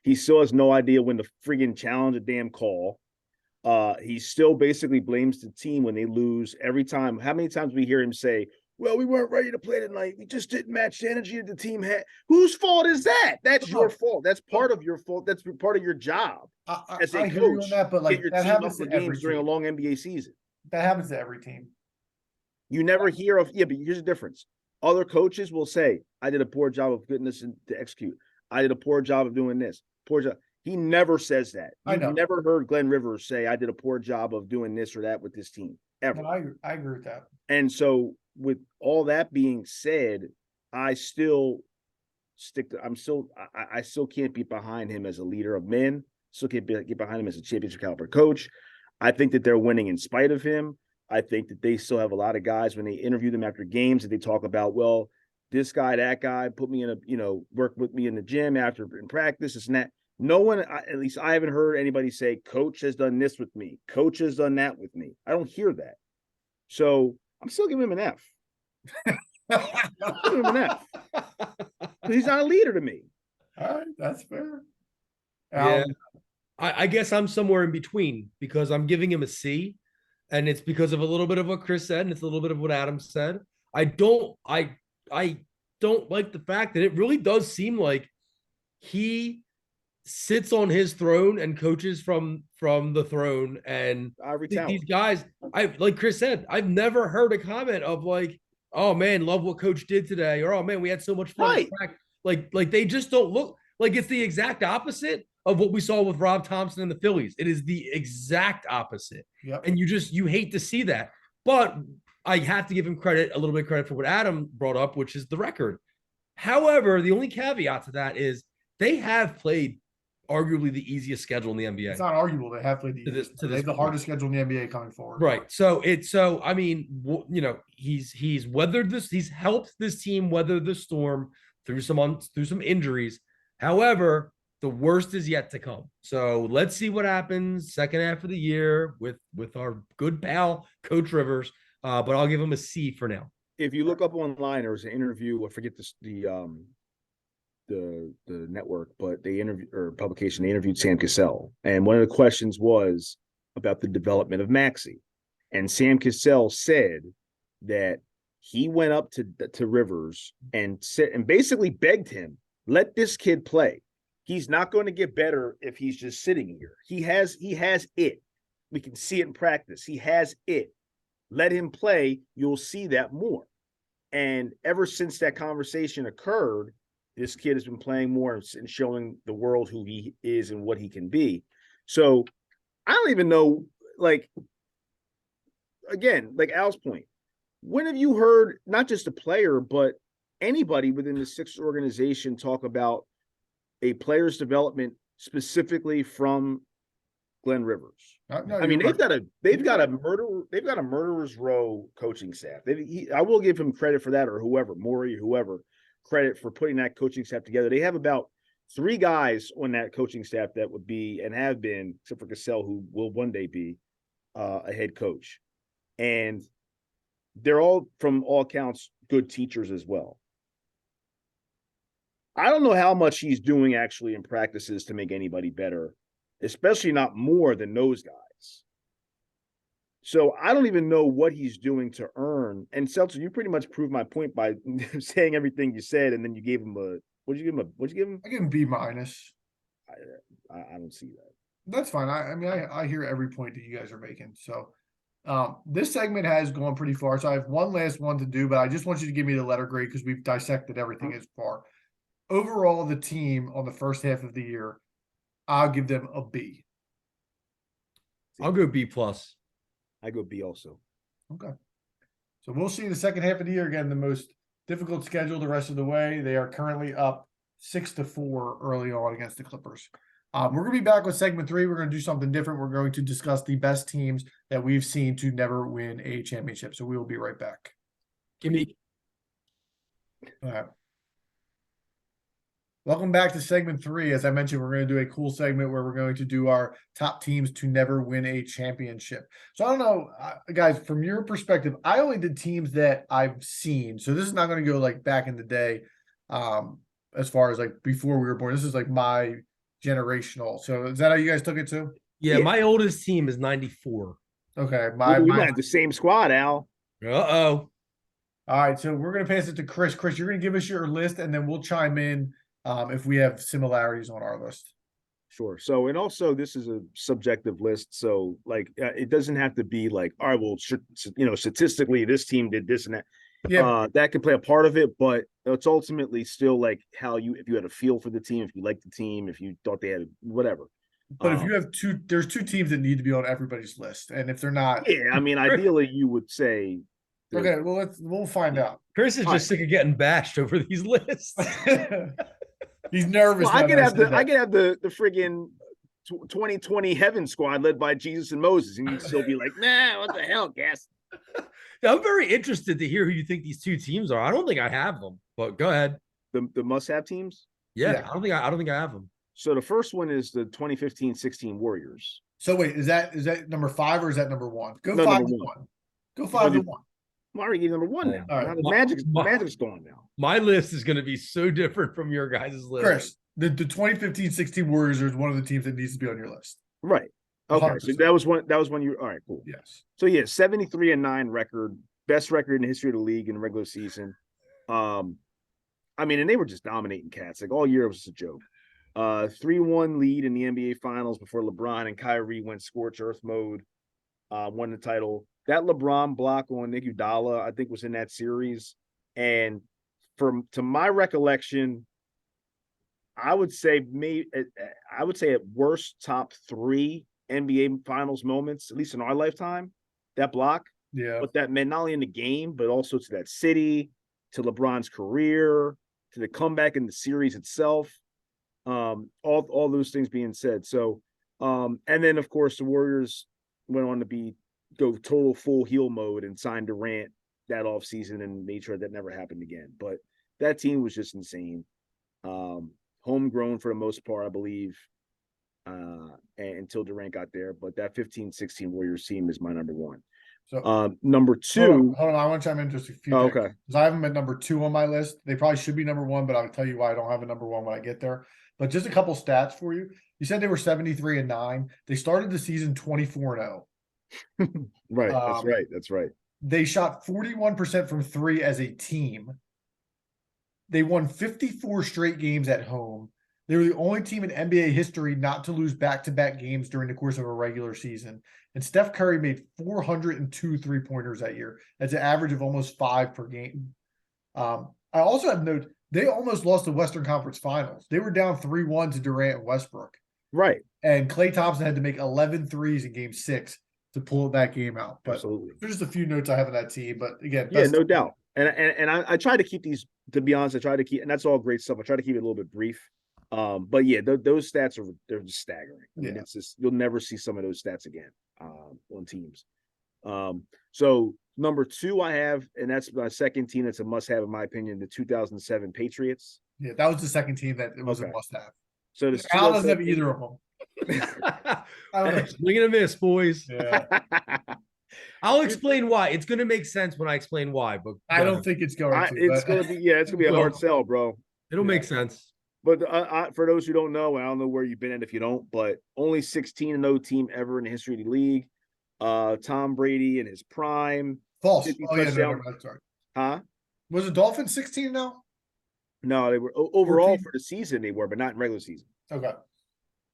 He still has no idea when to friggin' challenge a damn call. He still basically blames the team when they lose every time. How many times we hear him say, well, we weren't ready to play tonight. We just didn't match the energy that the team had. Whose fault is that? That's your fault. That's part of your fault. That's part of your job as a coach. Hear you on that, but like get your that team happens up for to every games during a team. long NBA season. That happens to every team. You never hear of, but here's the difference. Other coaches will say, I did a poor job of getting this to execute. I did a poor job of doing this. Poor job. He never says that. I know. You've never heard Glenn Rivers say, I did a poor job of doing this or that with this team, ever. No, I agree with that. And so, with all that being said, I still stick to, I still can't be behind him as a leader of men. Still can't get behind him as a championship caliber coach. I think that they're winning in spite of him. I think that they still have a lot of guys when they interview them after games that they talk about, well, this guy, that guy, put me in a, work with me in the gym after in practice, this and that. No one, at least I haven't heard anybody say, coach has done this with me. Coach has done that with me. I don't hear that. So I'm still giving him an F. I'm giving him an F. He's not a leader to me. All right, that's fair. Yeah. I guess I'm somewhere in between because I'm giving him a C, and it's because of a little bit of what Chris said, and it's a little bit of what Adam said. I don't like the fact that it really does seem like he sits on his throne and coaches from the throne. And these guys, like Chris said, I've never heard a comment of like, oh man, love what coach did today, or oh man, we had so much fun. Right. Like they just don't look like it's the exact opposite of what we saw with Rob Thompson and the Phillies. It is the exact opposite. Yep. And you hate to see that. But I have to give him credit, a little bit of credit for what Adam brought up, which is the record. However, the only caveat to that is they have played arguably the easiest schedule in the NBA. It's not arguable. They have played they have the hardest schedule in the NBA coming forward. Right. I mean, he's weathered this. He's helped this team weather the storm through some injuries. However, the worst is yet to come. So let's see what happens second half of the year with our good pal Coach Rivers. But I'll give him a C for now. If you look up online, there was an interview. I forget the network, but they interviewed Sam Cassell, and one of the questions was about the development of Maxey, and Sam Cassell said that he went up to Rivers and said and basically begged him, let this kid play. He's not going to get better if he's just sitting here. He has it. We can see it in practice. He has it. Let him play. You'll see that more. And ever since that conversation occurred, this kid has been playing more and showing the world who he is and what he can be. So I don't even know, like, again, like Al's point, when have you heard not just a player, but anybody within the Sixers organization talk about a player's development specifically from Glenn Rivers? No, I mean, they've got a murderer's row coaching staff. I will give him credit for that, or whoever, Morey, whoever, credit for putting that coaching staff together. They have about 3 guys on that coaching staff that would be and have been, except for Cassell, who will one day be a head coach. And they're all, from all accounts, good teachers as well. I don't know how much he's doing actually in practices to make anybody better, especially not more than those guys. So I don't even know what he's doing to earn. And Seltzer, you pretty much proved my point by saying everything you said, and then you gave him what'd you give him? I give him B-. I don't see that. That's fine. I hear every point that you guys are making. So this segment has gone pretty far. So I have one last one to do, but I just want you to give me the letter grade because we've dissected everything as far. Overall, the team on the first half of the year, I'll give them a B. I'll go B plus. I go B also. Okay. So we'll see the second half of the year. Again, the most difficult schedule the rest of the way. They are currently up 6-4 early on against the Clippers. We're going to be back with segment 3. We're going to do something different. We're going to discuss the best teams that we've seen to never win a championship. So we will be right back. Give me. All right. Welcome back to segment 3. As I mentioned, we're going to do a cool segment where we're going to do our top teams to never win a championship. So I don't know, guys, from your perspective, I only did teams that I've seen. So this is not going to go like back in the day as far as like before we were born. This is like my generational. So is that how you guys took it too? Yeah, my oldest team is 94. Okay. We might have the same squad, Al. Uh-oh. All right. So we're going to pass it to Chris. Chris, you're going to give us your list, and then we'll chime in if we have similarities on our list. Sure. So, and also this is a subjective list. So like, it doesn't have to be like, all right, well, statistically this team did this and that. Yeah, that can play a part of it, but it's ultimately still like if you had a feel for the team, if you liked the team, if you thought they had whatever. but if you have there's two teams that need to be on everybody's list, and if they're not, Yeah, I mean, ideally you would say okay, well we'll find out. Chris is All just sick of getting bashed over these lists. He's nervous. Well, I now could that have said I that. could have the friggin' 2020 Heaven Squad led by Jesus and Moses, and you'd still be like, nah, what the hell, guess? Yeah, I'm very interested to hear who you think these two teams are. I don't think I have them, but go ahead. The must-have teams. Yeah, Yeah. I don't think I have them. So the first one is the 2015-16 Warriors. So wait, is that number 5 or is that number 1? Go No, 5 number to one. 1. Go 5 to 1. I already gave number 1 now. All right. Now the My- Magic's gone now. My list is going to be so different from your guys' list. Chris, the 2015-16 Warriors is one of the teams that needs to be on your list. Right. Okay. So 100%. that was one you all right, cool. Yes. So yeah, 73-9 record, best record in the history of the league in the regular season. I mean, and they were just dominating cats. Like all year it was just a joke. 3-1 lead in the NBA finals before LeBron and Kyrie went scorch earth mode, won the title. That LeBron block on Nick Udala, I think, was in that series. And to my recollection, I would say at worst top 3 NBA finals moments, at least in our lifetime, that block. Yeah. What that meant not only in the game, but also to that city, to LeBron's career, to the comeback in the series itself. All those things being said. So, and then of course the Warriors went on to go total full heel mode and signed Durant that offseason and made sure that never happened again. But that team was just insane. Homegrown for the most part, I believe, until Durant got there. But that 15-16 Warriors team is my number 1. So Number 2. hold on. I want to chime in just a few things. Okay. Because I have them at number 2 on my list. They probably should be number 1, but I'll tell you why I don't have a number 1 when I get there. But just a couple stats for you. You said they were 73-9. They started the season 24-0. Right. That's right. That's right. They shot 41% from 3 as a team. They won 54 straight games at home. They were the only team in NBA history not to lose back-to-back games during the course of a regular season. And Steph Curry made 402 three-pointers that year. That's an average of almost 5 per game. I also have note they almost lost the Western Conference Finals. They were down 3-1 to Durant and Westbrook. Right. And Klay Thompson had to make 11 threes in game 6 to pull that game out. But Absolutely. there's just a few notes I have on that team. But again, Yeah, no doubt. And I try to keep these, to be honest, and that's all great stuff. I try to keep it a little bit brief. But yeah, those stats they're just staggering. I mean, it's just, you'll never see some of those stats again on teams. So number 2 I have, and that's my second team that's a must-have in my opinion, the 2007 Patriots. Yeah, that was the second team that it was Okay. a must-have. So the Al doesn't have either of them. I don't know. Swing and a miss, boys. Yeah. I'll explain why. It's going to make sense when I explain why, but I don't think it's going to. it's gonna be a hard sell, bro. it'll make sense. But for those who don't know, I don't know where you've been at if you don't, but only 16-0 team ever in the history of the league. Tom Brady in his prime. False. 50 Oh, yeah, touchdown. no, sorry. Huh? Was the Dolphins 16 now? No, they were overall 14? for the season they were, but not in regular season. Okay.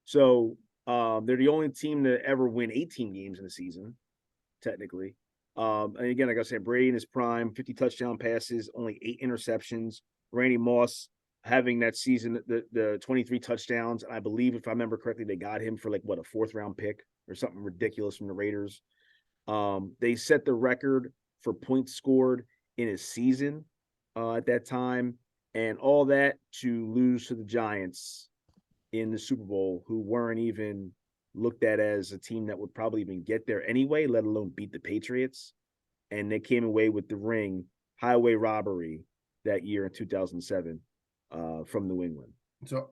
So they're the only team to ever win 18 games in a season, technically. And again, like I said, Brady in his prime, 50 touchdown passes, only 8 interceptions. Randy Moss having that season, the 23 touchdowns. And I believe, if I remember correctly, they got him for like what, a 4th round pick or something ridiculous from the Raiders. They set the record for points scored in a season at that time, and all that to lose to the Giants in the Super Bowl, who weren't even looked at as a team that would probably even get there anyway, let alone beat the Patriots. And they came away with the ring, highway robbery that year in 2007 from New England. So,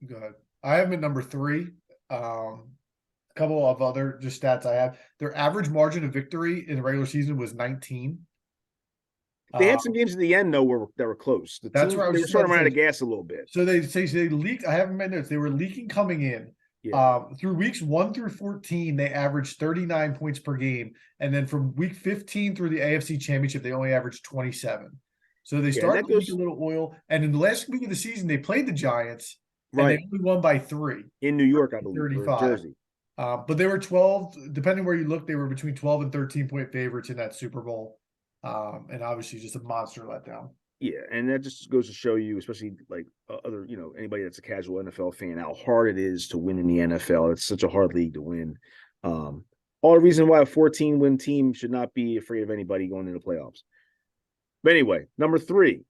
go ahead. I have them at number 3. A couple of other just stats I have. Their average margin of victory in the regular season was 19. They had some games at the end, though, that were close. That's team, where I was they were starting to run out of saying. gas a little bit. So they say they leaked. I haven't made notes. They were leaking coming in. Yeah. Through weeks 1 through 14, they averaged 39 points per game, and then from week 15 through the AFC Championship, they only averaged 27. So they started to leak a little oil. And in the last week of the season, they played the Giants, and they only won by 3 in New York, I believe, 35. or Jersey. But they were 12, depending where you look, they were between 12 and 13 point favorites in that Super Bowl. And obviously just a monster letdown. Yeah, and that just goes to show you, especially like other, anybody that's a casual NFL fan, how hard it is to win in the NFL. It's such a hard league to win. All the reason why a 14-win team should not be afraid of anybody going into the playoffs. But anyway, number 3.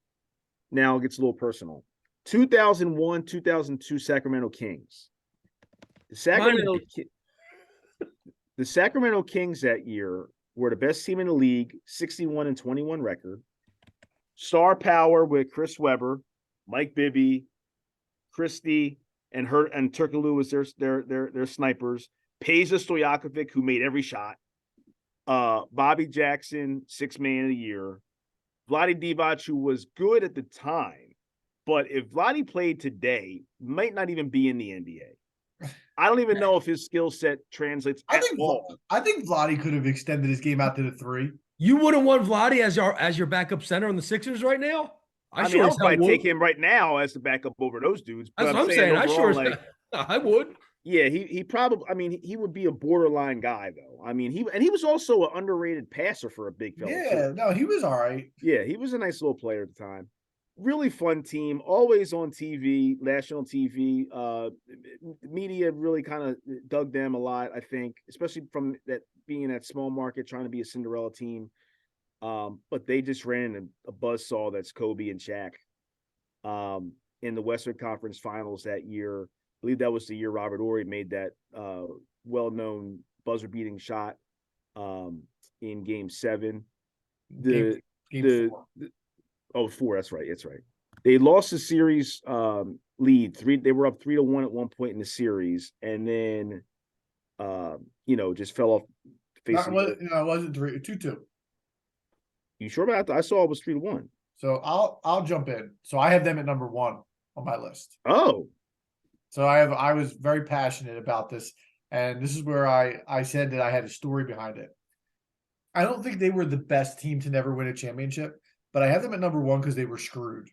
Now it gets a little personal. 2001, 2002 Sacramento Kings. The Sacramento Kings that year were the best team in the league, 61-21 record. Star power with Chris Webber, Mike Bibby, Christie, and Turkoglu was their snipers. Peja Stojakovic, who made every shot. Bobby Jackson, 6th man of the year. Vlade Divac, who was good at the time, but if Vlade played today, might not even be in the NBA. I don't even know if his skill set translates at all. I think Vlade could have extended his game out to the 3. You wouldn't want Vlade as your backup center on the Sixers right now? I mean, I'll probably take him right now as the backup over those dudes. That's what I'm saying. Overall, I would. Yeah, he probably. I mean, he would be a borderline guy, though. I mean, he was also an underrated passer for a big fella. Yeah, no, he was all right. Yeah, he was a nice little player at the time. Really fun team, always on TV, national TV. Media really kind of dug them a lot, I think, especially from that being that small market, trying to be a Cinderella team. But they just ran a buzzsaw that's Kobe and Shaq in the Western Conference Finals that year. I believe that was the year Robert Horry made that well-known buzzer-beating shot in Game 7. Game 4. 4, that's right. It's right. They lost the series lead. They were up 3-1 at one point in the series, and then just fell off. It wasn't 2-2. You sure about that? I saw it was 3-1. So I'll jump in. So I have them at number 1 on my list. Oh. So I was very passionate about this, and this is where I said that I had a story behind it. I don't think they were the best team to never win a championship, but I have them at number 1 because they were screwed.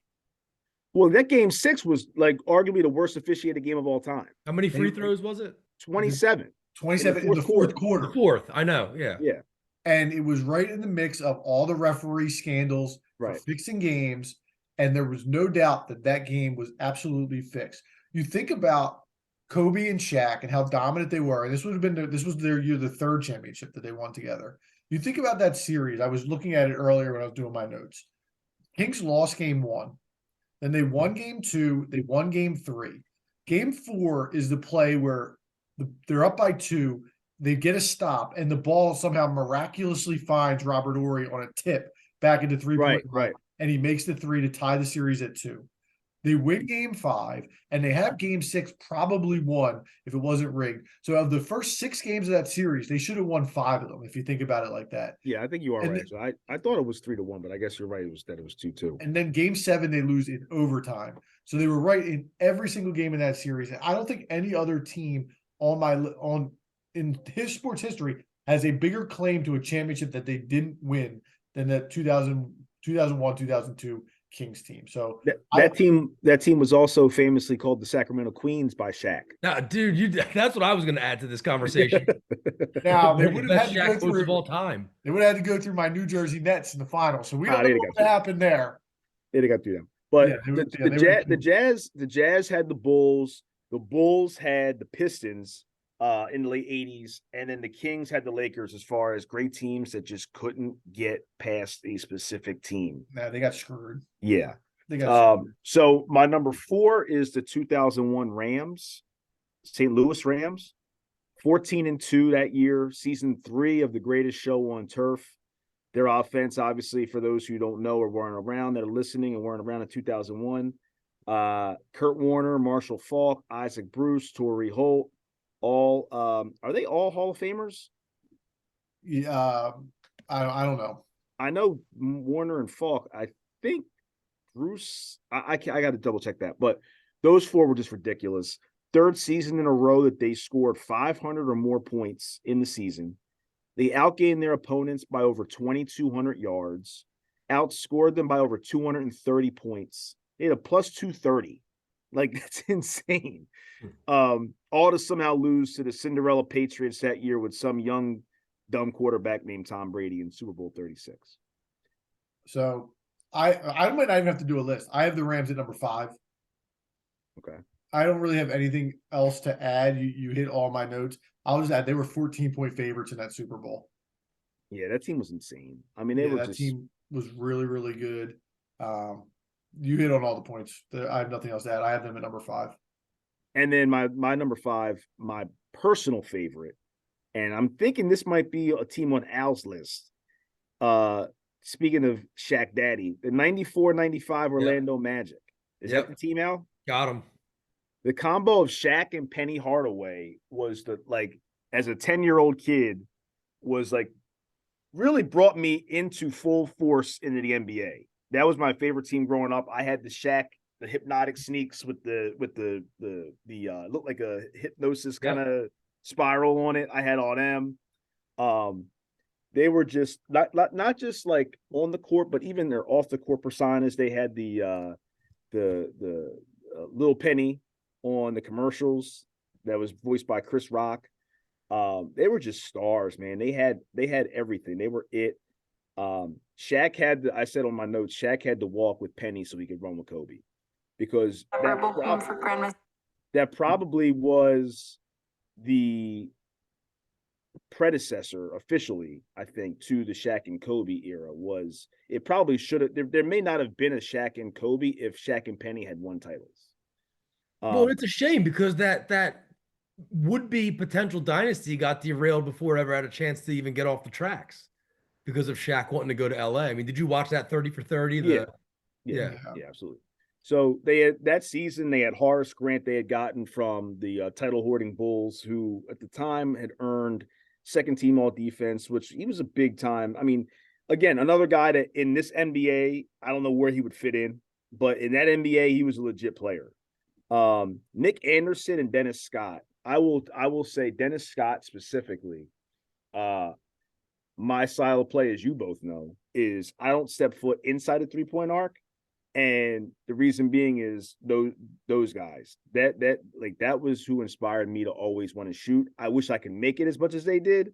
Well, that Game 6 was like arguably the worst officiated game of all time. How many free throws was it? 27. 27 in the fourth quarter. The fourth, I know, yeah. Yeah. And it was right in the mix of all the referee scandals for Right. fixing games, and there was no doubt that game was absolutely fixed. You think about Kobe and Shaq and how dominant they were, and this was their year, the 3rd championship that they won together. You think about that series. I was looking at it earlier when I was doing my notes. Kings lost Game 1. Then they won Game 2. They won Game 3. Game 4 is the play where they're up by 2. They get a stop, and the ball somehow miraculously finds Robert Horry on a tip back into 3-point right. And he makes the 3 to tie the series at 2. They win Game 5, and they have Game 6 probably won if it wasn't rigged. So of the first 6 games of that series, they should have won 5 of them if you think about it like that. Yeah, I think you are right. So I thought it was 3-1, but I guess you're right. It was 2-2. And then Game 7 they lose in overtime. So they were right in every single game in that series. And I don't think any other team in his sports history has a bigger claim to a championship that they didn't win than that 2001, 2002 Kings team. So that team was also famously called the Sacramento Queens by Shaq. Nah, dude, that's what I was going to add to this conversation. Now they would have had to Shaq go through of all time. They would have had to go through my New Jersey Nets in the final. So we don't know what happened there. They'd have got through them. But the Jazz had the Bulls. The Bulls had the Pistons in the late 80s, and then the Kings had the Lakers as far as great teams that just couldn't get past a specific team. Nah, they got screwed. Yeah. They got screwed. So my number 4 is the 2001 Rams, St. Louis Rams. 14-2 that year, season 3 of the greatest show on turf. Their offense, obviously, for those who don't know or weren't around that are listening and weren't around in 2001, Kurt Warner, Marshall Faulk, Isaac Bruce, Torrey Holt, all are they all Hall of Famers? Yeah, I don't know. I know Warner and Faulk. I think Bruce. I got to double check that, but those 4 were just ridiculous. 3rd season in a row that they scored 500 or more points in the season. They outgained their opponents by over 2,200 yards, outscored them by over 230 points. They had a plus 230. Like, that's insane. All to somehow lose to the Cinderella Patriots that year with some young, dumb quarterback named Tom Brady in Super Bowl 36. So I might not even have to do a list. I have the Rams at number 5. Okay. I don't really have anything else to add. You hit all my notes. I'll just add they were 14-point favorites in that Super Bowl. Yeah, that team was insane. I mean, they Yeah, were that just team was really, really good. You hit on all the points. I have nothing else to add. I have them at number 5. and then my number 5, my personal favorite, and I'm thinking this might be a team on Al's list. Speaking of Shaq Daddy, the 94-95 Orlando Magic. Is that the team, Al? Got him. The combo of Shaq and Penny Hardaway was as a 10-year-old kid, was like really brought me into full force into the NBA. That was my favorite team growing up. I had the Shaq, the hypnotic sneaks with the looked like a hypnosis kind of spiral on it. I had all them. They were just not just like on the court, but even their off the court personas. They had the Little Penny on the commercials that was voiced by Chris Rock. They were just stars, man. They had everything. They were it. Shaq had I said on my notes, Shaq had to walk with Penny so he could run with Kobe, because that probably was the predecessor officially, I think, to the Shaq and Kobe era. Was it probably should have there may not have been a Shaq and Kobe if Shaq and Penny had won titles. Well, it's a shame because that would-be potential dynasty got derailed before it ever had a chance to even get off the tracks because of Shaq wanting to go to LA. I mean, did you watch that 30 for 30? Yeah, absolutely. So they had that season, they had Horace Grant they had gotten from the title hoarding Bulls, who at the time had earned second team all defense, which he was a big time. I mean, again, another guy that in this NBA, I don't know where he would fit in, but in that NBA, he was a legit player. Nick Anderson and Dennis Scott. I will say Dennis Scott specifically. My style of play, as you both know, is I don't step foot inside the 3-point arc. And the reason being is those guys that was who inspired me to always want to shoot. I wish I could make it as much as they did.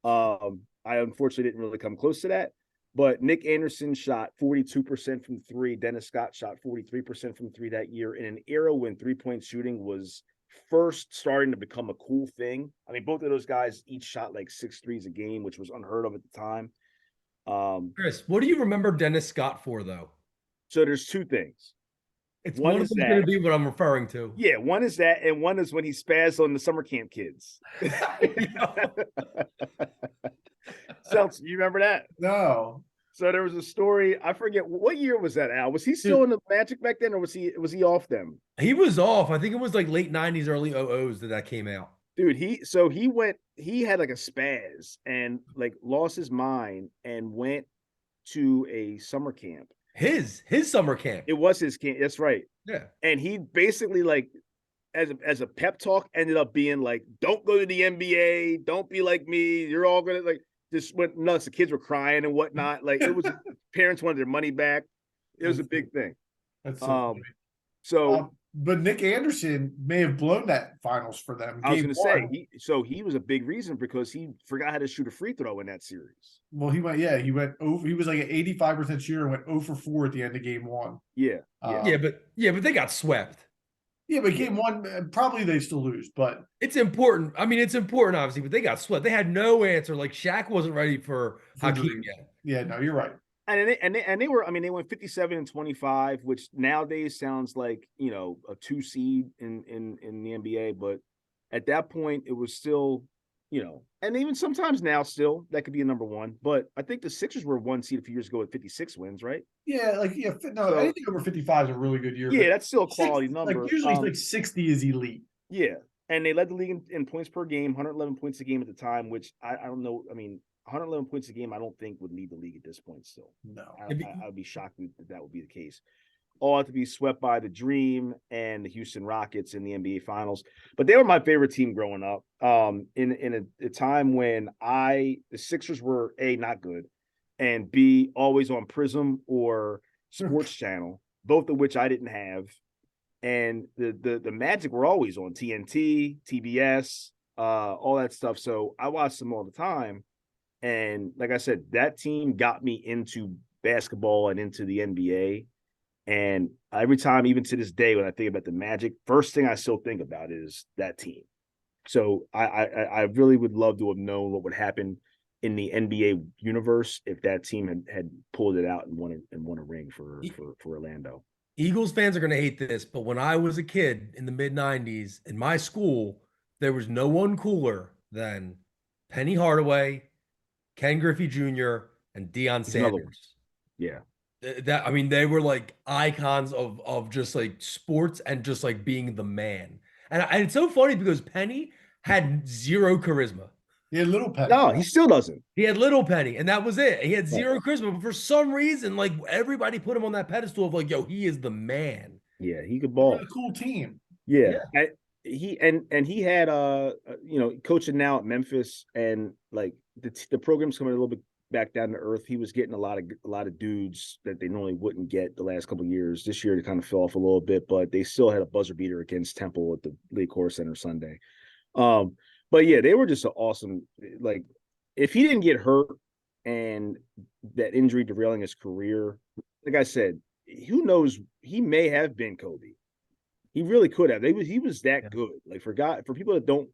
I unfortunately didn't really come close to that. But Nick Anderson shot 42% from 3. Dennis Scott shot 43% from 3 that year in an era when 3-point shooting was first starting to become a cool thing. I mean, both of those guys each shot like 6 threes a game, which was unheard of at the time. Chris, what do you remember Dennis Scott for, though? So there's two things. One of them's going to be what I'm referring to. Yeah, one is that, and one is when he spazzed on the summer camp kids. Seltz, you remember that? No. So there was a story. I forget what year was that, Al? Was he still in the Magic back then, or was he off them? He was off. I think it was like late 90s, early 00s that came out. Dude, he had like a spaz and like lost his mind and went to a summer camp. His summer camp. It was his camp. That's right. Yeah. And he basically like as a pep talk ended up being like, don't go to the NBA, don't be like me. You're all gonna like just went nuts. The kids were crying and whatnot. Like it was parents wanted their money back. It was a big thing. That's so funny. But Nick Anderson may have blown that finals for them. I was going to say, he was a big reason because he forgot how to shoot a free throw in that series. Well, he went over. He was like an 85% shooter and went 0 for 4 at the end of game 1. Yeah. But they got swept. Yeah, but game 1, probably they still lose, but it's important. I mean, it's important, obviously, but they got swept. They had no answer. Like Shaq wasn't ready for Hakeem yet. Yeah, no, you're right. And they were, I mean, they went 57-25, which nowadays sounds like, a 2 seed in the NBA. But at that point, it was still, and even sometimes now still that could be a number 1. But I think the Sixers were 1 seed a few years ago with 56 wins, right? Yeah, anything over 55 is a really good year. Yeah, that's still a quality number. Like usually like 60 is elite. Yeah. And they led the league in points per game, 111 points a game at the time, which I don't know. I mean, 111 points a game, I don't think would lead the league at this point still. No. I would be shocked that would be the case. All to be swept by the Dream and the Houston Rockets in the NBA Finals. But they were my favorite team growing up. In a time when the Sixers were A, not good, and B, always on Prism or Sports Channel, both of which I didn't have. And the Magic were always on TNT, TBS, all that stuff. So I watched them all the time. And like I said, that team got me into basketball and into the NBA. And every time, even to this day, when I think about the Magic, first thing I still think about is that team. So I really would love to have known what would happen in the NBA universe if that team had pulled it out and won a ring for Orlando. Eagles fans are going to hate this, but when I was a kid in the mid 90s in my school, there was no one cooler than Penny Hardaway, Ken Griffey Jr., and Deion Sanders. Yeah. That, I mean, they were like icons of just like sports and just like being the man. And it's so funny because Penny had zero charisma. He had little Penny. No, he still doesn't. He had little Penny, and that was it. He had zero charisma, but for some reason, like everybody put him on that pedestal of like, yo, he is the man. Yeah, he could ball. A cool team. Yeah. He had coaching now at Memphis, and like the program's coming a little bit back down to earth. He was getting a lot of dudes that they normally wouldn't get the last couple of years. This year, they kind of fell off a little bit, but they still had a buzzer beater against Temple at the Lee Core Center Sunday. But yeah, they were just an awesome. Like, if he didn't get hurt and that injury derailing his career, like I said, who knows? He may have been Kobe. He really could have. He was that good. Like, for people that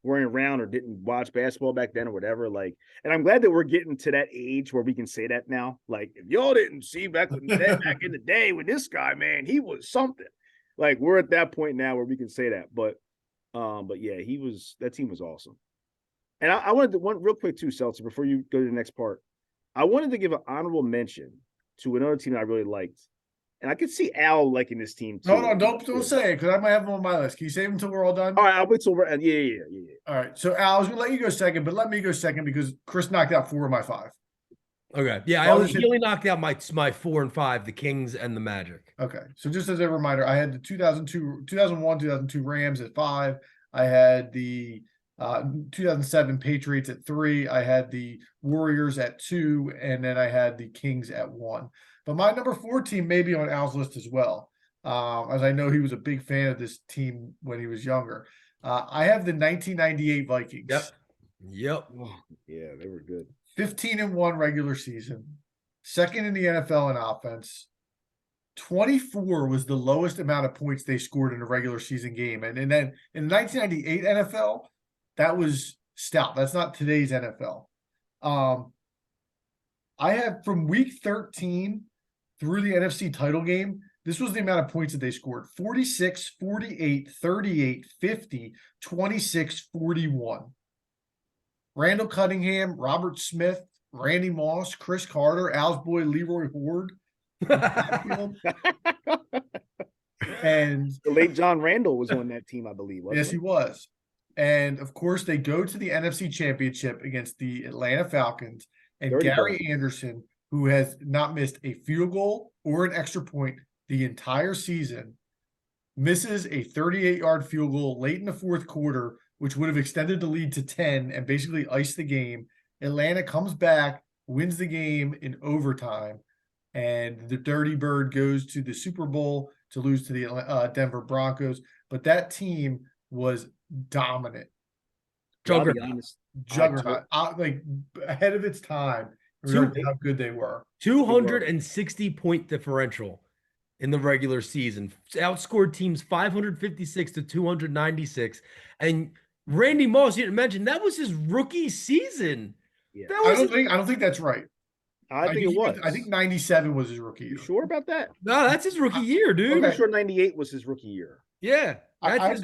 weren't around or didn't watch basketball back then or whatever. Like, and I'm glad that we're getting to that age where we can say that now. Like, if y'all didn't see back in the day with this guy, man, he was something. Like, we're at that point now where we can say that. But yeah, that team was awesome. And I wanted to one real quick too, Seltzer, before you go to the next part. I wanted to give an honorable mention to another team that I really liked. And I could see Al liking this team too. No, don't say it, because I might have him on my list. Can you save him until we're all done? All right, I'll wait till we're yeah. All right. So Al, I was gonna let you go second, but let me go second because Chris knocked out 4 of my 5. Okay. Yeah, he only knocked out my 4 and 5, the Kings and the Magic. Okay. So just as a reminder, I had the 2001, 2002 Rams at 5. I had the 2007 Patriots at 3. I had the Warriors at 2, and then I had the Kings at 1. But my number 4 team may be on Al's list as well, as I know he was a big fan of this team when he was younger. I have the 1998 Vikings. Yep. Oh, yeah, they were good. 15-1 regular season, second in the NFL in offense. 24 was the lowest amount of points they scored in a regular season game. And then in the 1998 NFL, that was stout. That's not today's NFL. I have from week 13 through the NFC title game, this was the amount of points that they scored: 46, 48, 38, 50, 26, 41. Randall Cunningham, Robert Smith, Randy Moss, Chris Carter, Al's boy Leroy Horde. And the late John Randall was on that team, I believe. Yes, he was. And of course, they go to the NFC Championship against the Atlanta Falcons. And Gary Anderson, who has not missed a field goal or an extra point the entire season, misses a 38-yard field goal late in the fourth quarter, which would have extended the lead to 10 and basically iced the game. Atlanta comes back, wins the game in overtime, and the Dirty Bird goes to the Super Bowl to lose to the Denver Broncos. But that team was dominant. Juggernaut. Like ahead of its time. How good they were. 260 point differential in the regular season. Outscored teams 556 to 296. And Randy Moss, you didn't mention, that was his rookie season. Yeah. I don't think that's right. I think it was. I think 97 was his rookie year. You sure about that? No, that's his rookie year, dude. I'm sure 98 was his rookie year. Yeah. I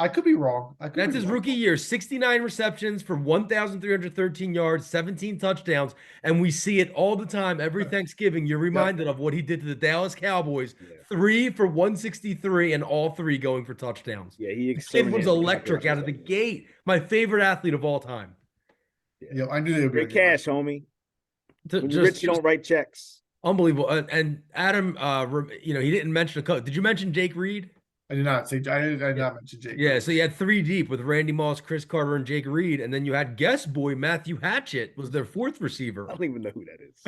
could be wrong. That's his rookie year. 69 receptions for 1,313 yards, 17 touchdowns. And we see it all the time. Every Thanksgiving, you're reminded of what he did to the Dallas Cowboys. 3 for 163 and all 3 going for touchdowns. Yeah, the kid was electric out of the gate. My favorite athlete of all time. Yeah, I knew they would be great cash, homie. When you're rich, you don't write checks. Unbelievable. And Adam, he didn't mention a coach. Did you mention Jake Reed? I did not say. I did not mention Jake. Yeah, so you had 3 deep with Randy Moss, Chris Carter, and Jake Reed, and then you had guest boy Matthew Hatchett was their 4th receiver. I don't even know who that is.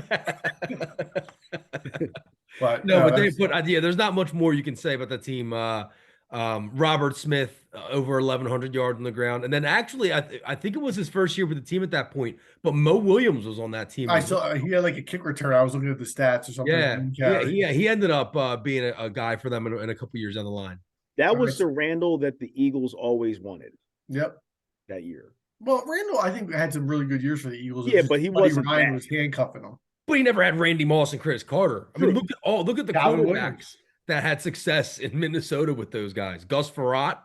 But they put there's not much more you can say about the team. Robert Smith over 1,100 yards on the ground, and then actually, I think it was his first year with the team at that point. But Mo Williams was on that team. I as well. saw he had like a kick return. I was looking at the stats or something. Yeah, One yeah, carry. he ended up being a guy for them in a couple years down the line. That All was right. the Randall that the Eagles always wanted Yep. that year. Well, Randall, I think had some really good years for the Eagles. It Yeah, was but just he Buddy wasn't Ryan that. was handcuffing him. But he never had Randy Moss and Chris Carter. I mean, True. look at the Calvin quarterbacks Williams. that had success in Minnesota with those guys. Gus Frerotte,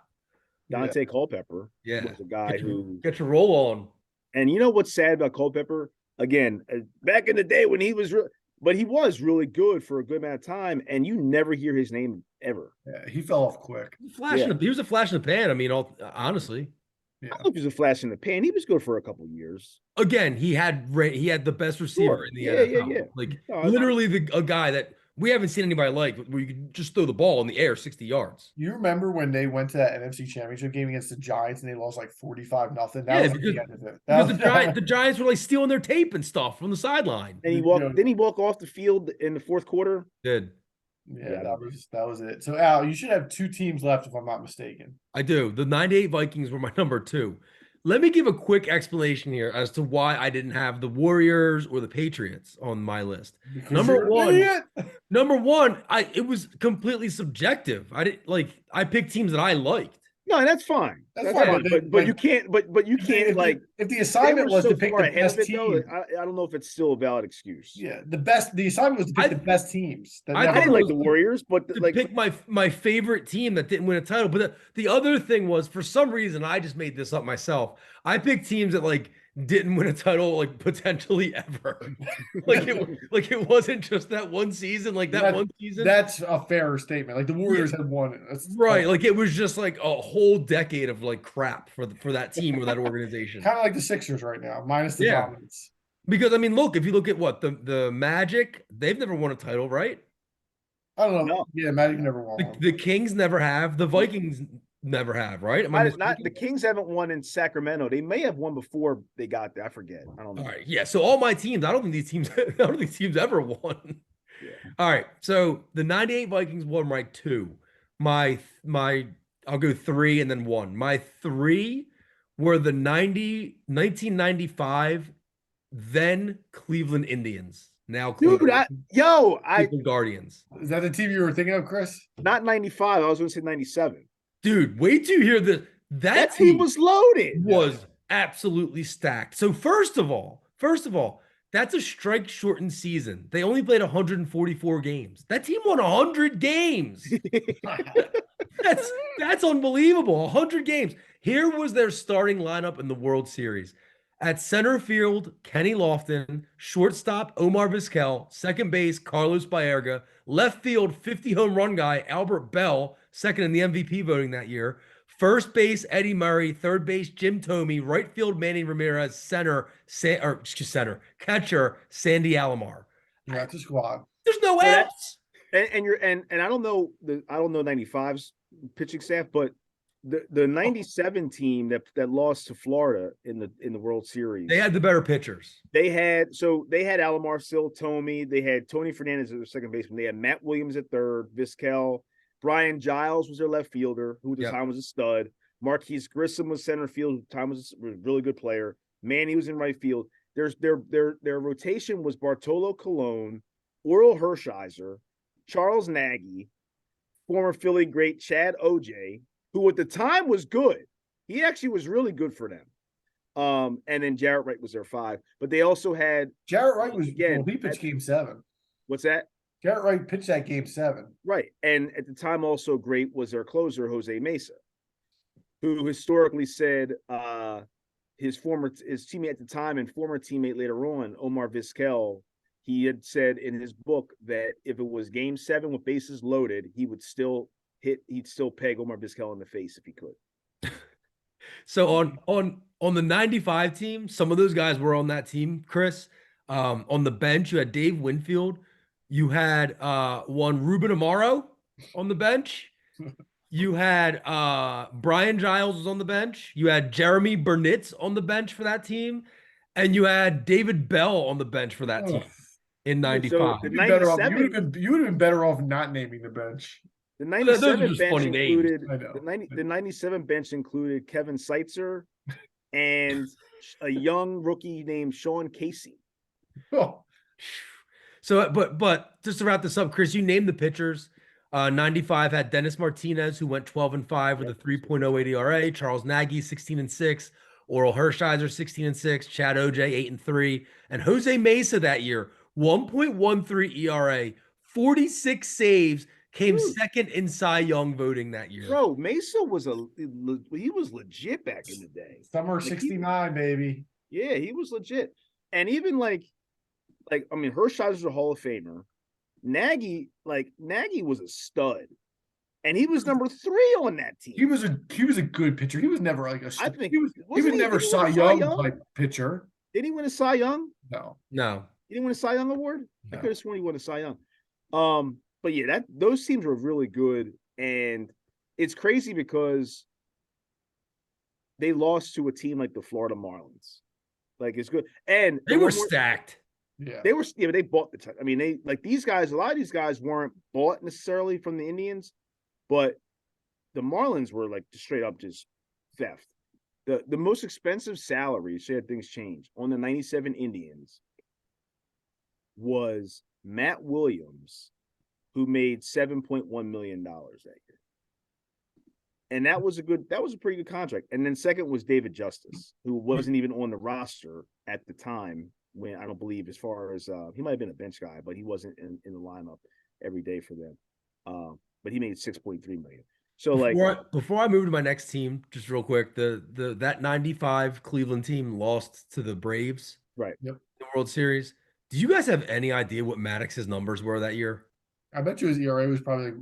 Dante Culpepper yeah, was a guy who. get your roll on. And you know what's sad about Culpepper? Again, back in the day when he was, but he was really good for a good amount of time, and you never hear his name ever. Yeah, he fell off quick. He was a flash in the pan. I mean, honestly. Yeah. I don't know if he was a flash in the pan. He was good for a couple of years. Again, he had the best receiver in the NFL. Yeah. Like No, literally a guy that we haven't seen anybody like, where you can just throw the ball in the air 60 yards. You remember when they went to that NFC Championship game against the Giants and they lost like 45-0? That Yeah, was because- the end of it. Because the Giants were like stealing their tape and stuff from the sideline. And he walked. Didn't he walk off the field in the fourth quarter? Did. Yeah, that was it. So Al, you should have two teams left if I'm not mistaken. I do. The 98 Vikings were my number 2. Let me give a quick explanation here as to why I didn't have the Warriors or the Patriots on my list. Because Number you're an one, idiot. it was completely subjective. I picked teams that I liked. No, that's fine. That's fine. fine. But you can't. But you can't like. If the They assignment were was so to pick far the ahead of best it, though, team, I don't know if it's still a valid excuse. yeah, the assignment was to pick the best teams. I I didn't thought like it the was Warriors, but to like pick my favorite team that didn't win a title. But the other thing was, for some reason, I just made this up myself. I picked teams that like didn't win a title like potentially ever. it wasn't just that one season. Like that one season. That's a fairer statement. Like the Warriors had won. Right, like it was just like a whole decade of like crap for that team or that organization. Kind of like the Sixers right now, minus the dominance. Because I mean, look, if you look at what the Magic, they've never won a title, right? I don't know. No. Yeah, Magic never won one. The Kings never have. The Vikings never have, right? Am I not mistaken? the Kings haven't won in Sacramento. They may have won before they got there. I forget. I don't know. All right, yeah. So all my teams, I don't think these teams ever won. Yeah. All right, so the 98 Vikings won my 2. My I'll go 3 and then 1. My 3 were the 1995 then Cleveland Indians. Now Cleveland, Dude, Guardians. Is that the team you were thinking of, Chris? not 95. I was going to say 97. Dude, wait till you hear this. That team was loaded. Was absolutely stacked. So first of all, that's a strike shortened season. They only played 144 games. That team won 100 games. That's unbelievable. 100 games. Here was their starting lineup in the World Series. At center field, Kenny Lofton, shortstop, Omar Vizquel, second base, Carlos Baerga, left field, 50 home run guy, Albert Bell, second in the MVP voting that year, first base, Eddie Murray, third base, Jim Thome, right field, Manny Ramirez, catcher, Sandy Alomar. That's a squad. There's no So else. And I don't know 95's pitching staff, but the 97 team that lost to Florida in the World Series. They had the better pitchers. They had Alomar still, Thome. They had Tony Fernandez as their second baseman. They had Matt Williams at third, Vizquel. Brian Giles was their left fielder, who at the time was a stud. Marquise Grissom was center field, who at the time was a really good player. Manny was in right field. Their rotation was Bartolo Colon, Orel Hershiser, Charles Nagy, former Philly great Chad OJ, who at the time was good. He actually was really good for them. And then Jarrett Wright was their 5. But they also had Jarrett Wright was again. He pitched Game 7. What's that? Jarrett Wright pitched that Game 7. Right. And at the time also great was their closer, Jose Mesa, who historically said his teammate at the time and former teammate later on, Omar Vizquel, he had said in his book that if it was Game 7 with bases loaded, he'd still peg Omar Vizquel in the face if he could. So on the 95 team, some of those guys were on that team, Chris. On the bench, you had Dave Winfield. You had one Ruben Amaro on the bench. You had Brian Giles was on the bench. You had Jeremy Burnitz on the bench for that team. And you had David Bell on the bench for that team in 95. So You would have been better off not naming the bench. The Those are 97 just bench funny names. included I know. the 97 bench included Kevin Seitzer and a young rookie named Sean Casey. Oh, So, but just to wrap this up, Chris, you named the pitchers. 95 had Dennis Martinez, who went 12-5 with a 3.08 ERA. Charles Nagy, 16-6. Oral Hershiser, 16-6. Chad OJ, 8-3. And Jose Mesa that year, 1.13 ERA, 46 saves, came Dude. second in Cy Young voting that year. Bro, Mesa was he was legit back in the day. summer Like, he- '69, baby. Yeah, he was legit. And even like I mean, Hershiser's a Hall of Famer. Nagy was a stud. And he was number 3 on that team. He was a good pitcher. He was never like a. I think he was never did he Cy win a Young type pitcher. Did he win a Cy Young? No. No. He didn't win a Cy Young award? I No. could have sworn he won a Cy Young. But yeah, those teams were really good. And it's crazy because they lost to a team like the Florida Marlins. Like, it's good. And They were stacked. Yeah. They were, yeah, but they bought the I mean, they like these guys, a lot of these guys weren't bought necessarily from the Indians, but the Marlins were like just straight up just theft. The most expensive salary, so had things changed, on the 97 Indians was Matt Williams, who made $7.1 million that year. And that was a pretty good contract. And then second was David Justice, who wasn't even on the roster at the time, when I don't believe, as far as he might have been a bench guy, but he wasn't in the lineup every day for them. But he made $6.3 million. So before I move to my next team, just real quick, that 95 Cleveland team lost to the Braves. Right. Yep. In the World Series. Do you guys have any idea what Maddox's numbers were that year? I bet you his ERA was probably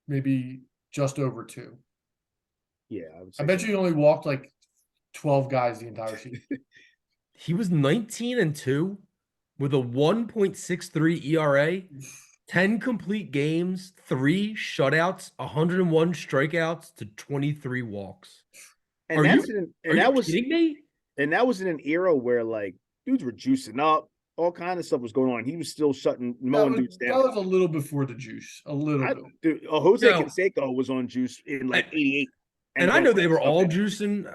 maybe just over 2. Yeah, I bet you he only walked like 12 guys the entire season. He was 19-2 with a 1.63 ERA, 10 complete games, 3 shutouts, 101 strikeouts to 23 walks. And Are that's you was kidding me? And that was in an era where like dudes were juicing up, all kind of stuff was going on. He was still mowing dudes That down. was a little before the juice. A little bit. Dude, Jose No. Canseco was on juice in like 88. And I know they were all juiced. juicing.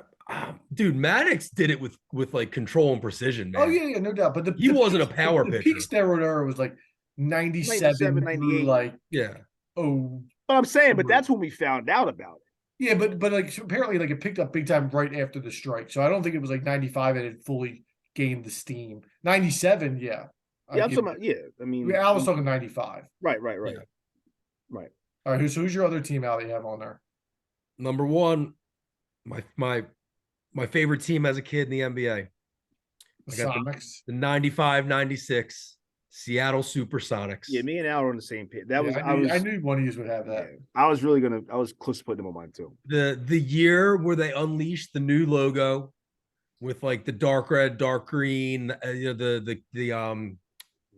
Dude, Maddox did it with like control and precision, man. Oh yeah, no doubt. But He wasn't a power the peak pitcher. steroid era was like 97, 97, 98. like Yeah. But I'm saying, but that's when we found out about it. Yeah, but like apparently like it picked up big time right after the strike. So I don't think it was like 95 and it fully gained the steam. 97, yeah. Yeah, I'm talking about, yeah. I mean, I was talking 95. Right. Yeah. Right. All right, so who's your other team out that you have on there? Number one, my favorite team as a kid in the NBA. The I got Sonics. The 95-96 Seattle Supersonics. Yeah, me and Al are on the same page. That was I knew one of you would have that. yeah, I was close to putting them on mine too. The year where they unleashed the new logo with like the dark red, dark green, the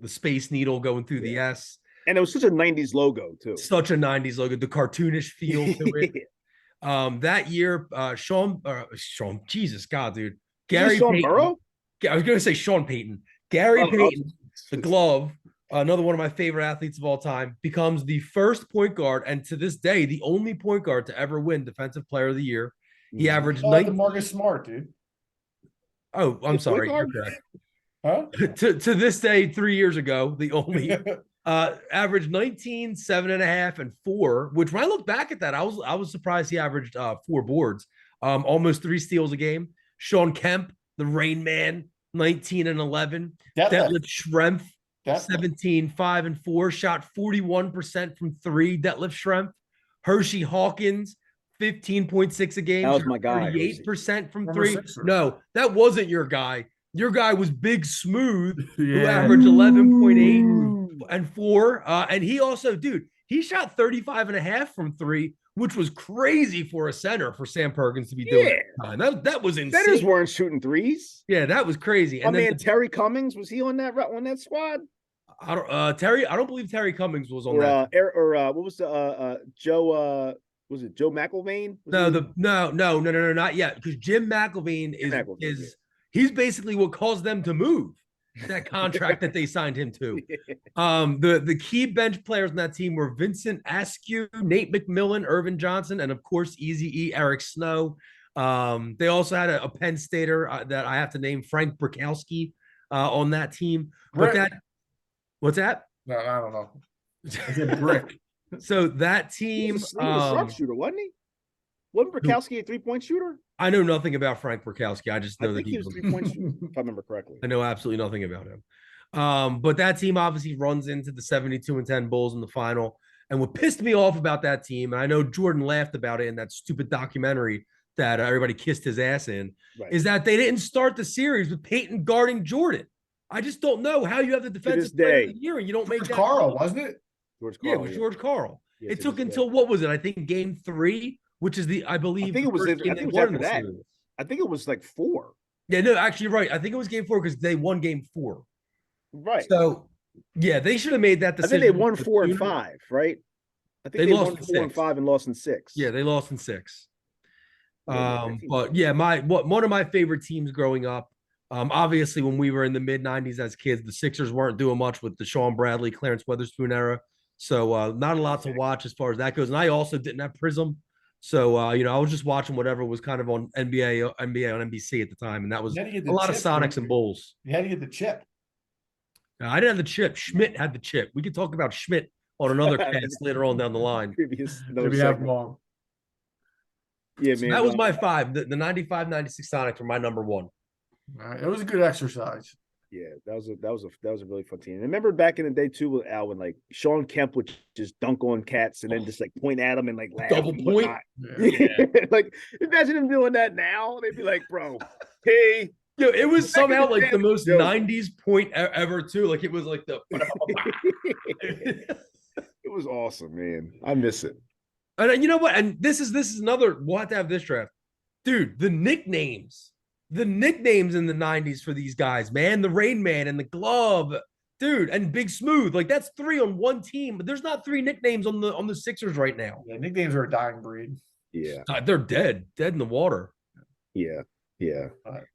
space needle going through the S. And it was such a 90s logo too. Such a 90s logo, the cartoonish feel to it. That year, Sean, Jesus God, dude. Gary Sean Payton. Burrow? I was going to say Sean Payton. Gary Oh, Payton, the glove, another one of my favorite athletes of all time, becomes the first point guard and to this day, the only point guard to ever win Defensive Player of the Year. He averaged The Marcus Smart, dude. Oh, I'm sorry. Point You're correct. Huh? to this day, 3 years ago, the only averaged 19, 7.5, and 4, which when I look back at that, I was surprised he averaged 4 boards, almost 3 steals a game. Sean Kemp, the Rain Man, 19 and 11. Detlef Schrempf, 17, 5 and 4, shot 41% from 3. Detlef Schrempf. Hershey Hawkins, 15.6 a game. That was my guy. 38% from Number 3. sixer. No, that wasn't your guy. Your guy was Big Smooth, who Yeah. averaged 11.8 and 4. And he also, dude, he shot 35.5 from 3, which was crazy for a center for Sam Perkins to be doing. That was insane. Centers weren't shooting threes. Yeah, that was crazy. My And then man Terry Cummings, was he on that squad? I don't believe Terry Cummings was on Or that. what was the Joe was it Joe McElvain? No, not yet. Because Jim McElvain is McElvain, he's basically what caused them to move. that contract that they signed him to. The key bench players on that team were Vincent Askew, Nate McMillan, Irvin Johnson, and of course, Easy E, Eric Snow. They also had a Penn Stater that I have to name, Frank Brikowski, on that team. But Brick. what's that? No, I don't know. I said brick. So that He team, was a sharpshooter, wasn't he? Wasn't Brikowski a 3-point shooter? I know nothing about Frank Brikowski. I just know I that think he was 3-point shooter, if I remember correctly. I know absolutely nothing about him. But that team obviously runs into the 72-10 Bulls in the final. And what pissed me off about that team, and I know Jordan laughed about it in that stupid documentary that everybody kissed his ass in, is that they didn't start the series with Peyton guarding Jordan. I just don't know how you have the defensive player of the year and you don't make that. Carl, wasn't it? George Yeah, Karl, it was George Karl. Yeah, it took until what was it? I think game 3, which is I believe I think it was after that. I think it was like 4. Yeah, no, actually, you're right. I think it was game 4 because they won game 4. Right. So, yeah, they should have made that decision. I think they won 4 and 5, right? I think they lost won 4 and 5 and lost in 6. Yeah, they lost in 6. But yeah, one of my favorite teams growing up. Obviously, when we were in the mid '90s as kids, the Sixers weren't doing much with the Sean Bradley, Clarence Weatherspoon era. So not a lot to watch as far as that goes. And I also didn't have Prism. So I was just watching whatever was kind of on NBA on NBC at the time, and that was a lot of Sonics and Bulls. You had to get the chip. I didn't have the chip. Schmidt had the chip. We could talk about Schmidt on another cast later on down the line. Maybe have long. Yeah, So man. that was my 5. The 95-96 Sonics were my number 1. All right, it was a good exercise. Yeah, that was a really fun team. And remember back in the day too with Al, when like Sean Kemp would just dunk on cats and then just like point at them and like laugh. Double point. Yeah. Like imagine him doing that now. They'd be like, bro, hey. Yo, it was somehow like the most 90s point ever too. Like it was like the it was awesome, man. I miss it. And you know what? And this is another, we'll have to have this draft. Dude, the nicknames in the 90s for these guys, man. The Rain Man and the Glove, dude, and Big Smooth. Like that's 3 on one team, but there's not 3 nicknames on the Sixers right now. Yeah, nicknames are a dying breed. Yeah. They're dead in the water. Yeah. Yeah.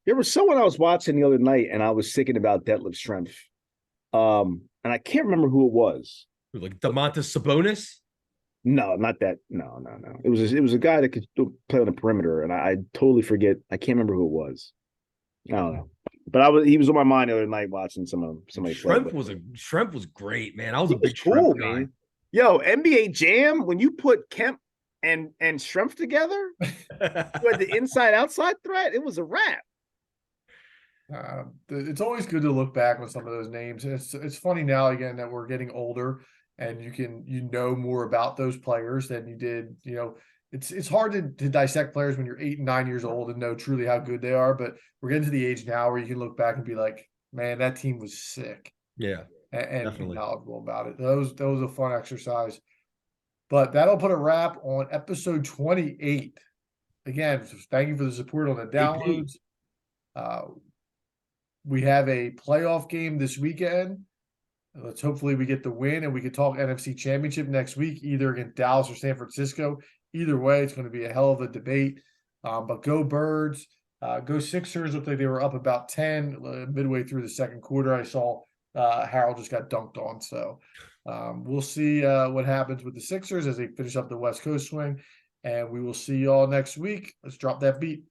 There was someone I was watching the other night and I was thinking about Detlef Schrempf. And I can't remember who it was. Like Domantas Sabonis? No, not that. No. It was a guy that could play on the perimeter, and I totally forget. I can't remember who it was. I don't know. But he was on my mind the other night watching somebody play. Schrempf was great, man. I was a big cool Schrempf guy. Man. Yo, NBA Jam, when you put Kemp and Schrempf together, you had the inside-outside threat, it was a wrap. It's always good to look back on some of those names. It's funny now again that we're getting older and you know more about those players than you did. You know, it's hard to dissect players when you're 8 and 9 years old and know truly how good they are. But we're getting to the age now where you can look back and be like, man, that team was sick. Yeah, and be knowledgeable about it. That was a fun exercise. But that'll put a wrap on episode 28. Again, thank you for the support on the downloads. We have a playoff game this weekend. Let's hopefully we get the win and we can talk NFC Championship next week, either against Dallas or San Francisco. Either way, it's going to be a hell of a debate. But go Birds, go Sixers. Looked like they were up about 10 midway through the second quarter. I saw Harold just got dunked on. So we'll see what happens with the Sixers as they finish up the West Coast swing. And we will see y'all next week. Let's drop that beat.